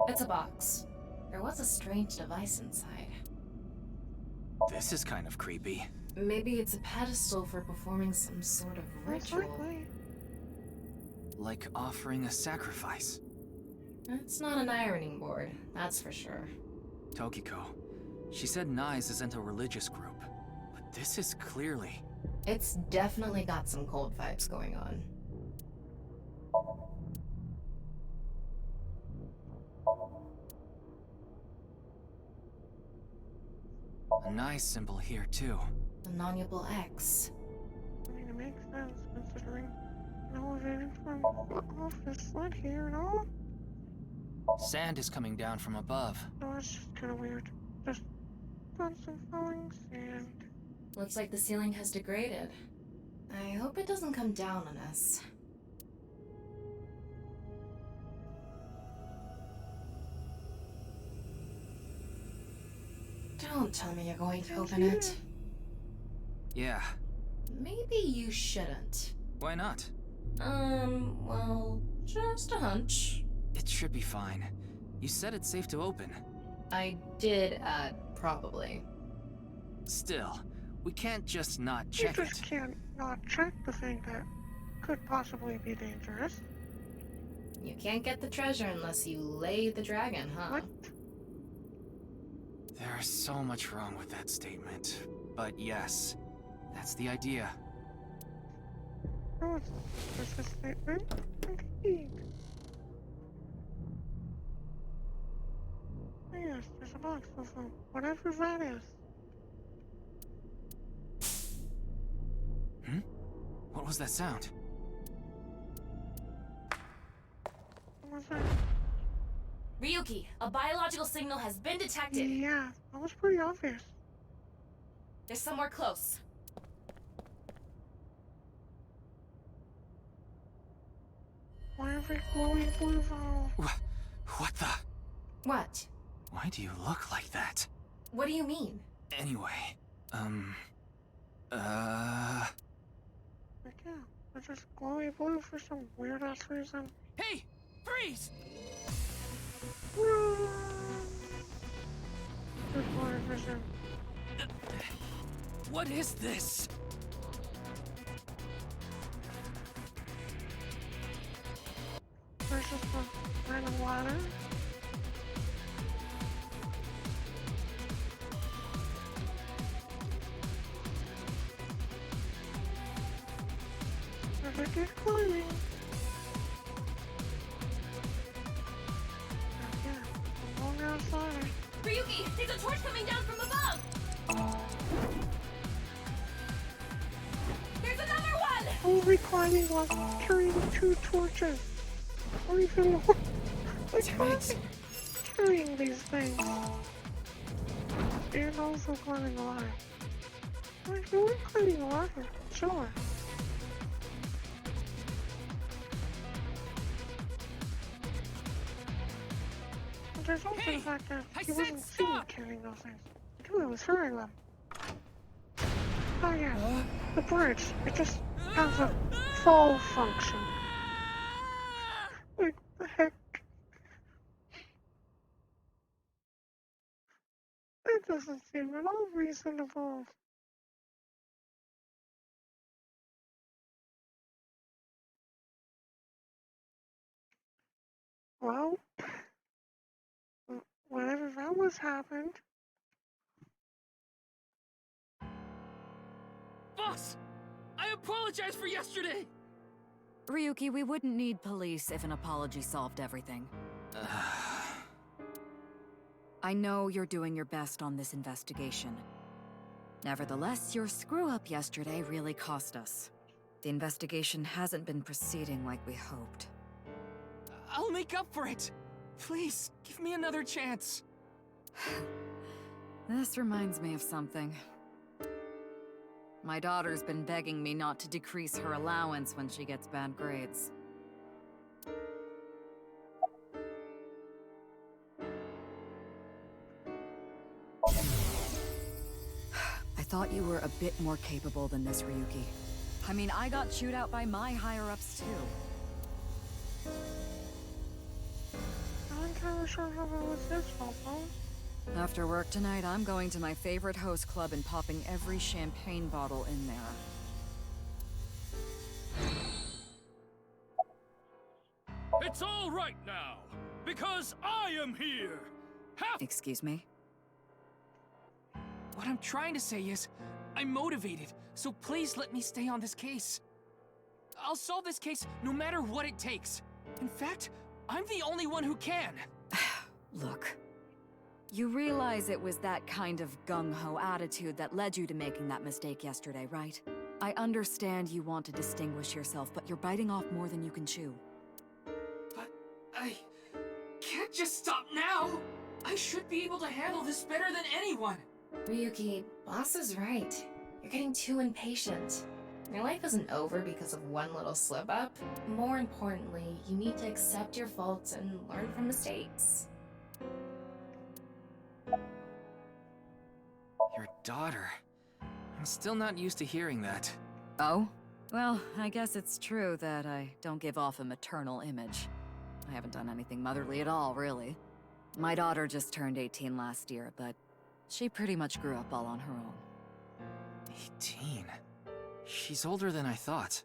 It's a box. There was a strange device inside. This is kind of creepy. Maybe it's a pedestal for performing some sort of ritual. Like offering a sacrifice. It's not an ironing board, that's for sure. Tokiko, she said Nyes isn't a religious group, but this is clearly... It's definitely got some cold vibes going on. A Nyes symbol here, too. The non-nuable X. I mean, it makes sense considering elevated from off this sled here and all. Sand is coming down from above. No, it's just kind of weird. Just constant falling sand. Looks like the ceiling has degraded. I hope it doesn't come down on us. Don't tell me you're going to open it. Yeah. Maybe you shouldn't. Why not? Well, just a hunch. It should be fine. You said it's safe to open. I did add probably. Still, we can't just not check You just can't not check the thing that could possibly be dangerous. You can't get the treasure unless you lay the dragon, huh? What? There's so much wrong with that statement. But yes, that's the idea. Oh, it's just a statement. Indeed. Yes, there's a box of whatever that is. What was that sound? What was that? Ryuki, a biological signal has been detected. Yeah, that was pretty obvious. There's somewhere close. Why every glowing blue valve? What the? What? Why do you look like that? What do you mean? Anyway, Like, yeah, it's just glowy blue for some weird ass reason. Hey! Freeze! Good boy vision. What is this? There's just a random ladder. Never get climbing. Yeah, a long ass ladder. Ryuki, there's a torch coming down from above! There's another one! Only climbing while carrying 2 torches. Or even more. Like, carrying these things. And also climbing a ladder. Like, you were climbing a ladder, sure. there's also the fact that he wasn't seen carrying those things. Too, he was hurting them. Oh yeah, the bridge. It just has a fall function. What the heck? It doesn't seem at all reasonable. Well, whatever that was happened. Boss! I apologize for yesterday! Ryuki, we wouldn't need police if an apology solved everything. I know you're doing your best on this investigation. Nevertheless, your screw-up yesterday really cost us. The investigation hasn't been proceeding like we hoped. I'll make up for it! Please, give me another chance. This reminds me of something. My daughter's been begging me not to decrease her allowance when she gets bad grades. I thought you were a bit more capable than this, Ryuki. I mean, I got chewed out by my higher-ups, too. I'm entirely sure how it was his fault, though. After work tonight, I'm going to my favorite host club and popping every champagne bottle in there. It's all right now, because I am here! Excuse me? What I'm trying to say is, I'm motivated, so please let me stay on this case. I'll solve this case no matter what it takes. In fact, I'm the only one who can. Look. You realize it was that kind of gung-ho attitude that led you to making that mistake yesterday, right? I understand you want to distinguish yourself, but you're biting off more than you can chew. But I can't just stop now. I should be able to handle this better than anyone. Ryuki, boss is right. You're getting too impatient. Your life isn't over because of one little slip-up. More importantly, you need to accept your faults and learn from mistakes. Your daughter. I'm still not used to hearing that. Oh? Well, I guess it's true that I don't give off a maternal image. I haven't done anything motherly at all, really. My daughter just turned 18 last year, but she pretty much grew up all on her own. 18? She's older than I thought.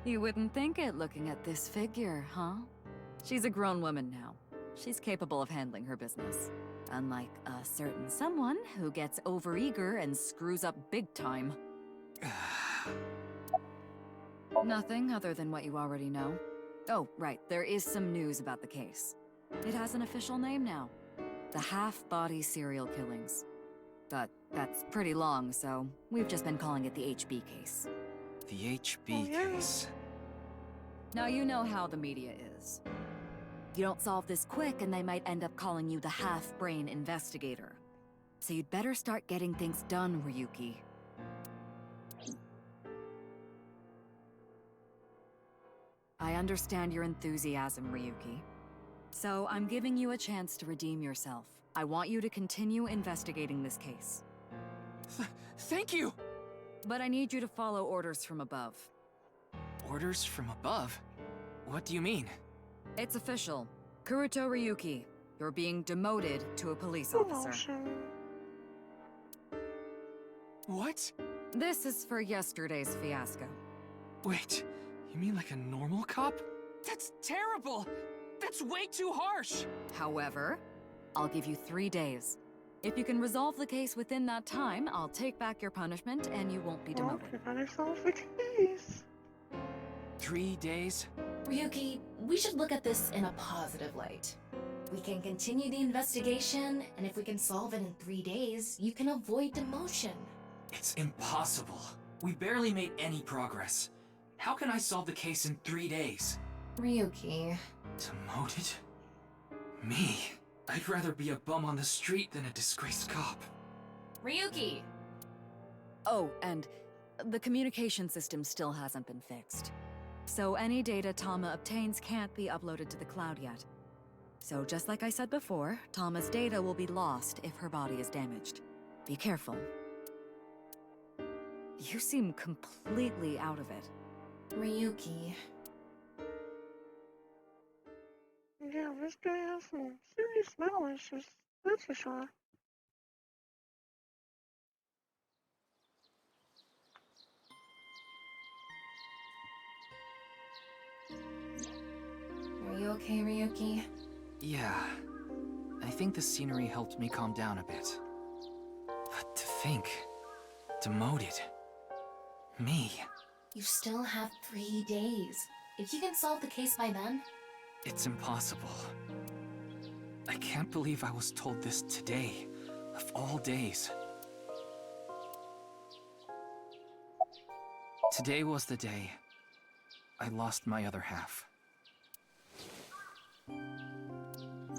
You wouldn't think it looking at this figure, huh? She's a grown woman now. She's capable of handling her business. Unlike a certain someone who gets overeager and screws up big time. Nothing other than what you already know. Oh, right, there is some news about the case. It has an official name now. The half-body serial killings. But that's pretty long, so we've just been calling it the HB case. The HB case. Now you know how the media is. You don't solve this quick and they might end up calling you the half-brain investigator. So you'd better start getting things done, Ryuki. I understand your enthusiasm, Ryuki. So I'm giving you a chance to redeem yourself. I want you to continue investigating this case. Thank you! But I need you to follow orders from above. Orders from above? What do you mean? It's official. Kuruto Ryuki, you're being demoted to a police officer. What? This is for yesterday's fiasco. Wait, you mean like a normal cop? That's terrible! That's way too harsh! However, I'll give you 3 days. If you can resolve the case within that time, I'll take back your punishment and you won't be demoted. Okay, better solve the case. 3 days? Ryuki, we should look at this in a positive light. We can continue the investigation, and if we can solve it in 3 days, you can avoid demotion. It's impossible. We barely made any progress. How can I solve the case in 3 days? Ryuki. Demoted? Me? I'd rather be a bum on the street than a disgraced cop. Ryuki! Oh, and the communication system still hasn't been fixed. So any data Tama obtains can't be uploaded to the cloud yet. So just like I said before, Tama's data will be lost if her body is damaged. Be careful. You seem completely out of it. Ryuki. Yeah, this guy has some serious mental issues, that's for sure. Are you okay, Ryuki? Yeah. I think the scenery helped me calm down a bit. But to think... demoted... me... You still have 3 days. If you can solve the case by then... It's impossible. I can't believe I was told this today, of all days. Today was the day I lost my other half.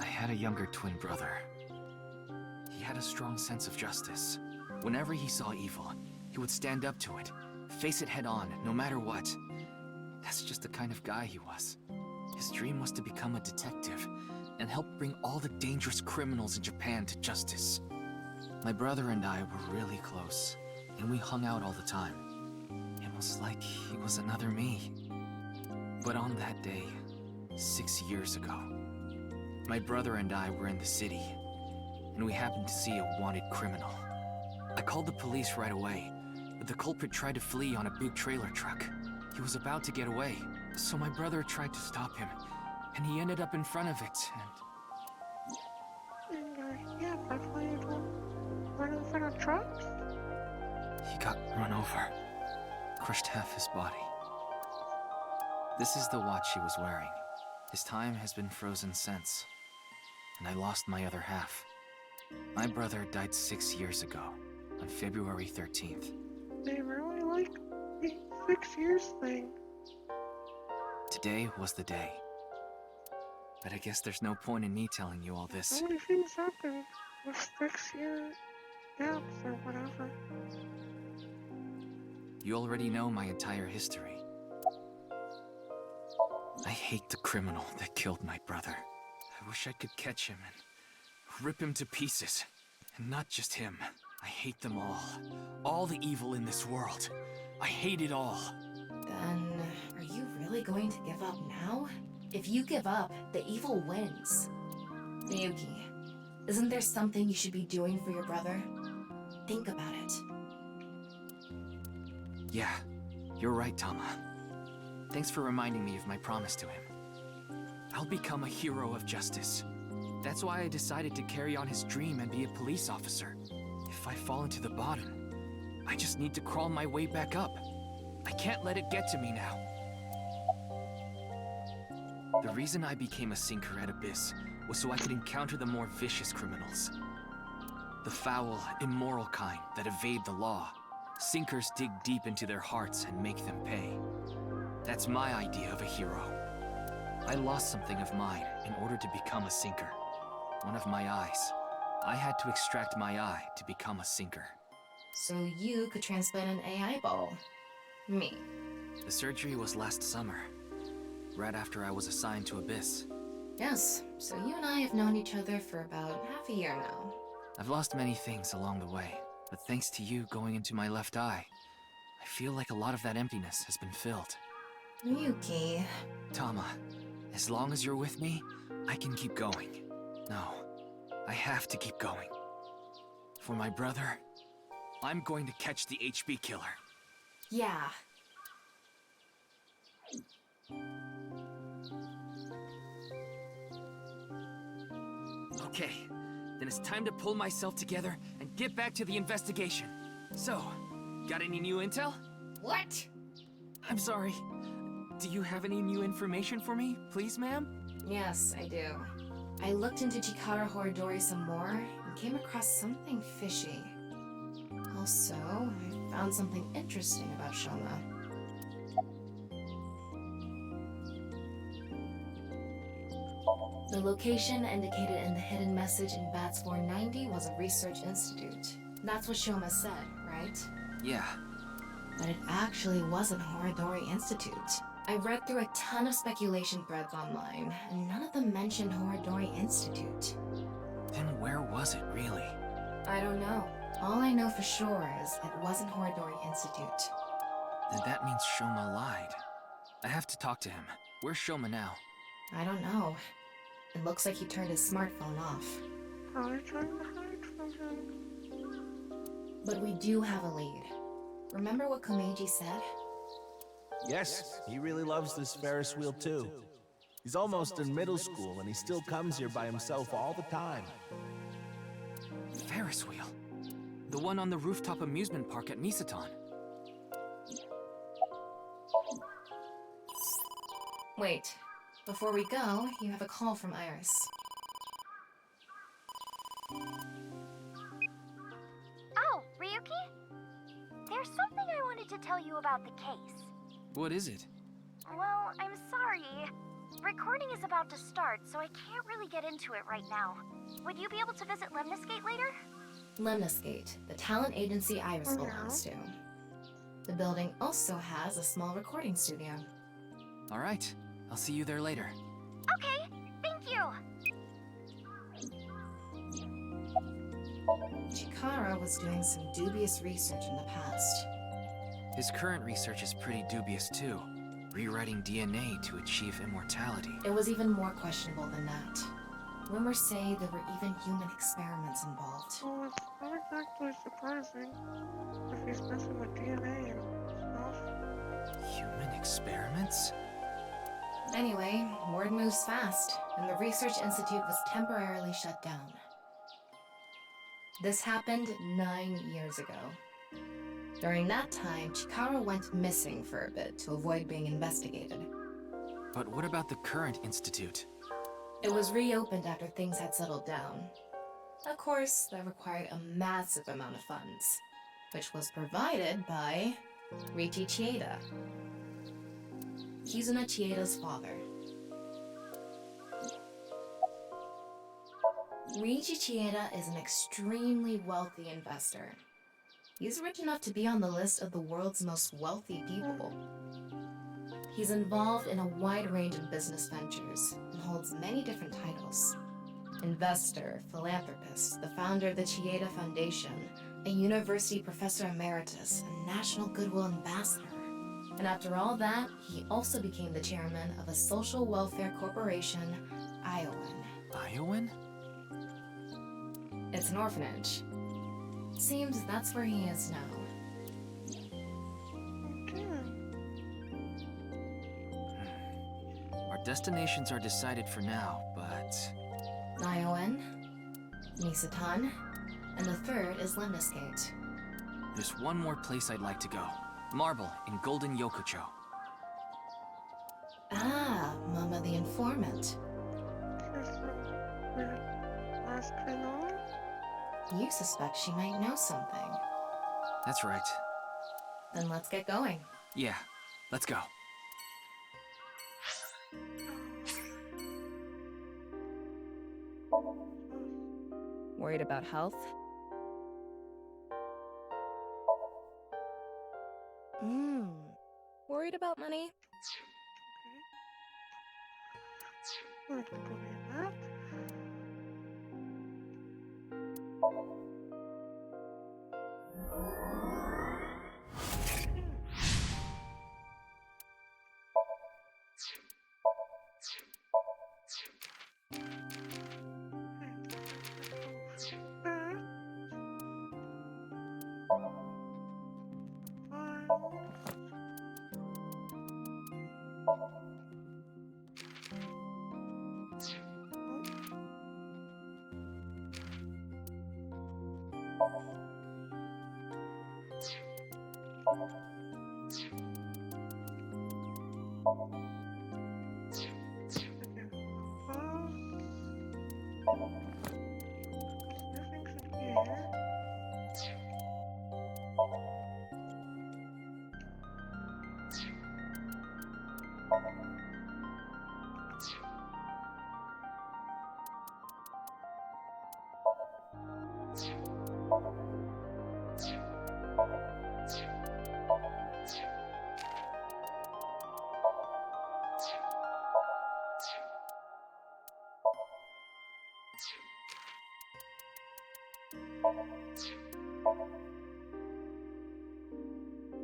I had a younger twin brother. He had a strong sense of justice. Whenever he saw evil, he would stand up to it, face it head on, no matter what. That's just the kind of guy he was. His dream was to become a detective and help bring all the dangerous criminals in Japan to justice. My brother and I were really close, and we hung out all the time. It was like he was another me. But on that day, 6 years ago, my brother and I were in the city, and we happened to see a wanted criminal. I called the police right away, but the culprit tried to flee on a big trailer truck. He was about to get away, so my brother tried to stop him, and he ended up in front of it, Yeah, that's why you don't run in front of trucks? he got run over, crushed half his body. This is the watch he was wearing. His time has been frozen since, and I lost my other half. My brother died 6 years ago, on February 13th. They really like the 6 years thing. Today was the day. But I guess there's no point in me telling you all this. How many things happen with 6-year gaps or whatever? You already know my entire history. I hate the criminal that killed my brother. I wish I could catch him and rip him to pieces. And not just him. I hate them all. All the evil in this world. I hate it all. Then, are you really going to give up now? If you give up, the evil wins. Ryuki, isn't there something you should be doing for your brother? Think about it. Yeah, you're right, Tama. Thanks for reminding me of my promise to him. I'll become a hero of justice. That's why I decided to carry on his dream and be a police officer. If I fall into the bottom, I just need to crawl my way back up. I can't let it get to me now. The reason I became a sinker at Abyss was so I could encounter the more vicious criminals. The foul, immoral kind that evade the law. Sinkers dig deep into their hearts and make them pay. That's my idea of a hero. I lost something of mine in order to become a sinker. One of my eyes. I had to extract my eye to become a sinker. So you could transplant an AI ball. Me. The surgery was last summer, right after I was assigned to Abyss. Yes, so you and I have known each other for about half a year now. I've lost many things along the way, but thanks to you going into my left eye, I feel like a lot of that emptiness has been filled. Yuki. Tama, as long as you're with me, I can keep going. No, I have to keep going. For my brother, I'm going to catch the HB killer. Yeah. Okay, then it's time to pull myself together and get back to the investigation. So, got any new intel? What? I'm sorry. Do you have any new information for me, please, ma'am? Yes, I do. I looked into Chikara Horidori some more and came across something fishy. Also, I found something interesting about Shoma. The location indicated in the hidden message in BATS 490 was a research institute. That's what Shoma said, right? Yeah. But it actually wasn't Horidori Institute. I read through a ton of speculation threads online, and none of them mentioned Horadori Institute. Then where was it, really? I don't know. All I know for sure is it wasn't Horadori Institute. Then that means Shoma lied. I have to talk to him. Where's Shoma now? I don't know. It looks like he turned his smartphone off. Probably trying to hide from him. But we do have a lead. Remember what Komeiji said? Yes, he really loves this Ferris wheel too. He's almost in middle school and he still comes here by himself all the time. Ferris wheel? The one on the rooftop amusement park at Misaton. Wait. Before we go, you have a call from Iris. Oh, Ryuki? There's something I wanted to tell you about the case. What is it? Well, I'm sorry. Recording is about to start, so I can't really get into it right now. Would you be able to visit Lemniscate later? Lemniscate, the talent agency Iris belongs to. The building also has a small recording studio. All right. I'll see you there later. Okay, thank you! Chikara was doing some dubious research in the past. His current research is pretty dubious too. Rewriting DNA to achieve immortality. It was even more questionable than that. Rumors say there were even human experiments involved. Well, it's not exactly surprising if he's messing with DNA and stuff. Human experiments? Anyway, word moves fast, and the Research Institute was temporarily shut down. This happened 9 years ago. During that time, Chikara went missing for a bit to avoid being investigated. But what about the current institute? It was reopened after things had settled down. Of course, that required a massive amount of funds, which was provided by Riichi Chieda. Kizuna Chieda's father. Riichi Chieda is an extremely wealthy investor. He's rich enough to be on the list of the world's most wealthy people. He's involved in a wide range of business ventures and holds many different titles. Investor, philanthropist, the founder of the Chieda Foundation, a university professor emeritus, and national goodwill ambassador. And after all that, he also became the chairman of a social welfare corporation, Iowan. Iowan? It's an orphanage. Seems that's where he is now. Our destinations are decided for now, but... Iowan, Misaton, and the third is Lemniscate. There's one more place I'd like to go. Marble in Golden Yokocho. Ah, Mama the Informant. You suspect she might know something. That's right. Then let's get going. Yeah, let's go. Worried about health? Worried about money?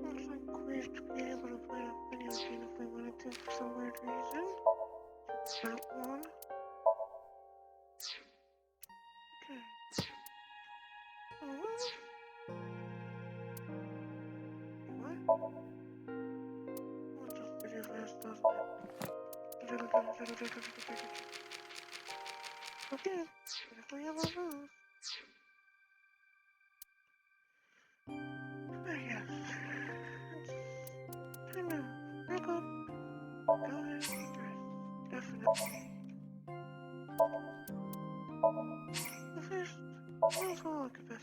Looks like we used to be able to play a video game if we wanted to for some weird reason. That one. Okay. What? What just video fast, doesn't it? Okay, definitely have all those. Yes. It's time to wrap up. Go ahead and dress. Definitely. But first, let's go look at this.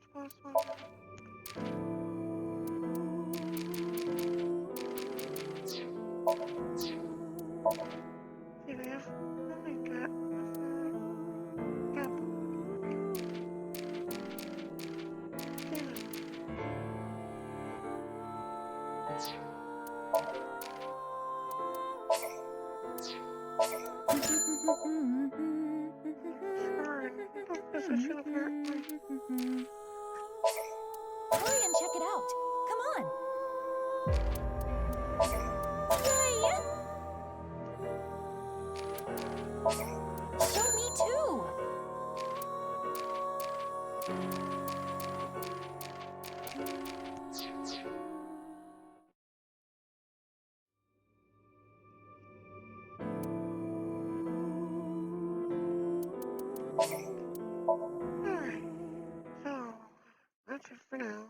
Suppose one. See, they have only got apple. Hurry and check it out. Come on. Show me too. Alright, so that's it for now.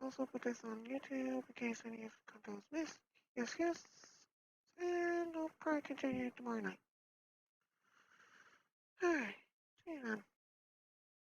Also put this on YouTube in case any of the content was missed. Yes, and I'll probably continue tomorrow night. Alright, see you then.